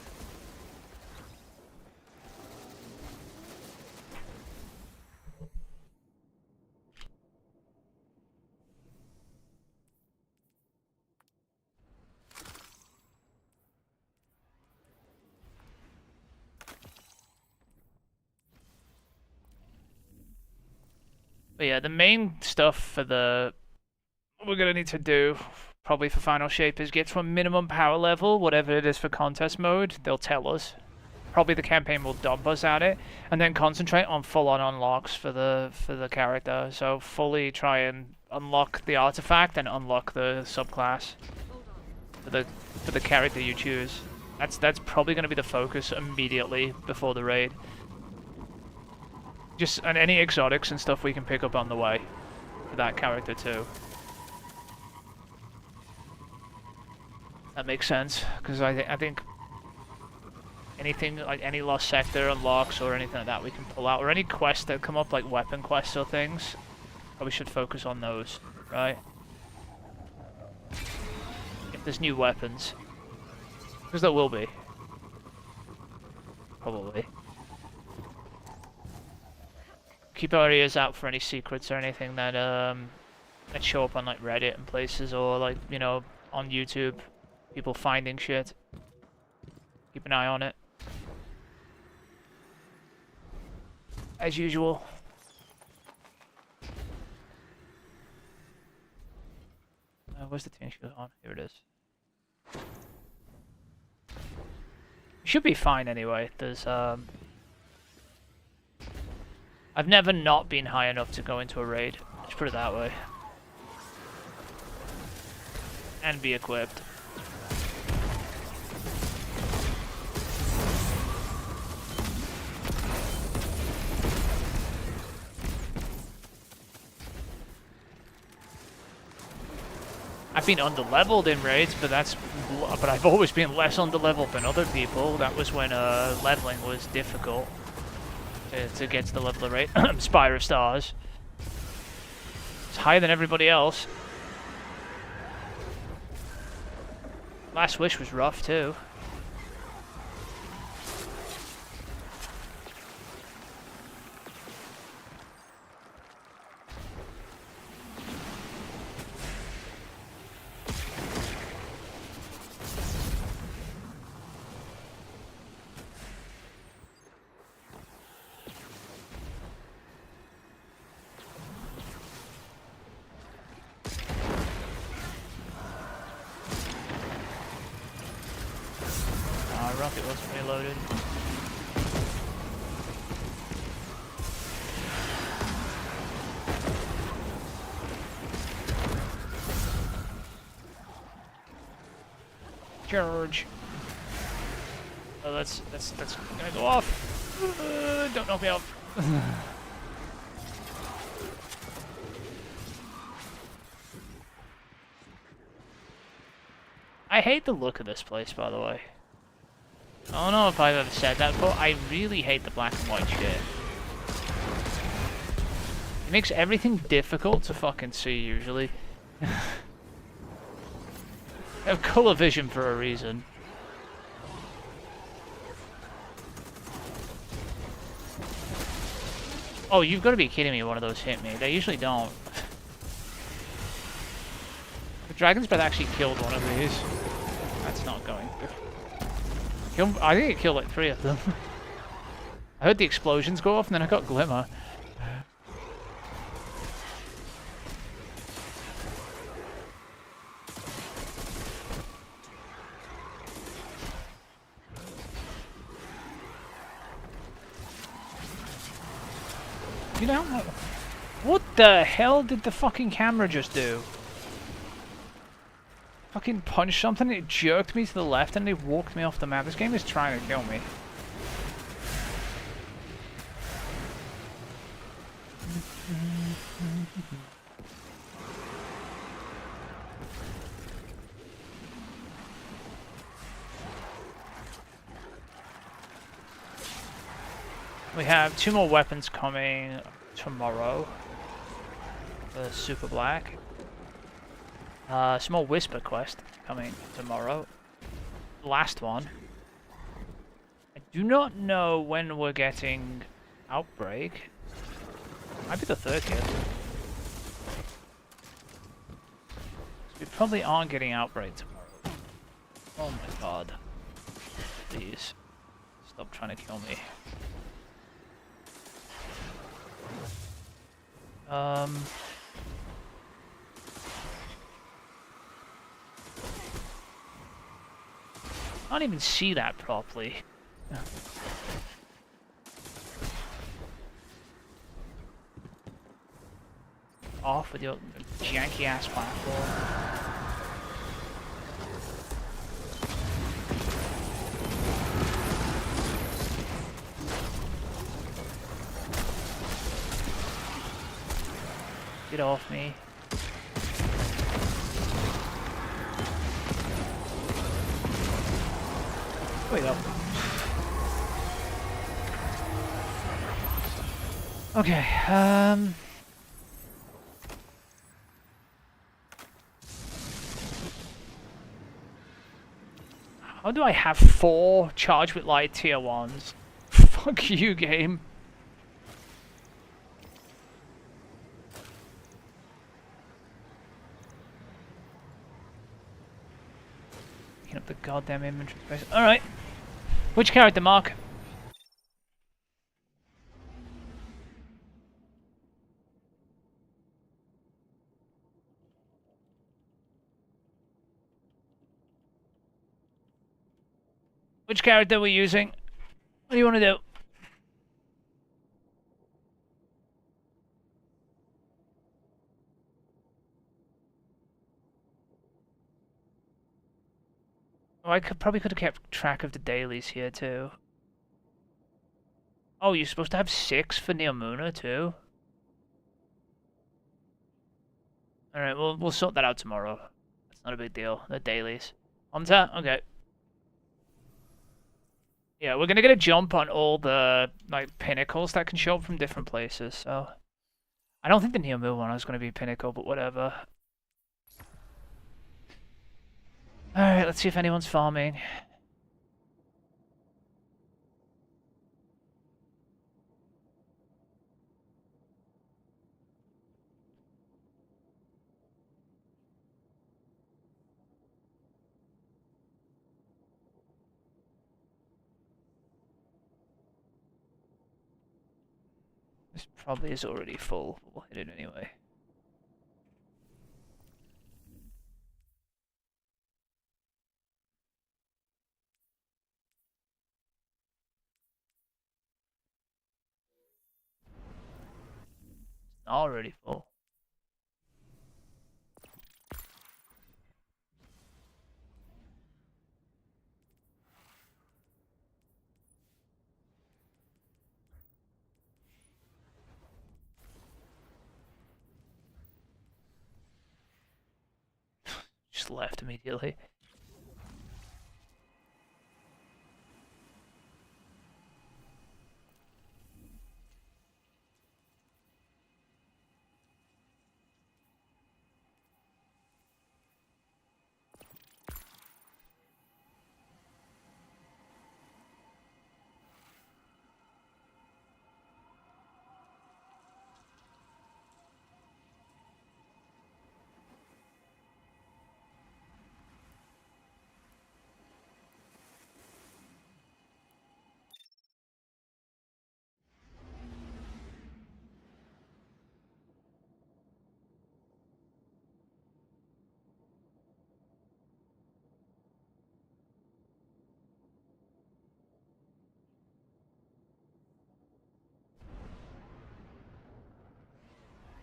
But yeah, the main stuff for what we're gonna need to do, probably for Final Shape, is get to a minimum power level, whatever it is for contest mode, they'll tell us. Probably the campaign will dump us at it, and then concentrate on full-on unlocks for the character. So fully try and unlock the artifact and unlock the subclass for the character you choose. That's probably gonna be the focus immediately before the raid. And any exotics and stuff we can pick up on the way for that character too. That makes sense, because I think anything like any lost sector unlocks or anything like that we can pull out, or any quests that come up like weapon quests or things, probably should focus on those, right? If there's new weapons, because there will be, probably. Keep our ears out for any secrets or anything that show up on like Reddit and places, or like, you know, on YouTube, people finding shit. Keep an eye on it. As usual. Where's the tin shoe on? Here it is. Should be fine anyway. There's I've never not been high enough to go into a raid. Let's put it that way. And be equipped. I've been under-leveled in raids, but I've always been less under-leveled than other people. That was when leveling was difficult. To get to the level of rate. Spire of Stars. It's higher than everybody else. Last Wish was rough too. my rocket wasn't reloaded. Charge. Oh, that's gonna go off. Don't knock me out. I hate the look of this place, by the way. I don't know if I've ever said that, but I really hate the black and white shit. It makes everything difficult to fucking see, usually. I have color vision for a reason. Oh, you've got to be kidding me, one of those hit me. They usually don't. The Dragon's Breath actually killed one of these. That's not going good. I think it killed like 3 of them. I heard the explosions go off and then I got Glimmer. You know, what the hell did the fucking camera just do? Fucking punched something, it jerked me to the left and it walked me off the map. This game is trying to kill me. We have 2 more weapons coming tomorrow. The Super Black. Small Whisper quest coming tomorrow. Last one. I do not know when we're getting Outbreak. Might be the 30th. We probably aren't getting Outbreak tomorrow. Oh my god. Please. Stop trying to kill me. I can't even see that properly. Off with your janky ass platform. Get off me. Wait up. Okay, how do I have 4 Charged with Light tier 1s? Fuck you, game. Picking up the goddamn inventory space. Alright. Which character, Mark? Which character are we using? What do you want to do? Oh, I probably could have kept track of the dailies here too. Oh, you're supposed to have 6 for Neomuna too? Alright, we'll sort that out tomorrow. That's not a big deal. The dailies. Hunter? Okay. Yeah, we're gonna get a jump on all the like pinnacles that can show up from different places, so I don't think the Neomuna one is gonna be pinnacle, but whatever. Alright, let's see if anyone's farming. This probably is already full. We'll hit it anyway. Already full. Just left immediately.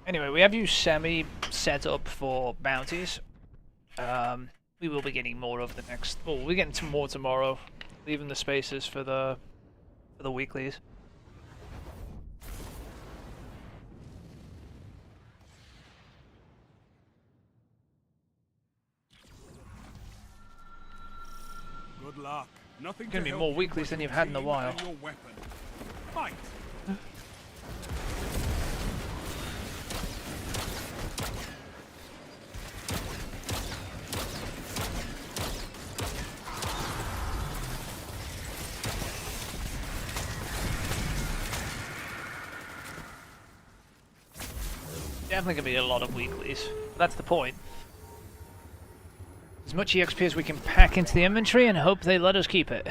Anyway, we have you semi set up for bounties. We will be getting more over the next. Well, we're getting some more tomorrow, leaving the spaces for the weeklies. Good luck. Nothing Gonna be more weeklies than you've had in a while. Fight. Definitely gonna be a lot of weeklies. That's the point. As much EXP as we can pack into the inventory and hope they let us keep it.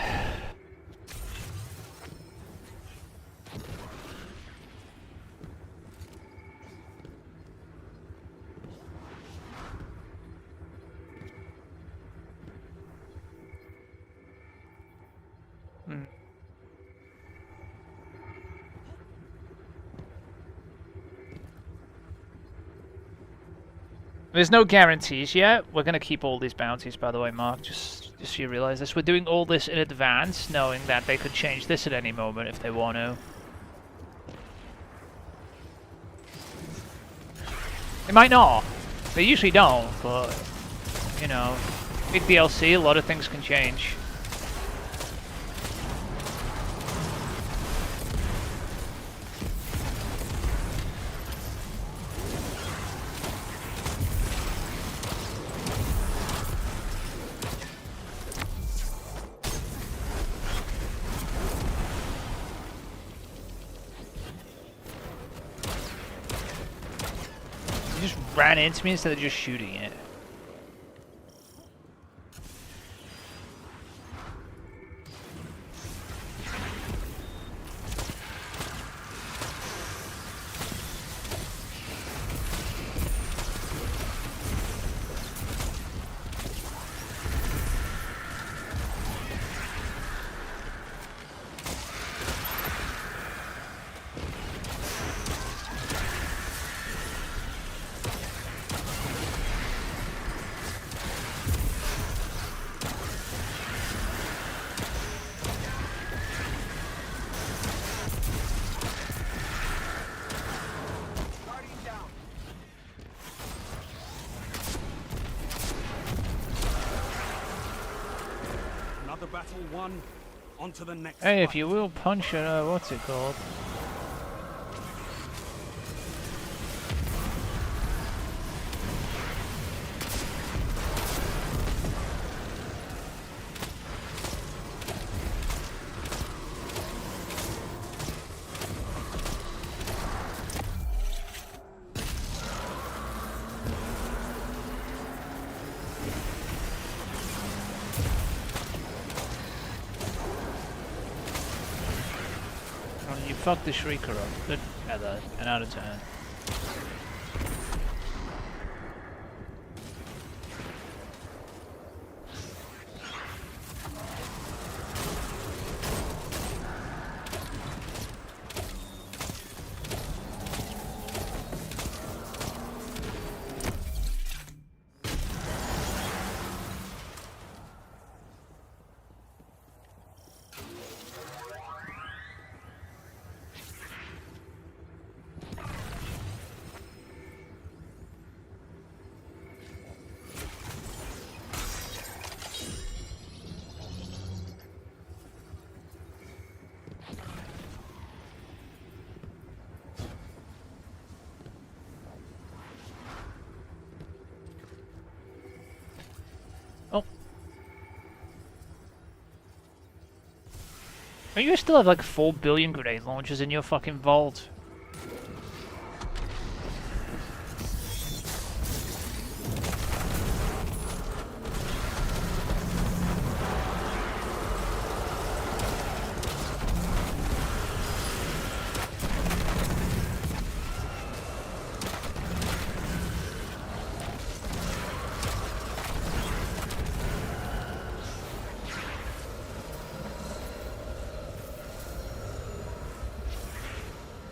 There's no guarantees yet. We're going to keep all these bounties, by the way, Mark, just so you realize this. We're doing all this in advance, knowing that they could change this at any moment if they want to. They might not. They usually don't, but, you know, big DLC, a lot of things can change. Ran into me instead of just shooting it. Battle won. On to the next. Hey, if fight. you will punch it, what's it called? Fuck the Shrieker up. Good feather. 10 out of 10. Don't you still have like 4 billion grenade launchers in your fucking vault?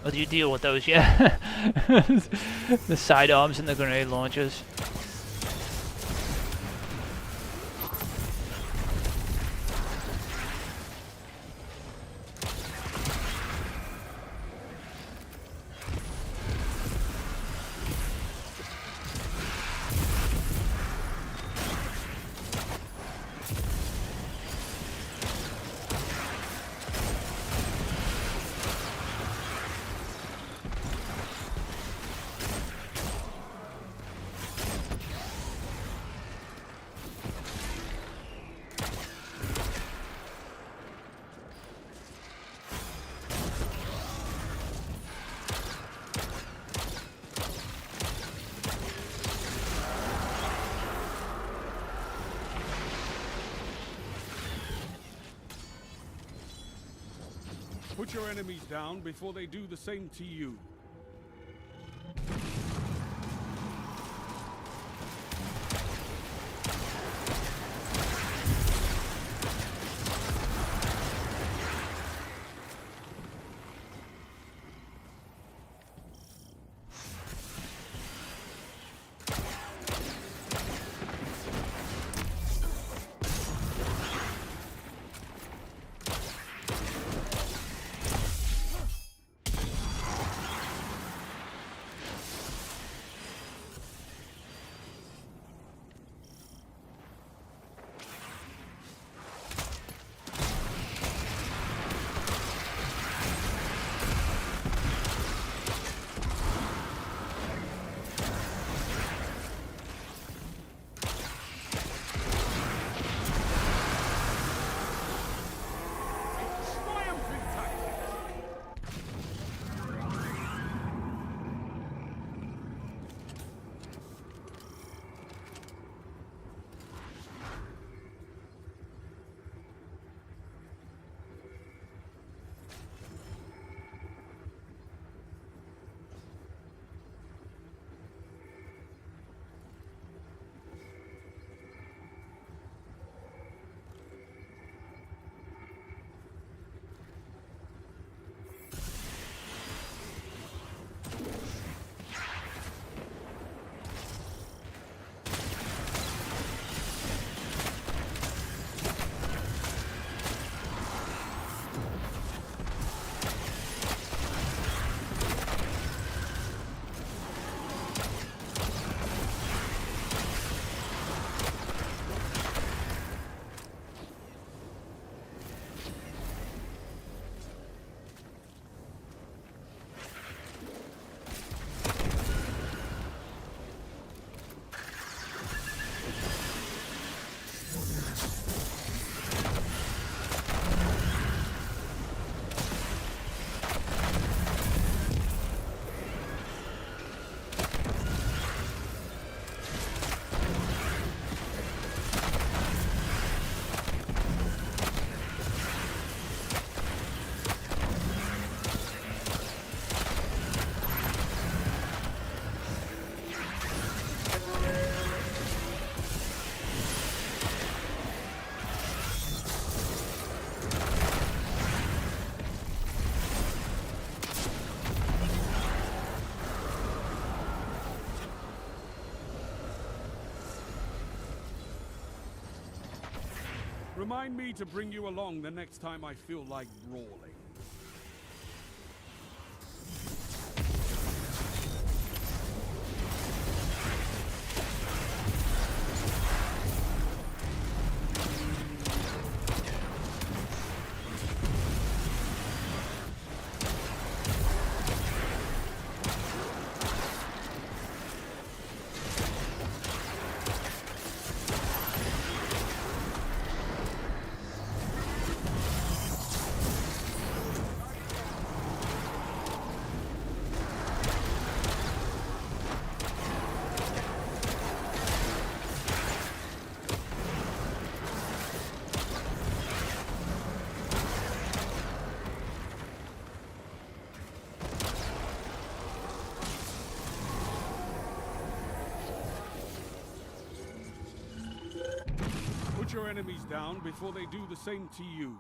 Or do you deal with those? Yeah. The sidearms and the grenade launchers. Put your enemies down before they do the same to you. Remind me to bring you along the next time I feel like brawling. enemies down before they do the same to you.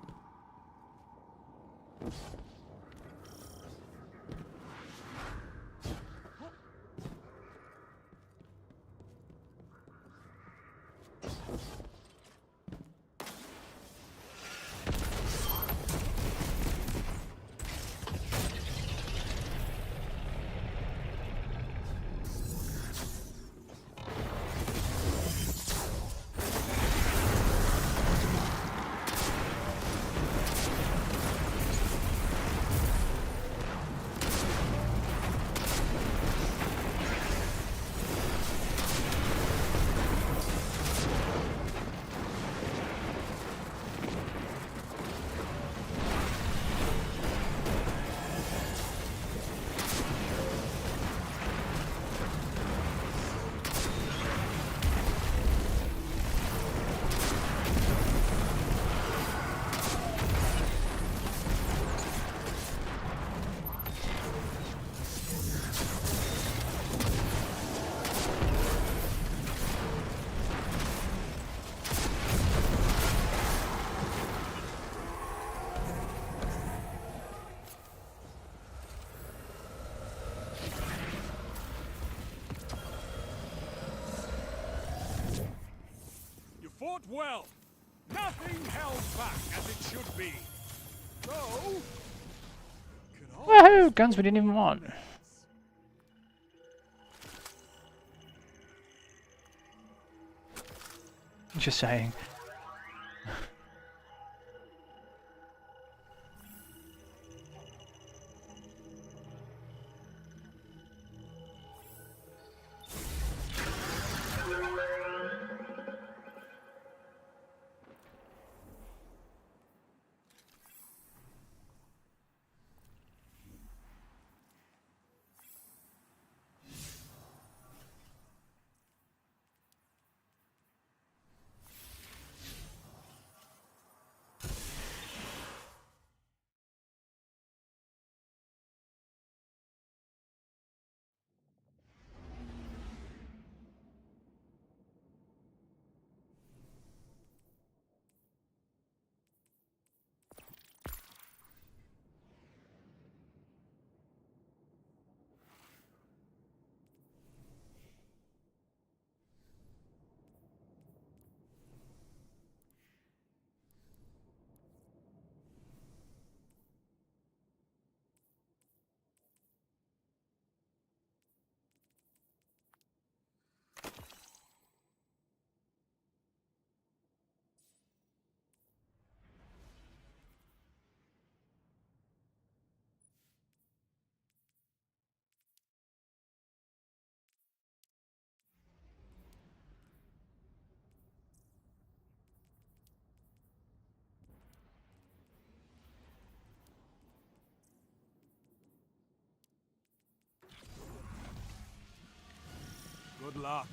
Fought well. Nothing held back as it should be. So, Woohoo! Guns we didn't even want. Just saying. good luck.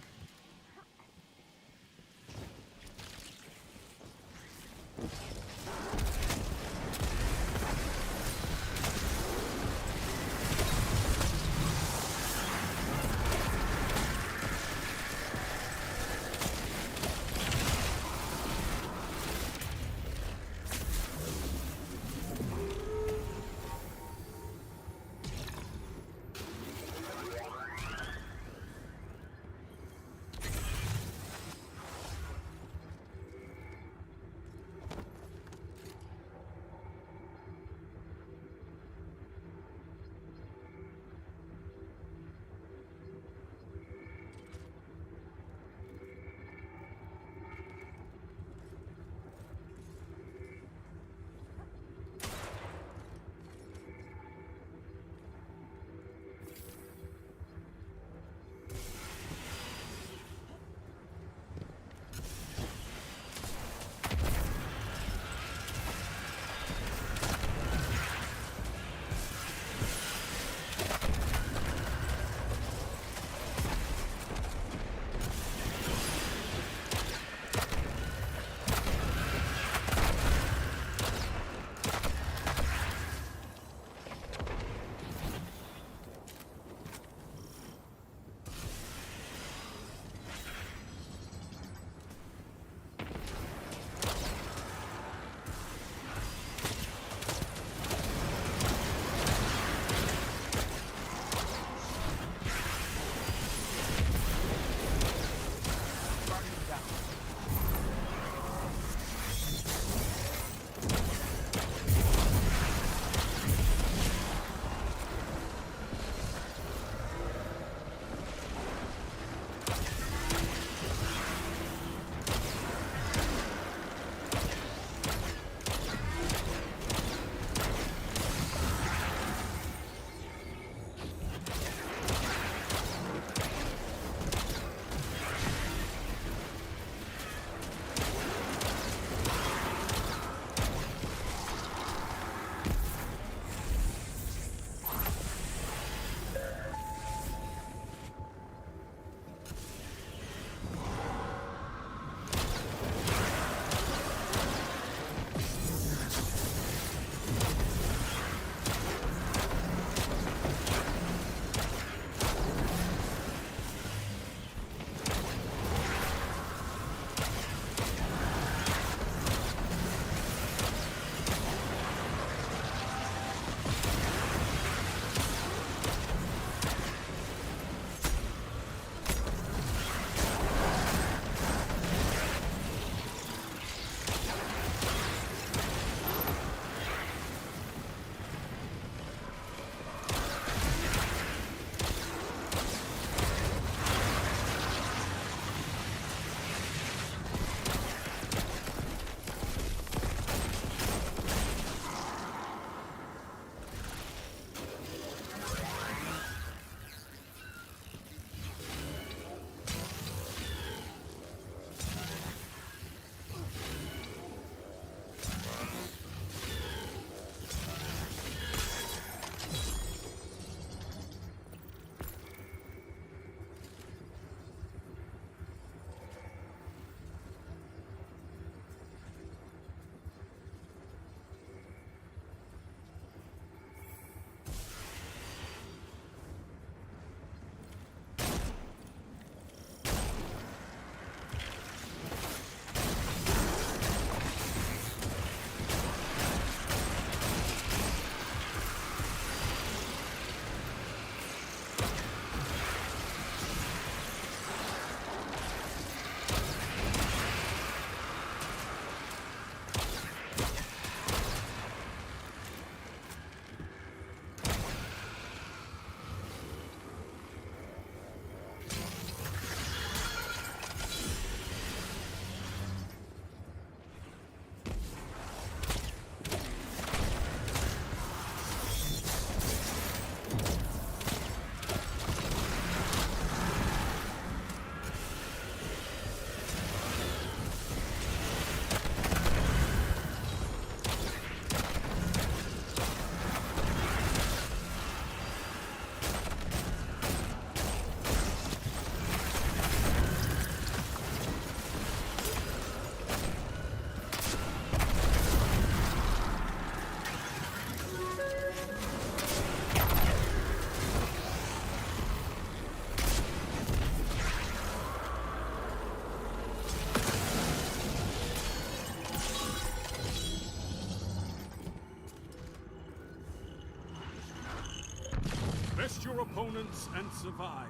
your opponents and survive.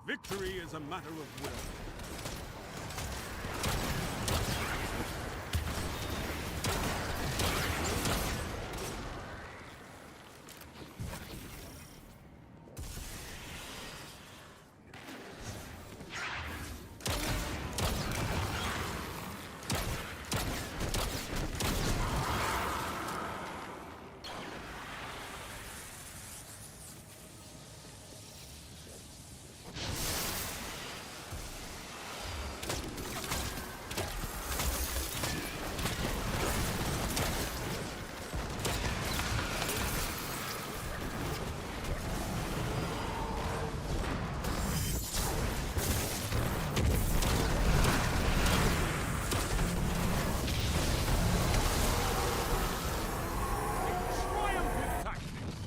Victory is a matter of will. Triumphant tactics!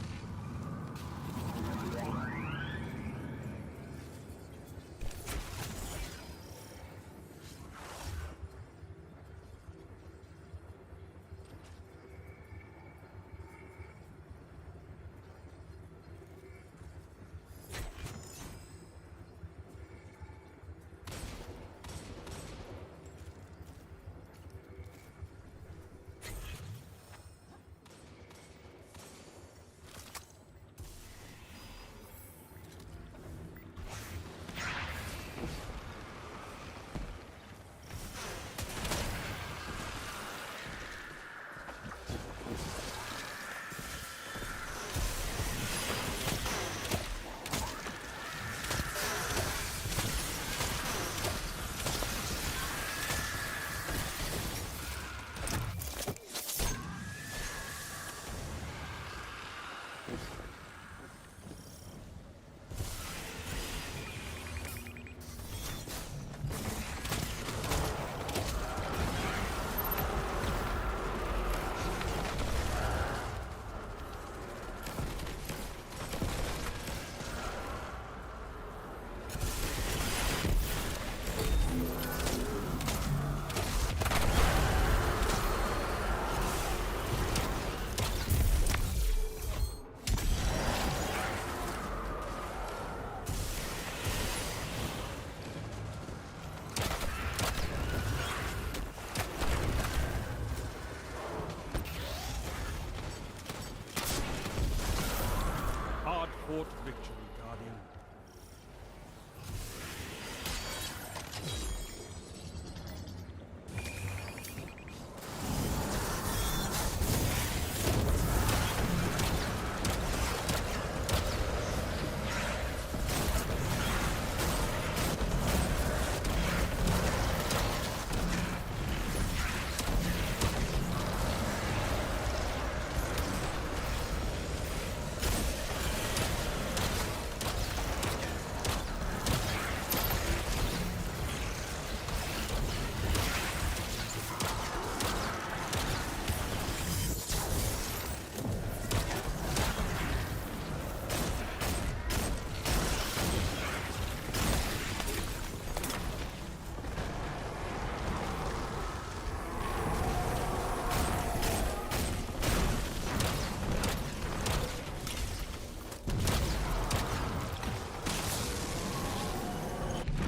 Hard-fought victory, Guardian.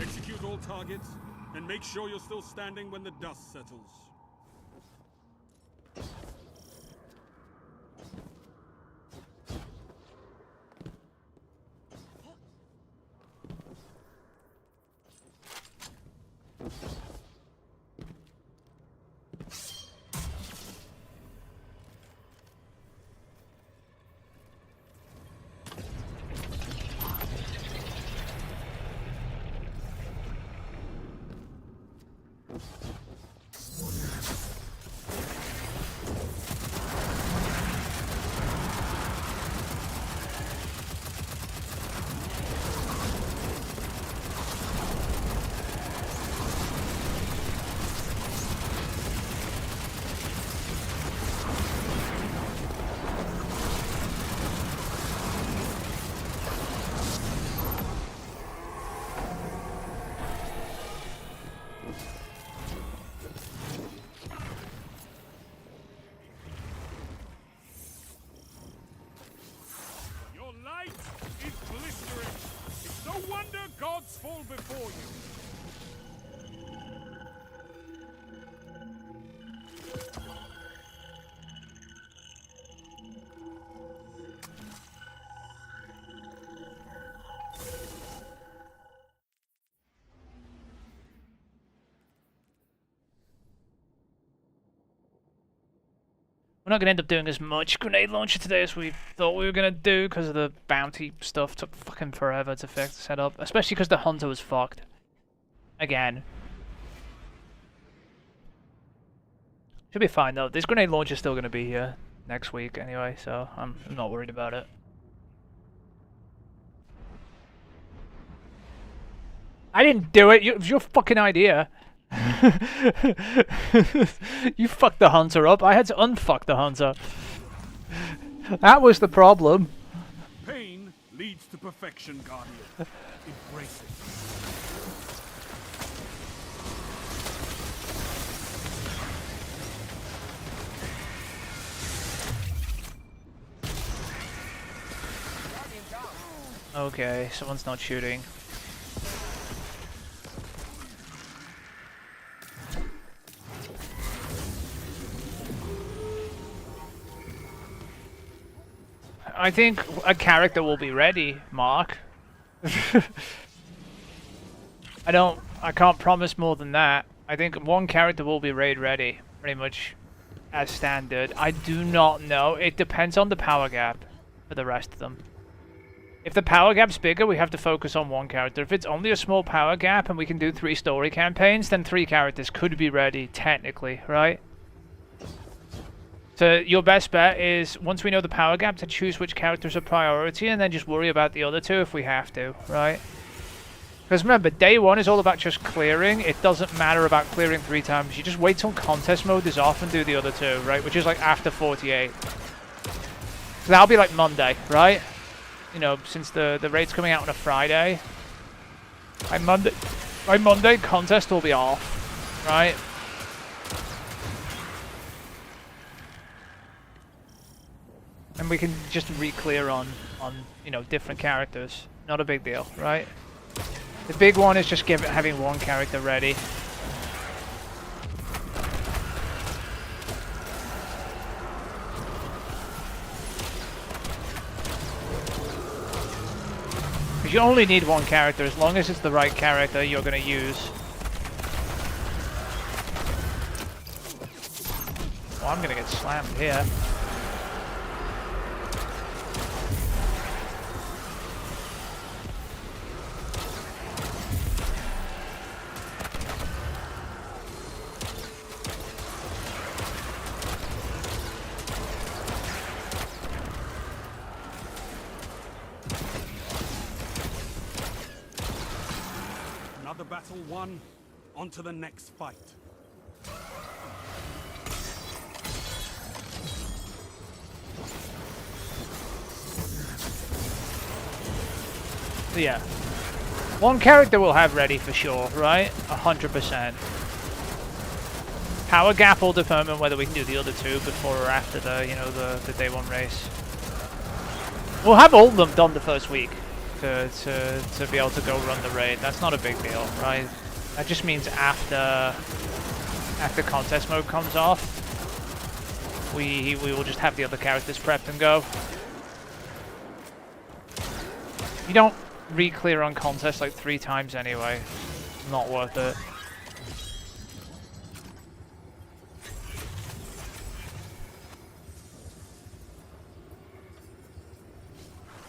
Execute all targets, and make sure you're still standing when the dust settles. clouds fall before you. We're not going to end up doing as much grenade launcher today as we thought we were going to do because of the bounty stuff. Took fucking forever to fix the setup, especially because the hunter was fucked. Again. Should be fine though. This grenade launcher is still going to be here next week anyway, so I'm not worried about it. I didn't do it. It was your fucking idea. You fucked the hunter up. I had to unfuck the hunter. That was the problem. Pain leads to perfection, Guardian. Embrace it. Okay, someone's not shooting. I think a character will be ready, Mark. I can't promise more than that. I think one character will be raid ready, pretty much as standard. I do not know. It depends on the power gap for the rest of them. If the power gap's bigger, we have to focus on one character. If it's only a small power gap and we can do 3 story campaigns, then 3 characters could be ready, technically, right? So your best bet is, once we know the power gap, to choose which character's a priority and then just worry about the other 2 if we have to, right? Because remember, day 1 is all about just clearing. It doesn't matter about clearing 3 times. You just wait till contest mode is off and do the other 2, right? Which is like after 48. So that'll be like Monday, right? You know, since the raid's coming out on a Friday. By Monday, contest will be off, right? And we can just re-clear on you know, different characters. Not a big deal, right? The big one is just having one character ready. Because you only need one character, as long as it's the right character you're going to use. Oh, I'm going to get slammed here. Another battle won. On to the next fight. So yeah, one character we'll have ready for sure, right? 100%. Power gap will determine whether we can do the other 2 before or after the, you know, the day 1 race. We'll have all of them done the first week to be able to go run the raid. That's not a big deal, right? That just means after contest mode comes off, we will just have the other characters prepped and go. You don't re-clear on contest like 3 times anyway. Not worth it.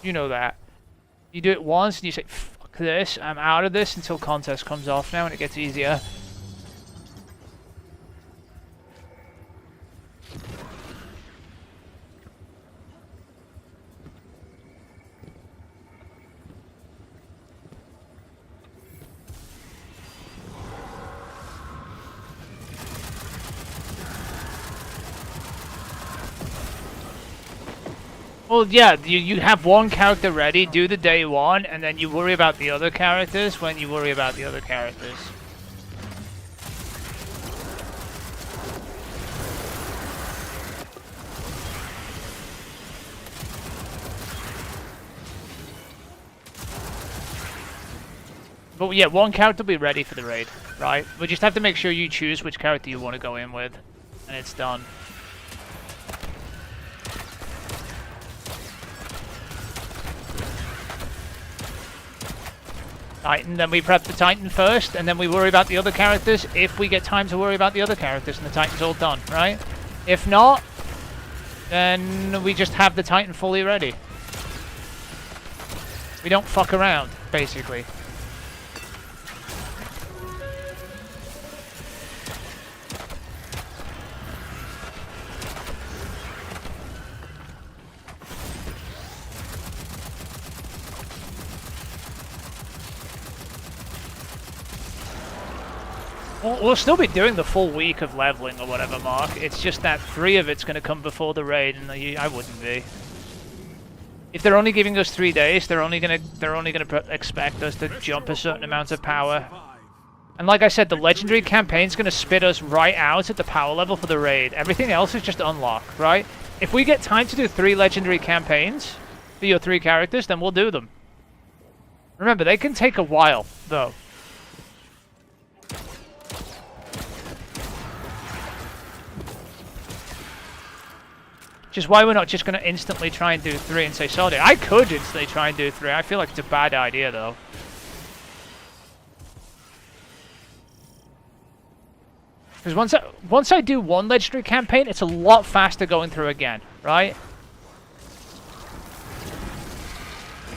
You know that. You do it once and you say, fuck this, I'm out of this until contest comes off now and it gets easier. Well, yeah, you have one character ready, do the day 1, and then you worry about the other characters when you worry about the other characters. But yeah, one character will be ready for the raid, right? We just have to make sure you choose which character you want to go in with, and it's done. Titan, then we prep the Titan first, and then we worry about the other characters if we get time to worry about the other characters and the Titan's all done, right? If not, then we just have the Titan fully ready. We don't fuck around, basically. We'll still be doing the full week of leveling or whatever, Mark. It's just that 3 of it's going to come before the raid, and I wouldn't be. If they're only giving us 3 days, they're only gonna expect us to jump a certain amount of power. And like I said, the legendary campaign's going to spit us right out at the power level for the raid. Everything else is just unlock, right? If we get time to do 3 legendary campaigns for your 3 characters, then we'll do them. Remember, they can take a while, though. Which is why we're not just going to instantly try and do 3 and say solid. I could instantly try and do 3. I feel like it's a bad idea, though. Because once I do 1 legendary campaign, it's a lot faster going through again, right?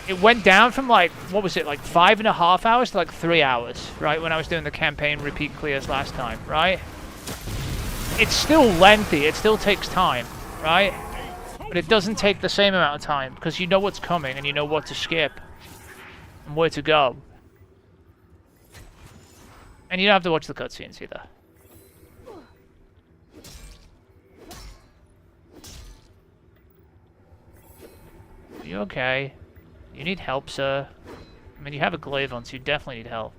It went down from like, what was it, like 5.5 hours to like 3 hours, right? When I was doing the campaign repeat clears last time, right? It's still lengthy, it still takes time, right? But it doesn't take the same amount of time because you know what's coming and you know what to skip and where to go. And you don't have to watch the cutscenes either. Are you okay? You need help, sir. I mean, you have a glaive on, so you definitely need help.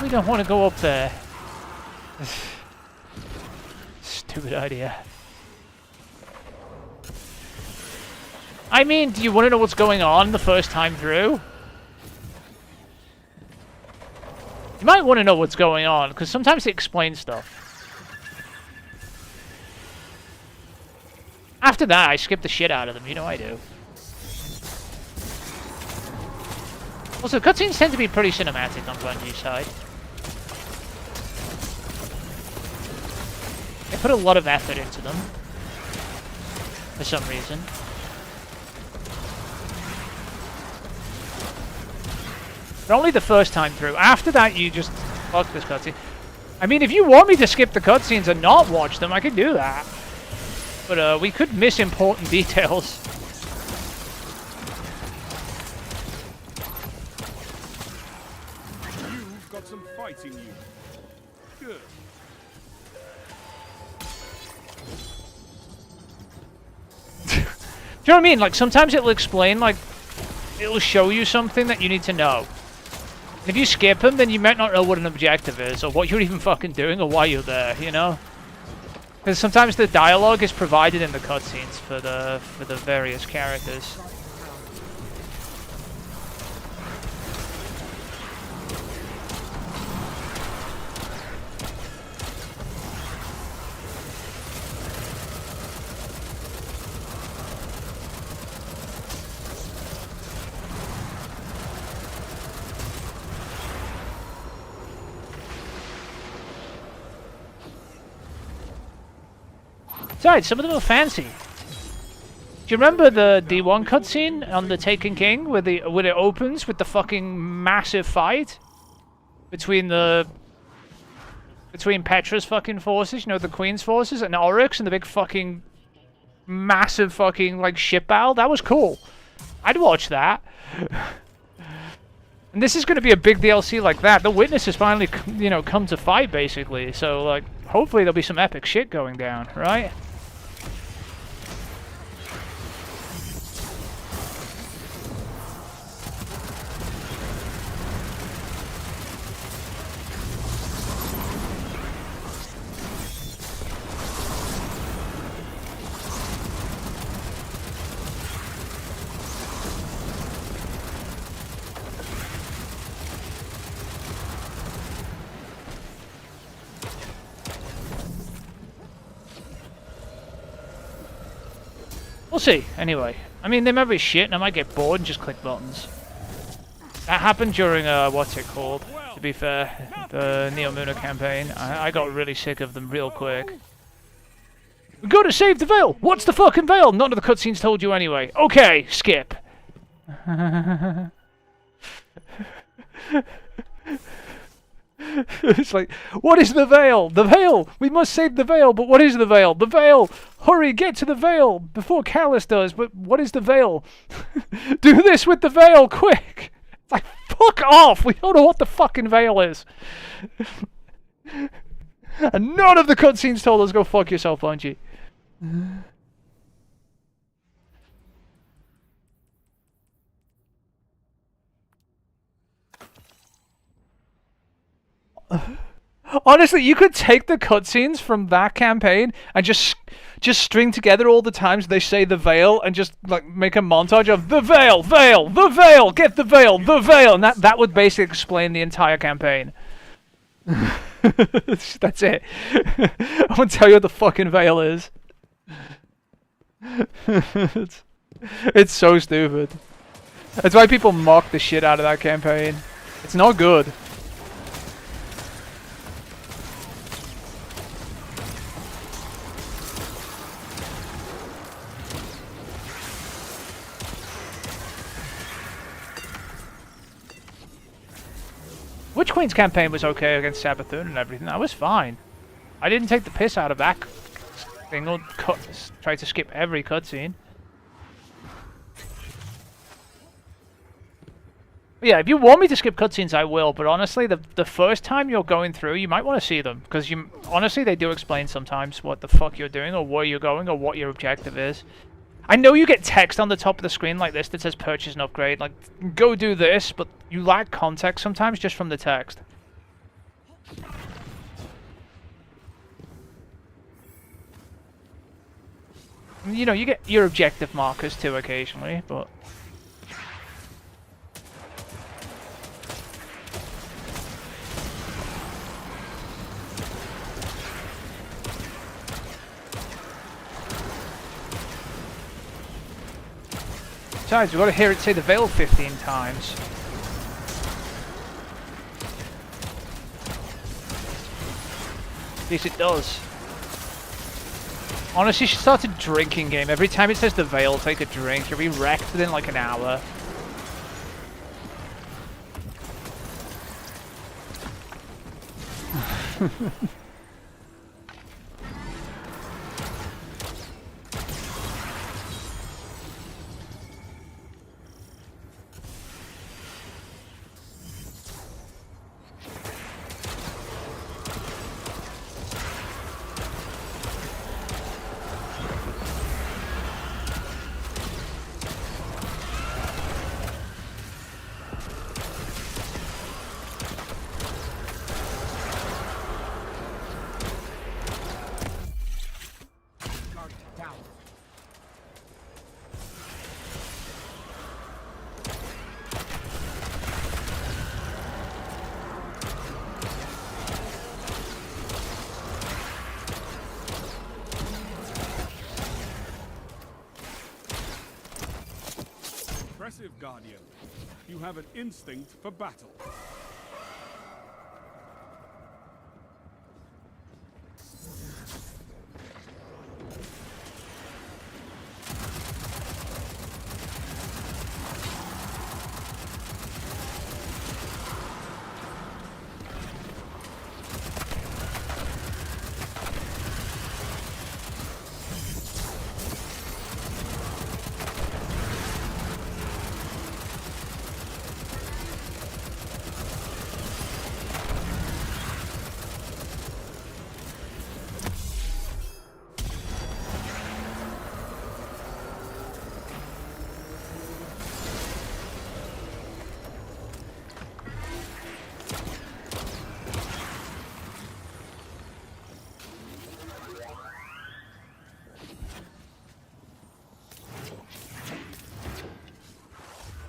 We don't want to go up there. Stupid idea. I mean, do you want to know what's going on the first time through? You might want to know what's going on, because sometimes it explains stuff. After that, I skip the shit out of them. You know I do. Also, cutscenes tend to be pretty cinematic on Bungie's side. They put a lot of effort into them. For some reason. But only the first time through. After that, you just fuck this cutscene. I mean, if you want me to skip the cutscenes and not watch them, I could do that. But we could miss important details. You've got some fight in you. Good. Do you know what I mean? Like, sometimes it'll explain, like, it'll show you something that you need to know. And if you skip them, then you might not know what an objective is, or what you're even fucking doing, or why you're there, you know? Because sometimes the dialogue is provided in the cutscenes for the various characters. Besides, some of them are fancy. Do you remember the D1 cutscene on the Taken King, where it opens with the fucking massive fight between Petra's fucking forces, you know, the Queen's forces, and Oryx, and the big fucking massive fucking like ship battle? That was cool. I'd watch that. And this is going to be a big DLC like that. The witnesses finally, you know, come to fight basically. So like, hopefully there'll be some epic shit going down, right? We'll see, anyway. I mean, they might be shit and I might get bored and just click buttons. That happened during, what's it called? To be fair, the Neomuna campaign. I got really sick of them real quick. We gotta save the Veil! What's the fucking Veil? None of the cutscenes told you anyway. Okay, skip. It's like, what is the Veil? The Veil! We must save the Veil, but what is the Veil? The Veil! Hurry, get to the Veil! Before Callus does, but what is the Veil? Do this with the Veil, quick! It's like, fuck off! We don't know what the fucking Veil is. And none of the cutscenes told us go fuck yourself, Bungie. Honestly, you could take the cutscenes from that campaign and just string together all the times they say the Veil and just like make a montage of the Veil, Veil, the Veil, get the Veil, the Veil, and that would basically explain the entire campaign. That's it. I won't tell you what the fucking Veil is. It's so stupid. That's why people mock the shit out of that campaign. It's not good. Witch Queen's campaign was okay against Sabathun and everything. That was fine. I didn't take the piss out of that thing or try to skip every cutscene. Yeah, if you want me to skip cutscenes, I will. But honestly, the first time you're going through, you might want to see them. Because honestly, they do explain sometimes what the fuck you're doing or where you're going or what your objective is. I know you get text on the top of the screen like this that says purchase and upgrade, like, go do this, but you lack context sometimes just from the text. You know, you get your objective markers too occasionally, but... Besides, we've got to hear it say the Veil 15 times. At least it does. Honestly, you should start a drinking game. Every time it says the Veil, take a drink. You'll be wrecked within like an hour. Impressive, Guardian. You have an instinct for battle.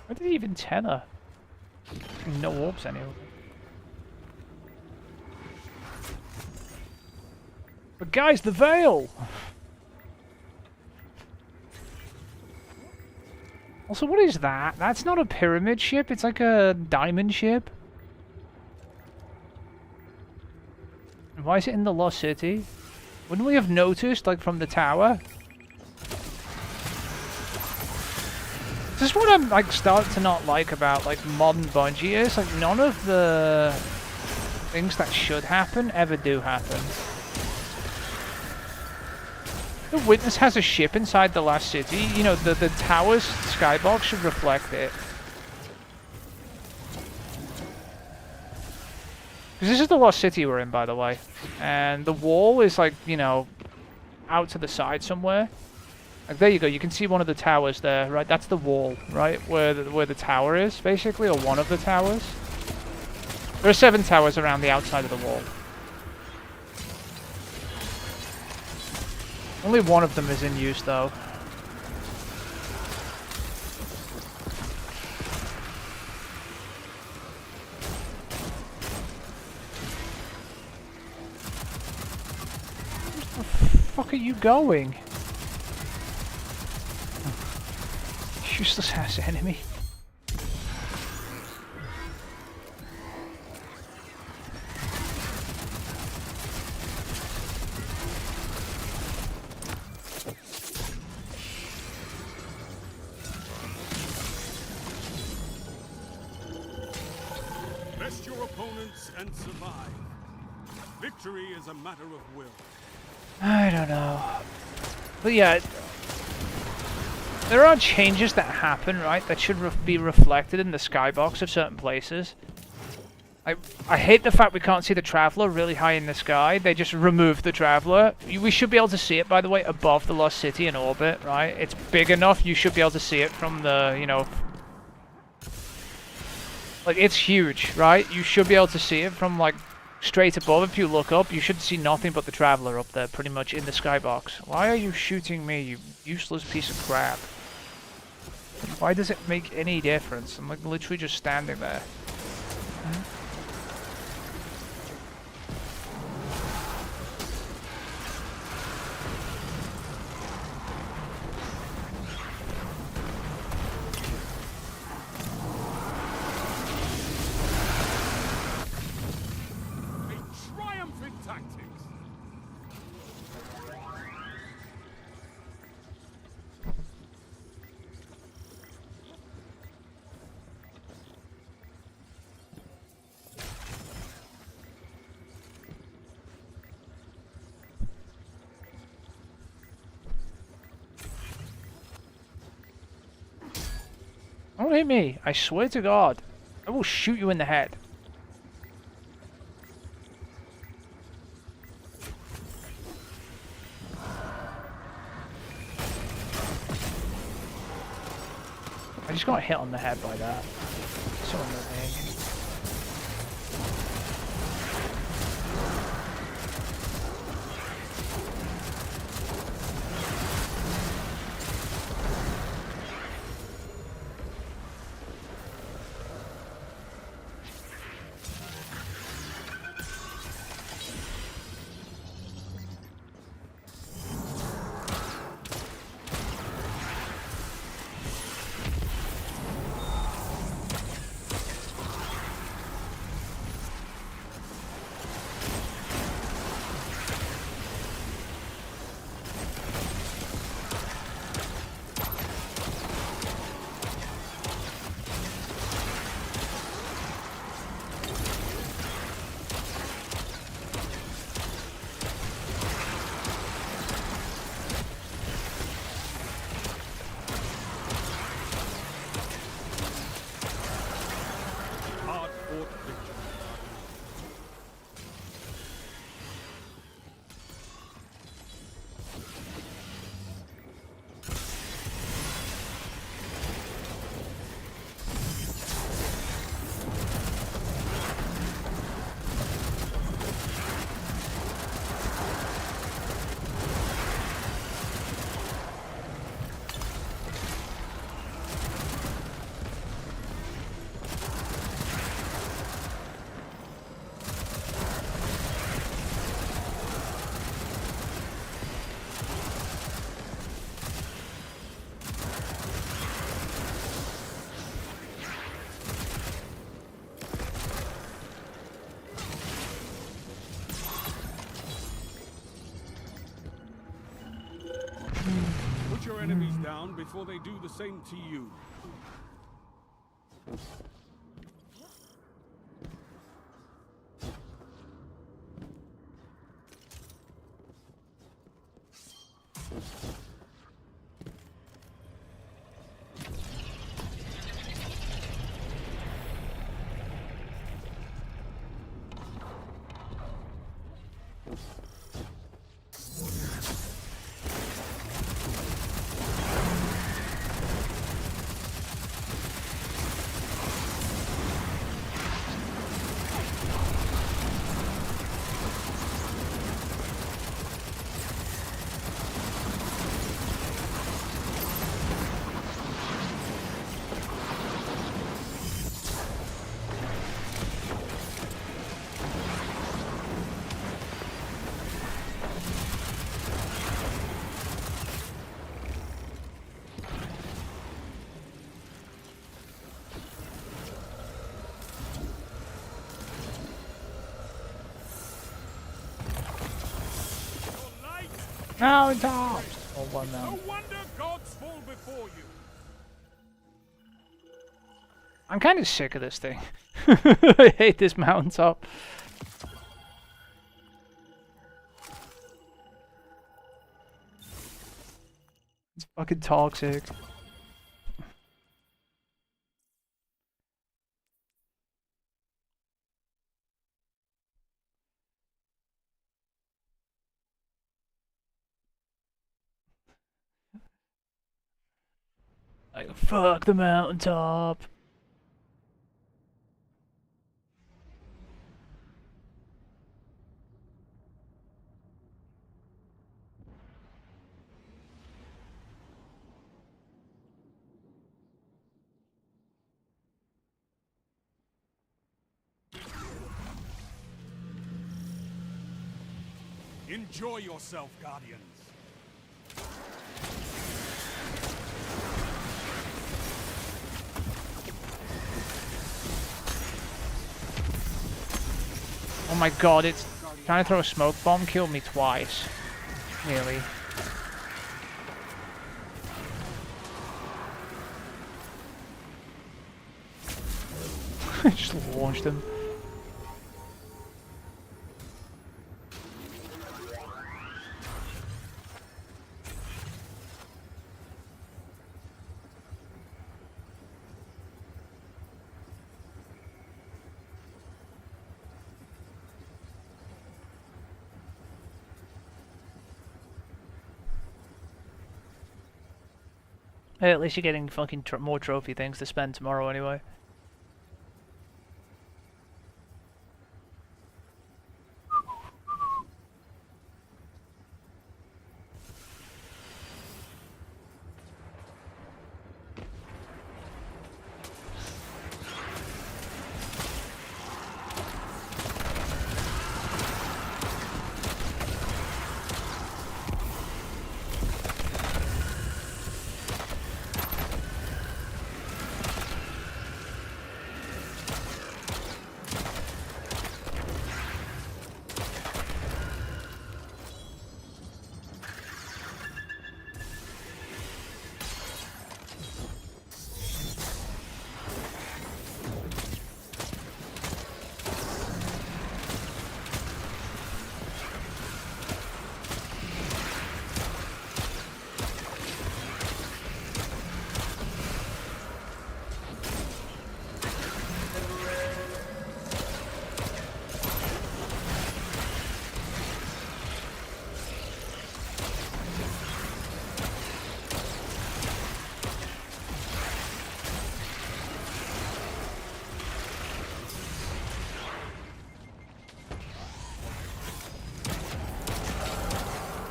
Where did he even tether? No warps anyway. But guys, the Veil! Also, what is that? That's not a pyramid ship, it's like a diamond ship. And why is it in the Lost City? Wouldn't we have noticed, like, from the tower? This is what I'm, like, starting to not like about, like, modern Bungie is, like, none of the things that should happen ever do happen. The Witness has a ship inside the Last City. You know, the tower's skybox should reflect it. Because this is the Lost City we're in, by the way. And the wall is, like, you know, out to the side somewhere. Like, there you go. You can see one of the towers there, right? That's the wall, right? Where the tower is, basically, or one of the towers. There are 7 towers around the outside of the wall. Only one of them is in use, though. Where the fuck are you going? Useless ass enemy. Best your opponents and survive. Victory is a matter of will. I don't know. But yeah, there are changes that happen, right, that should be reflected in the skybox of certain places. I hate the fact we can't see the Traveler really high in the sky. They just removed the Traveler. We should be able to see it, by the way, above the Lost City in orbit, right? It's big enough, you should be able to see it from the, you know... Like, it's huge, right? You should be able to see it from, like, straight above. If you look up, you should see nothing but the Traveler up there, pretty much, in the skybox. Why are you shooting me, you useless piece of crap? Why does it make any difference? I'm, like, literally just standing there. Don't hit me. I swear to God. I will shoot you in the head. I just got hit on the head by that. So annoying. enemies down before they do the same to you. Mountain tops! Oh, one No mountain. wonder gods fall before you. I'm kind of sick of this thing. I hate this mountaintop. It's fucking toxic. Like, fuck the mountaintop. Enjoy yourself, Guardians. Oh my god, it's trying to throw a smoke bomb killed me twice. Nearly. Just launched him. Hey, at least you're getting fucking more trophy things to spend tomorrow anyway.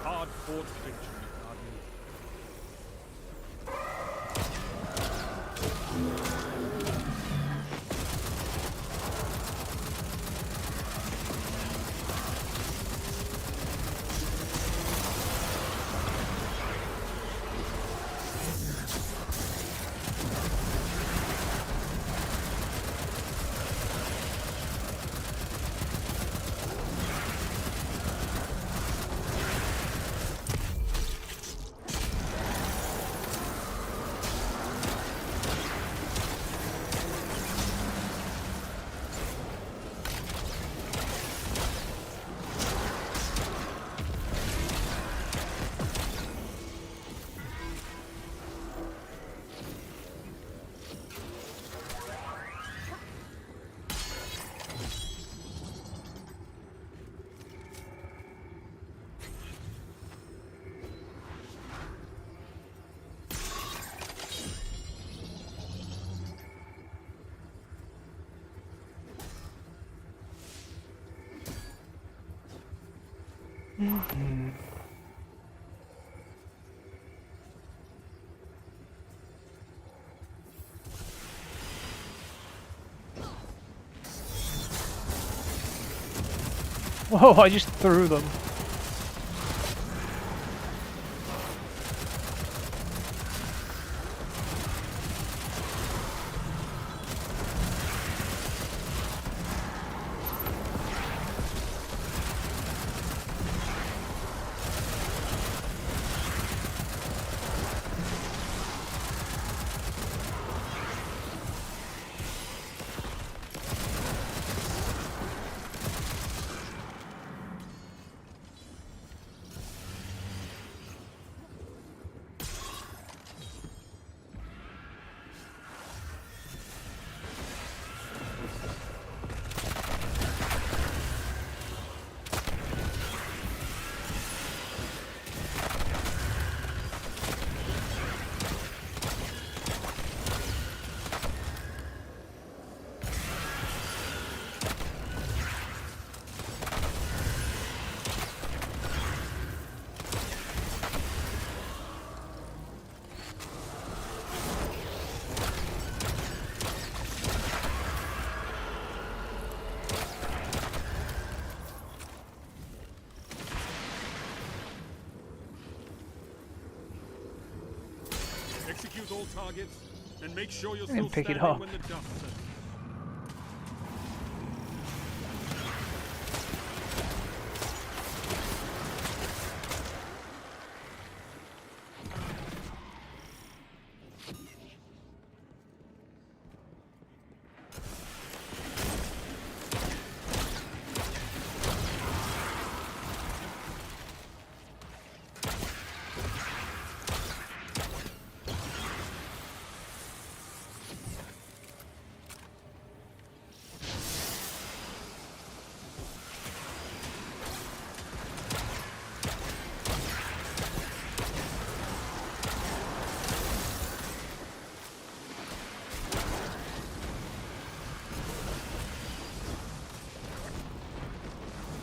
Hard-fought victory, Guardian. Whoa, I just threw them. Execute all targets, and make sure you're I didn't still pick it standing up. when the dust settles.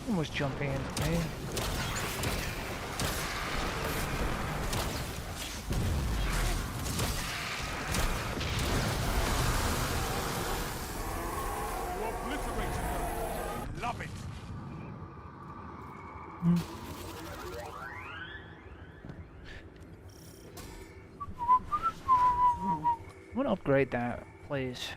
Almost jumping into me. You obliterated them. Love it. I want to upgrade that, please.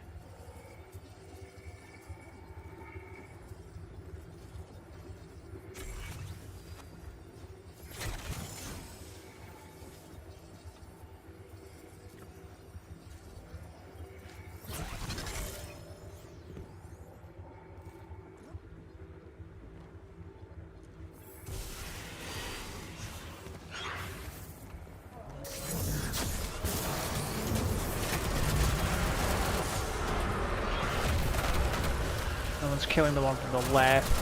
Someone's killing the one from the left.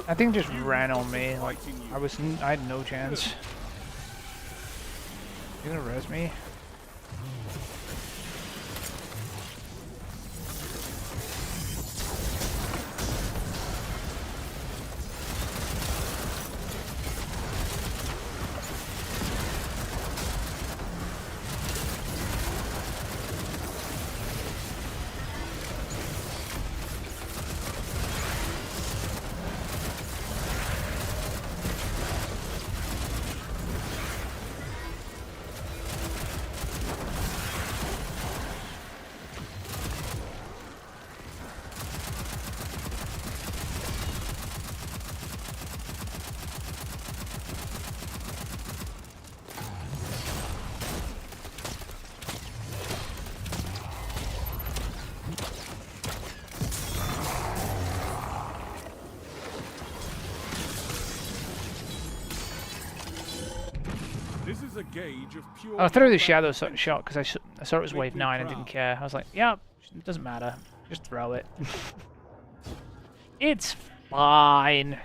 I think just ran on me. Like I had no chance. You gonna res me? is a gauge of pure. I threw the combat shadow potential. shot because I saw it was Make wave me 9 and didn't proud. care. I was like, yeah, it doesn't matter. Just throw it. It's fine.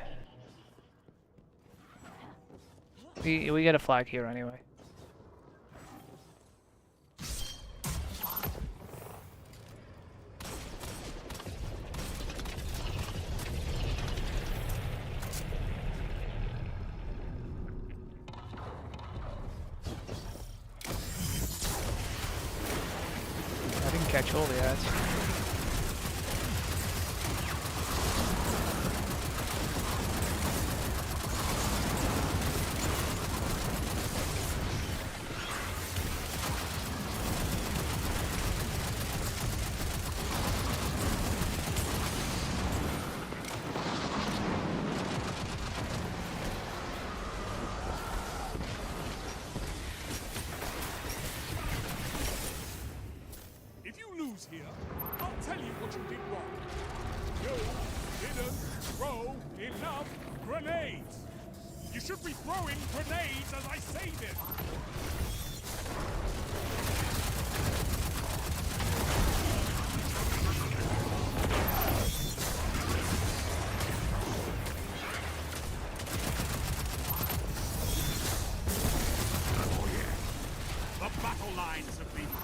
We get a flag here anyway. I didn't catch all the ads. If you lose here, I'll tell you what you did wrong. You didn't throw enough grenades. You should be throwing grenades as I say this. The battle lines have been drawn.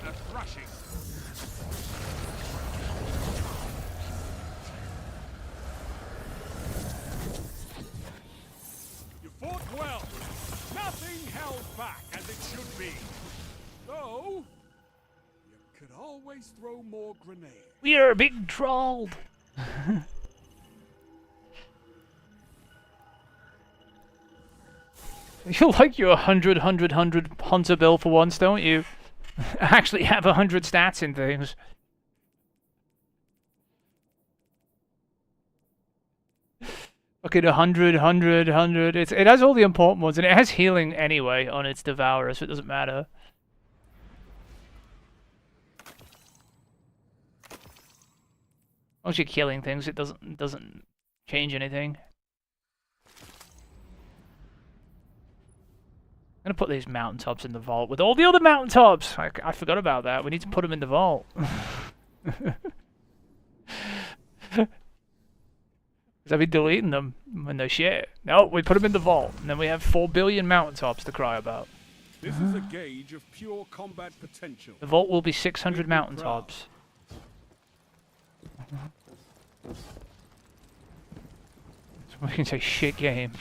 That's a thrashing. You fought well. Nothing held back as it should be. Though, you could always throw more grenades. We are being trolled. You like your 100 Hunter build for once, don't you? Actually have 100 stats in things. Fucking 100. It has all the important ones, and it has healing anyway on its Devourer, so it doesn't matter. Once you're killing things, it doesn't change anything. I'm gonna put these mountaintops in the vault with all the other mountaintops. I forgot about that. We need to put them in the vault. Because I've been deleting them when they're shit. No, we put them in the vault, and then we have 4 billion mountaintops to cry about. This is a gauge of pure combat potential. The vault will be 600 mountaintops. So we can say shit game.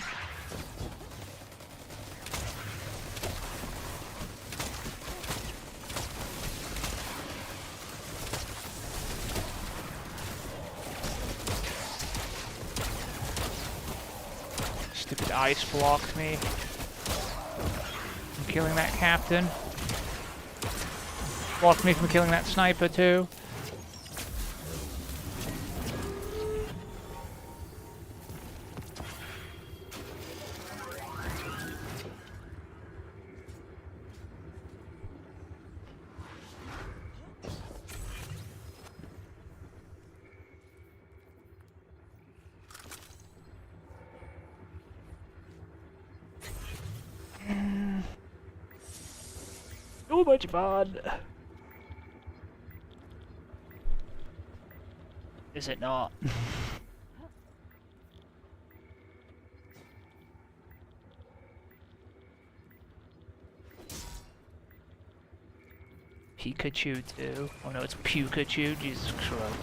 Stupid ice blocked me. I'm killing that captain. Blocked me from killing that sniper too. Too much fun. Is it not? Pikachu too. Oh no, it's Pikachu. Jesus Christ.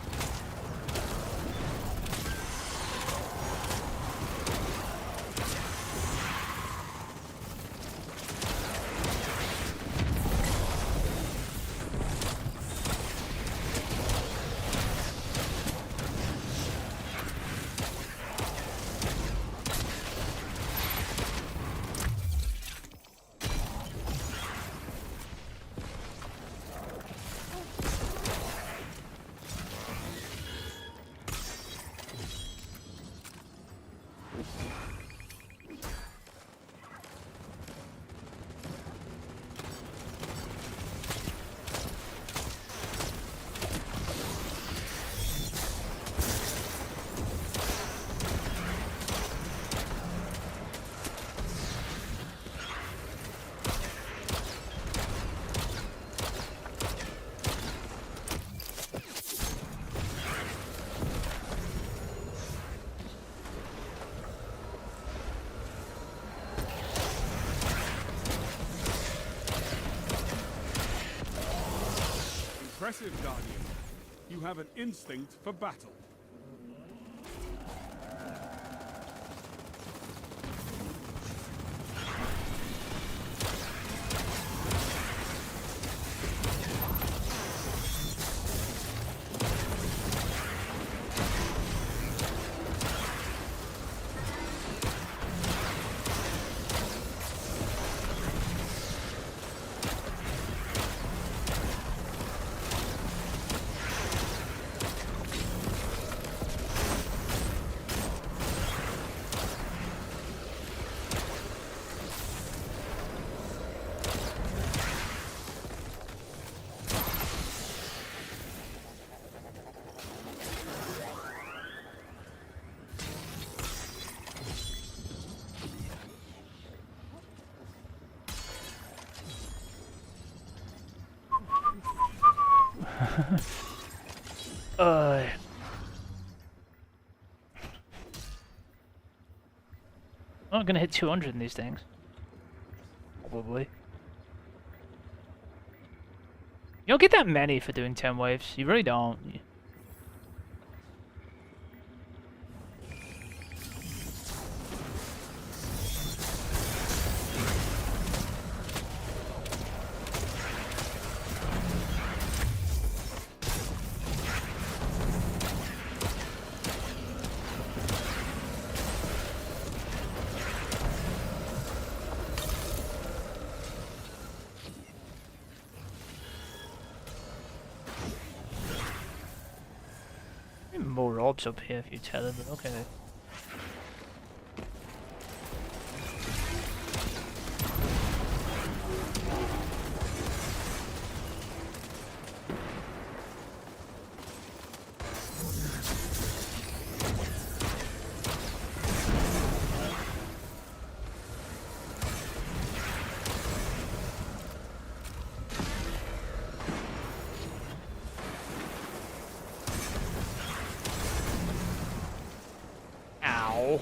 Impressive, Guardian. You have an instinct for battle. I'm not gonna hit 200 in these things. Probably. You don't get that many for doing 10 waves. You really don't. More orbs up here if you tell them, but okay. Ow.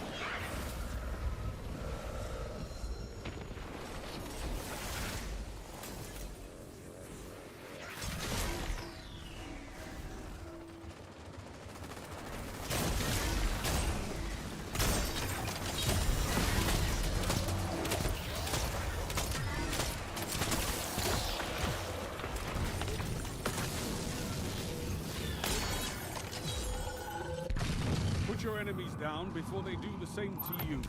Put your enemies down before they do the same to you.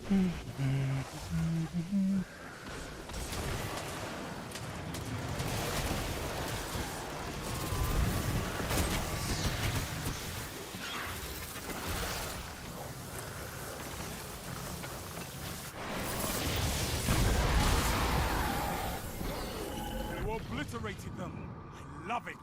You obliterated them. I love it.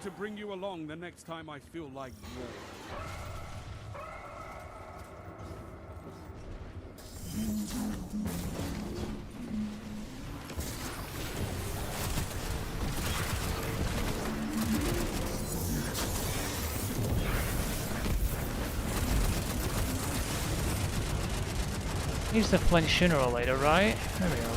to bring you along the next time I feel like war. Use the flint sooner or later, right? There we go.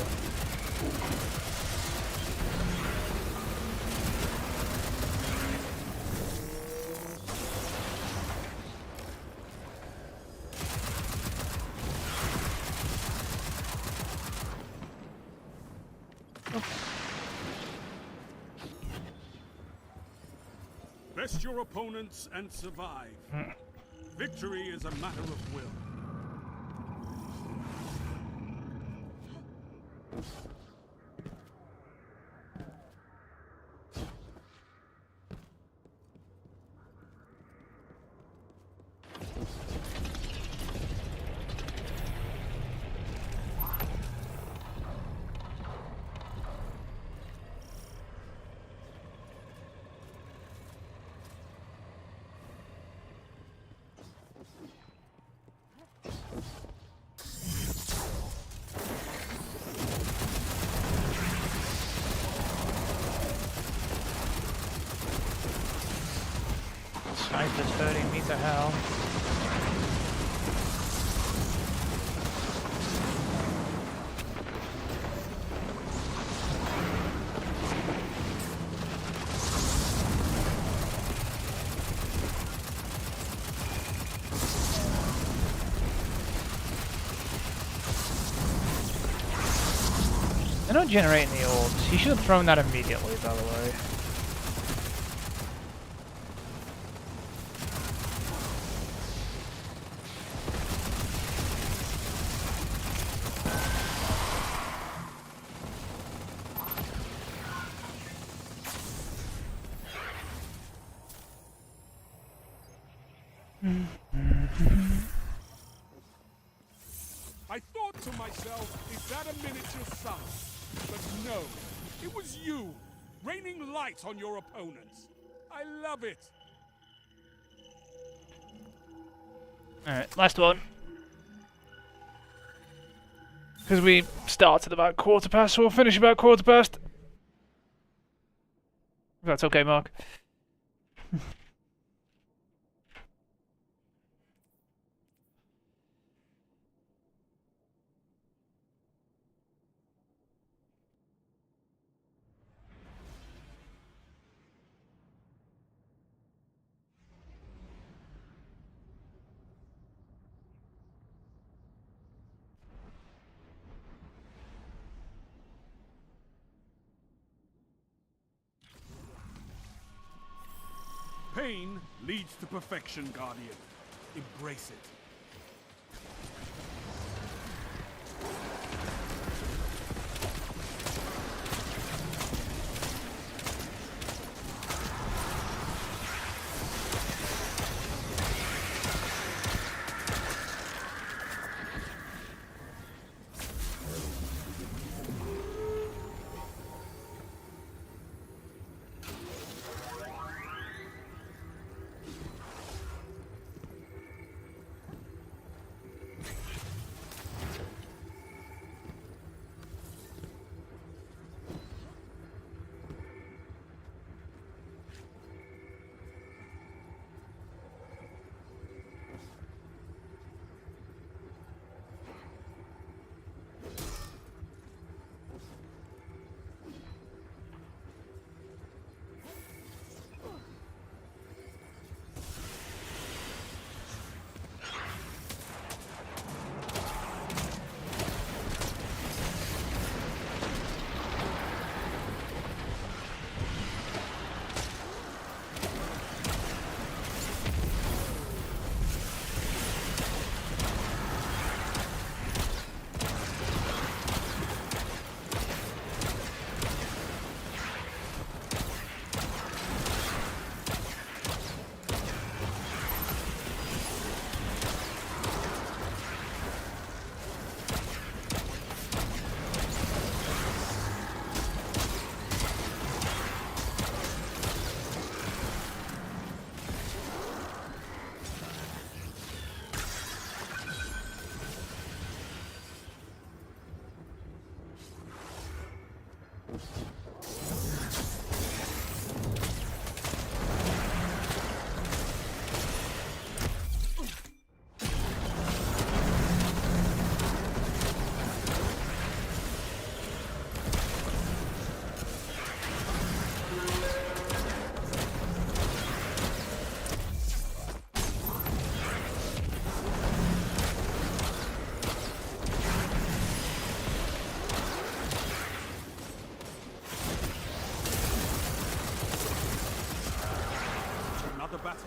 Best your opponents and survive. Victory is a matter of will. Sniper's hurting me to hell. They're not generating the orbs. He should have thrown that immediately, by the way. I thought to myself, is that a miniature sun? But no, it was you, raining light on your opponents. I love it. Alright, last one. Because we started about 1/4 so we'll finish about 1/4. If that's okay, Mark. Pain leads to perfection, Guardian. Embrace it.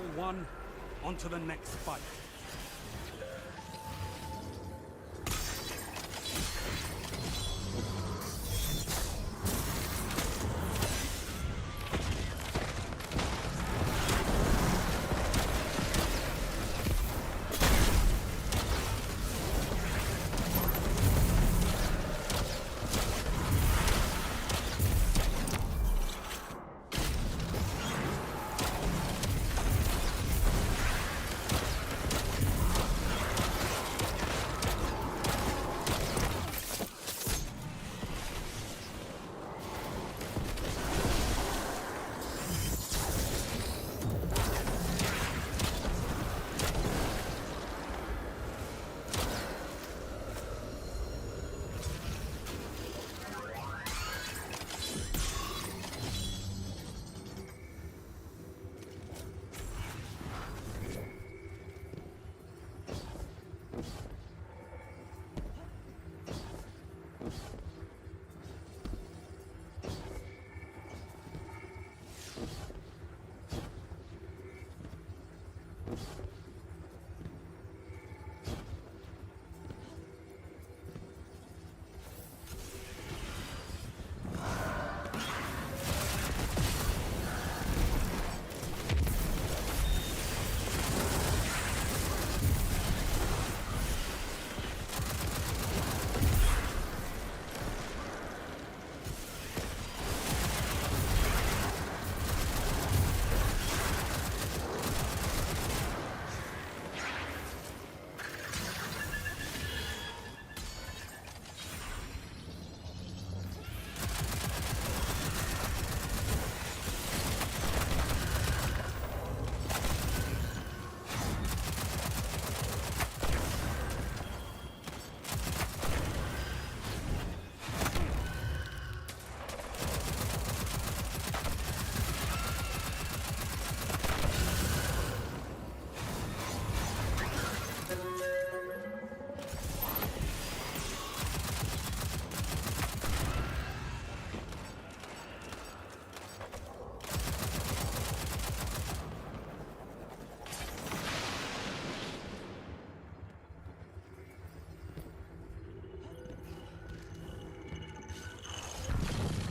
battle won, on to the next fight.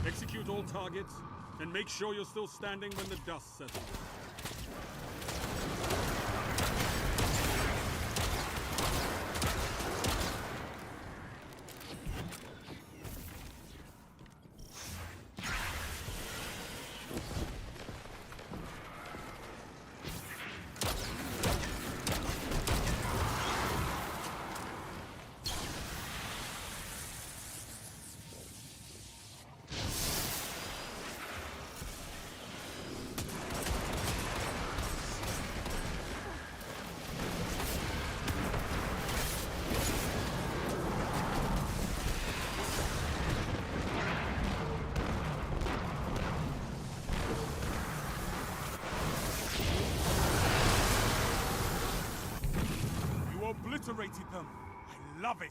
Execute all targets, and make sure you're still standing when the dust settles. Obliterated them. I love it.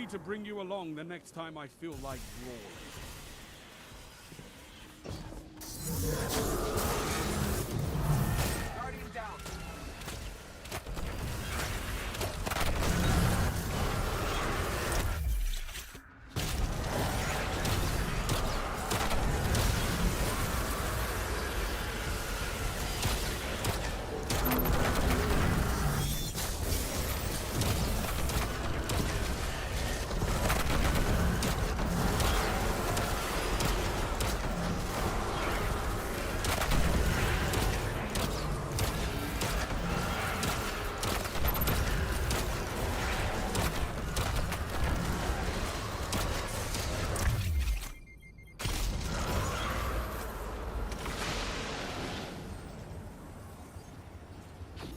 free to bring you along the next time I feel like brawling. Guardian down.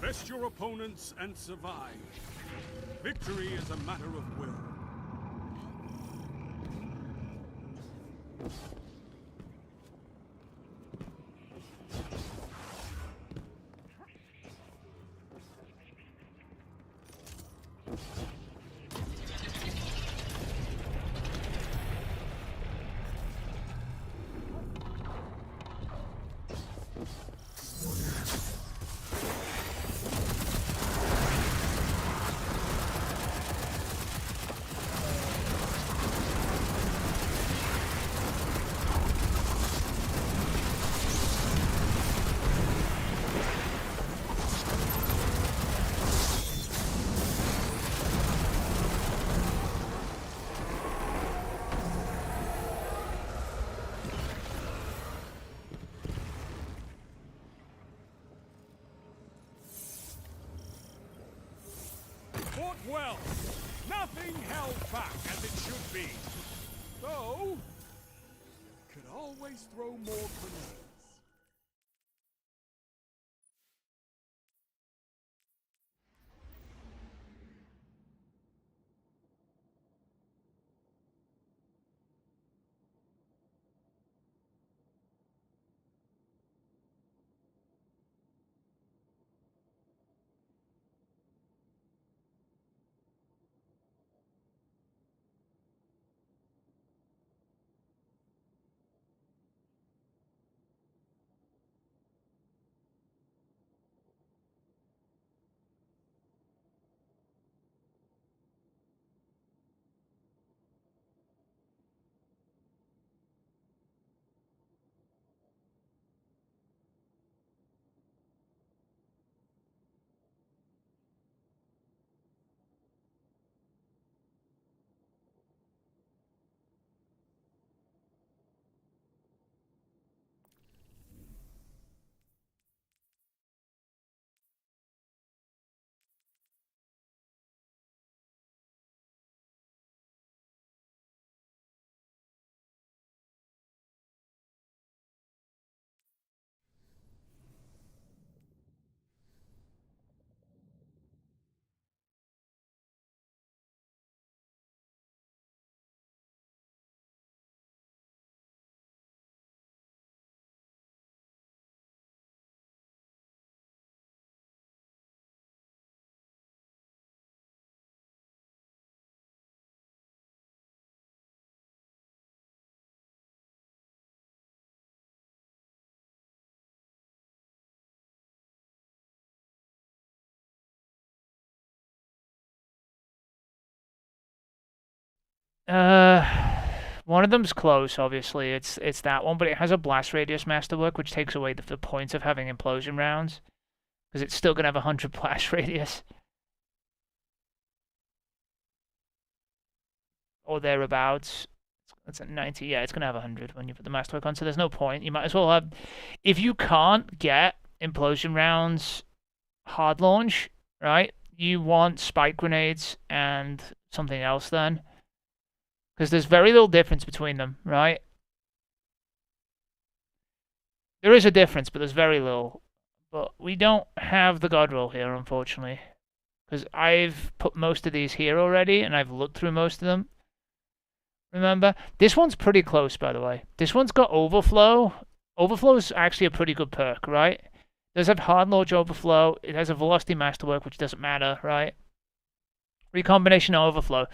Best your opponents and survive. Victory is a matter of will. Fought well. Nothing held back as it should be. Though, could always throw more grenades. One of them's close, obviously. It's that one, but it has a blast radius masterwork, which takes away the point of having implosion rounds, because it's still gonna have 100 blast radius or thereabouts. It's at 90. Yeah, it's gonna have 100 when you put the masterwork on. So there's no point. You might as well have. If you can't get implosion rounds hard launch, right? You want spike grenades and something else then. Because there's very little difference between them, right? There is a difference, but there's very little. But we don't have the god roll here, unfortunately. Because I've put most of these here already, and I've looked through most of them. Remember? This one's pretty close, by the way. This one's got overflow. Overflow is actually a pretty good perk, right? It does have hard launch overflow. It has a velocity masterwork, which doesn't matter, right? Recombination overflow.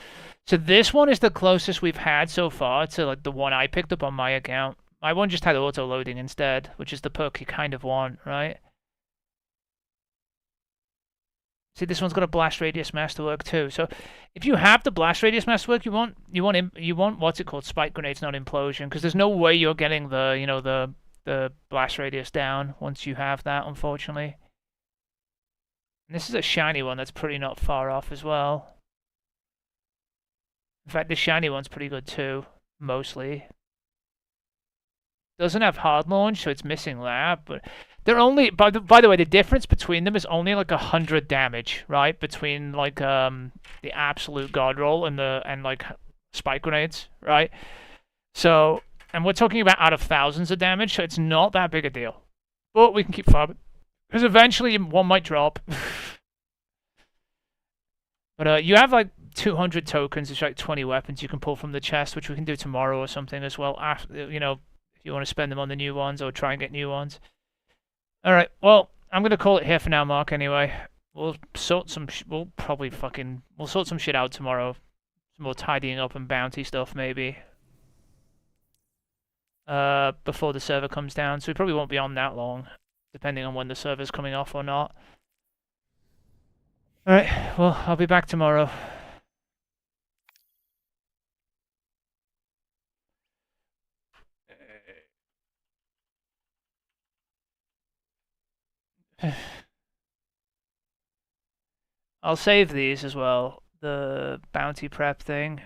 So this one is the closest we've had so far to like the one I picked up on my account. My one just had auto loading instead, which is the perk you kind of want, right? See, this one's got a blast radius masterwork too. So if you have the blast radius masterwork, you want what's it called? Spike grenades, not implosion, because there's no way you're getting the the blast radius down once you have that, unfortunately. And this is a shiny one that's pretty not far off as well. In fact, the shiny one's pretty good too, mostly. Doesn't have hard launch, so it's missing that, but they're only, by the way, the difference between them is only like 100 damage, right? Between like the absolute god roll and like spike grenades, right? So, and we're talking about out of thousands of damage, so it's not that big a deal. But we can keep farming, because eventually one might drop. But you have like 200 tokens, it's like 20 weapons you can pull from the chest, which we can do tomorrow or something as well. After, you know, if you want to spend them on the new ones or try and get new ones. All right, well, I'm gonna call it here for now, Mark. Anyway, we'll sort some shit out tomorrow. Some more tidying up and bounty stuff, maybe. Before the server comes down, so we probably won't be on that long, depending on when the server's coming off or not. All right, well, I'll be back tomorrow. I'll save these as well, the bounty prep thing.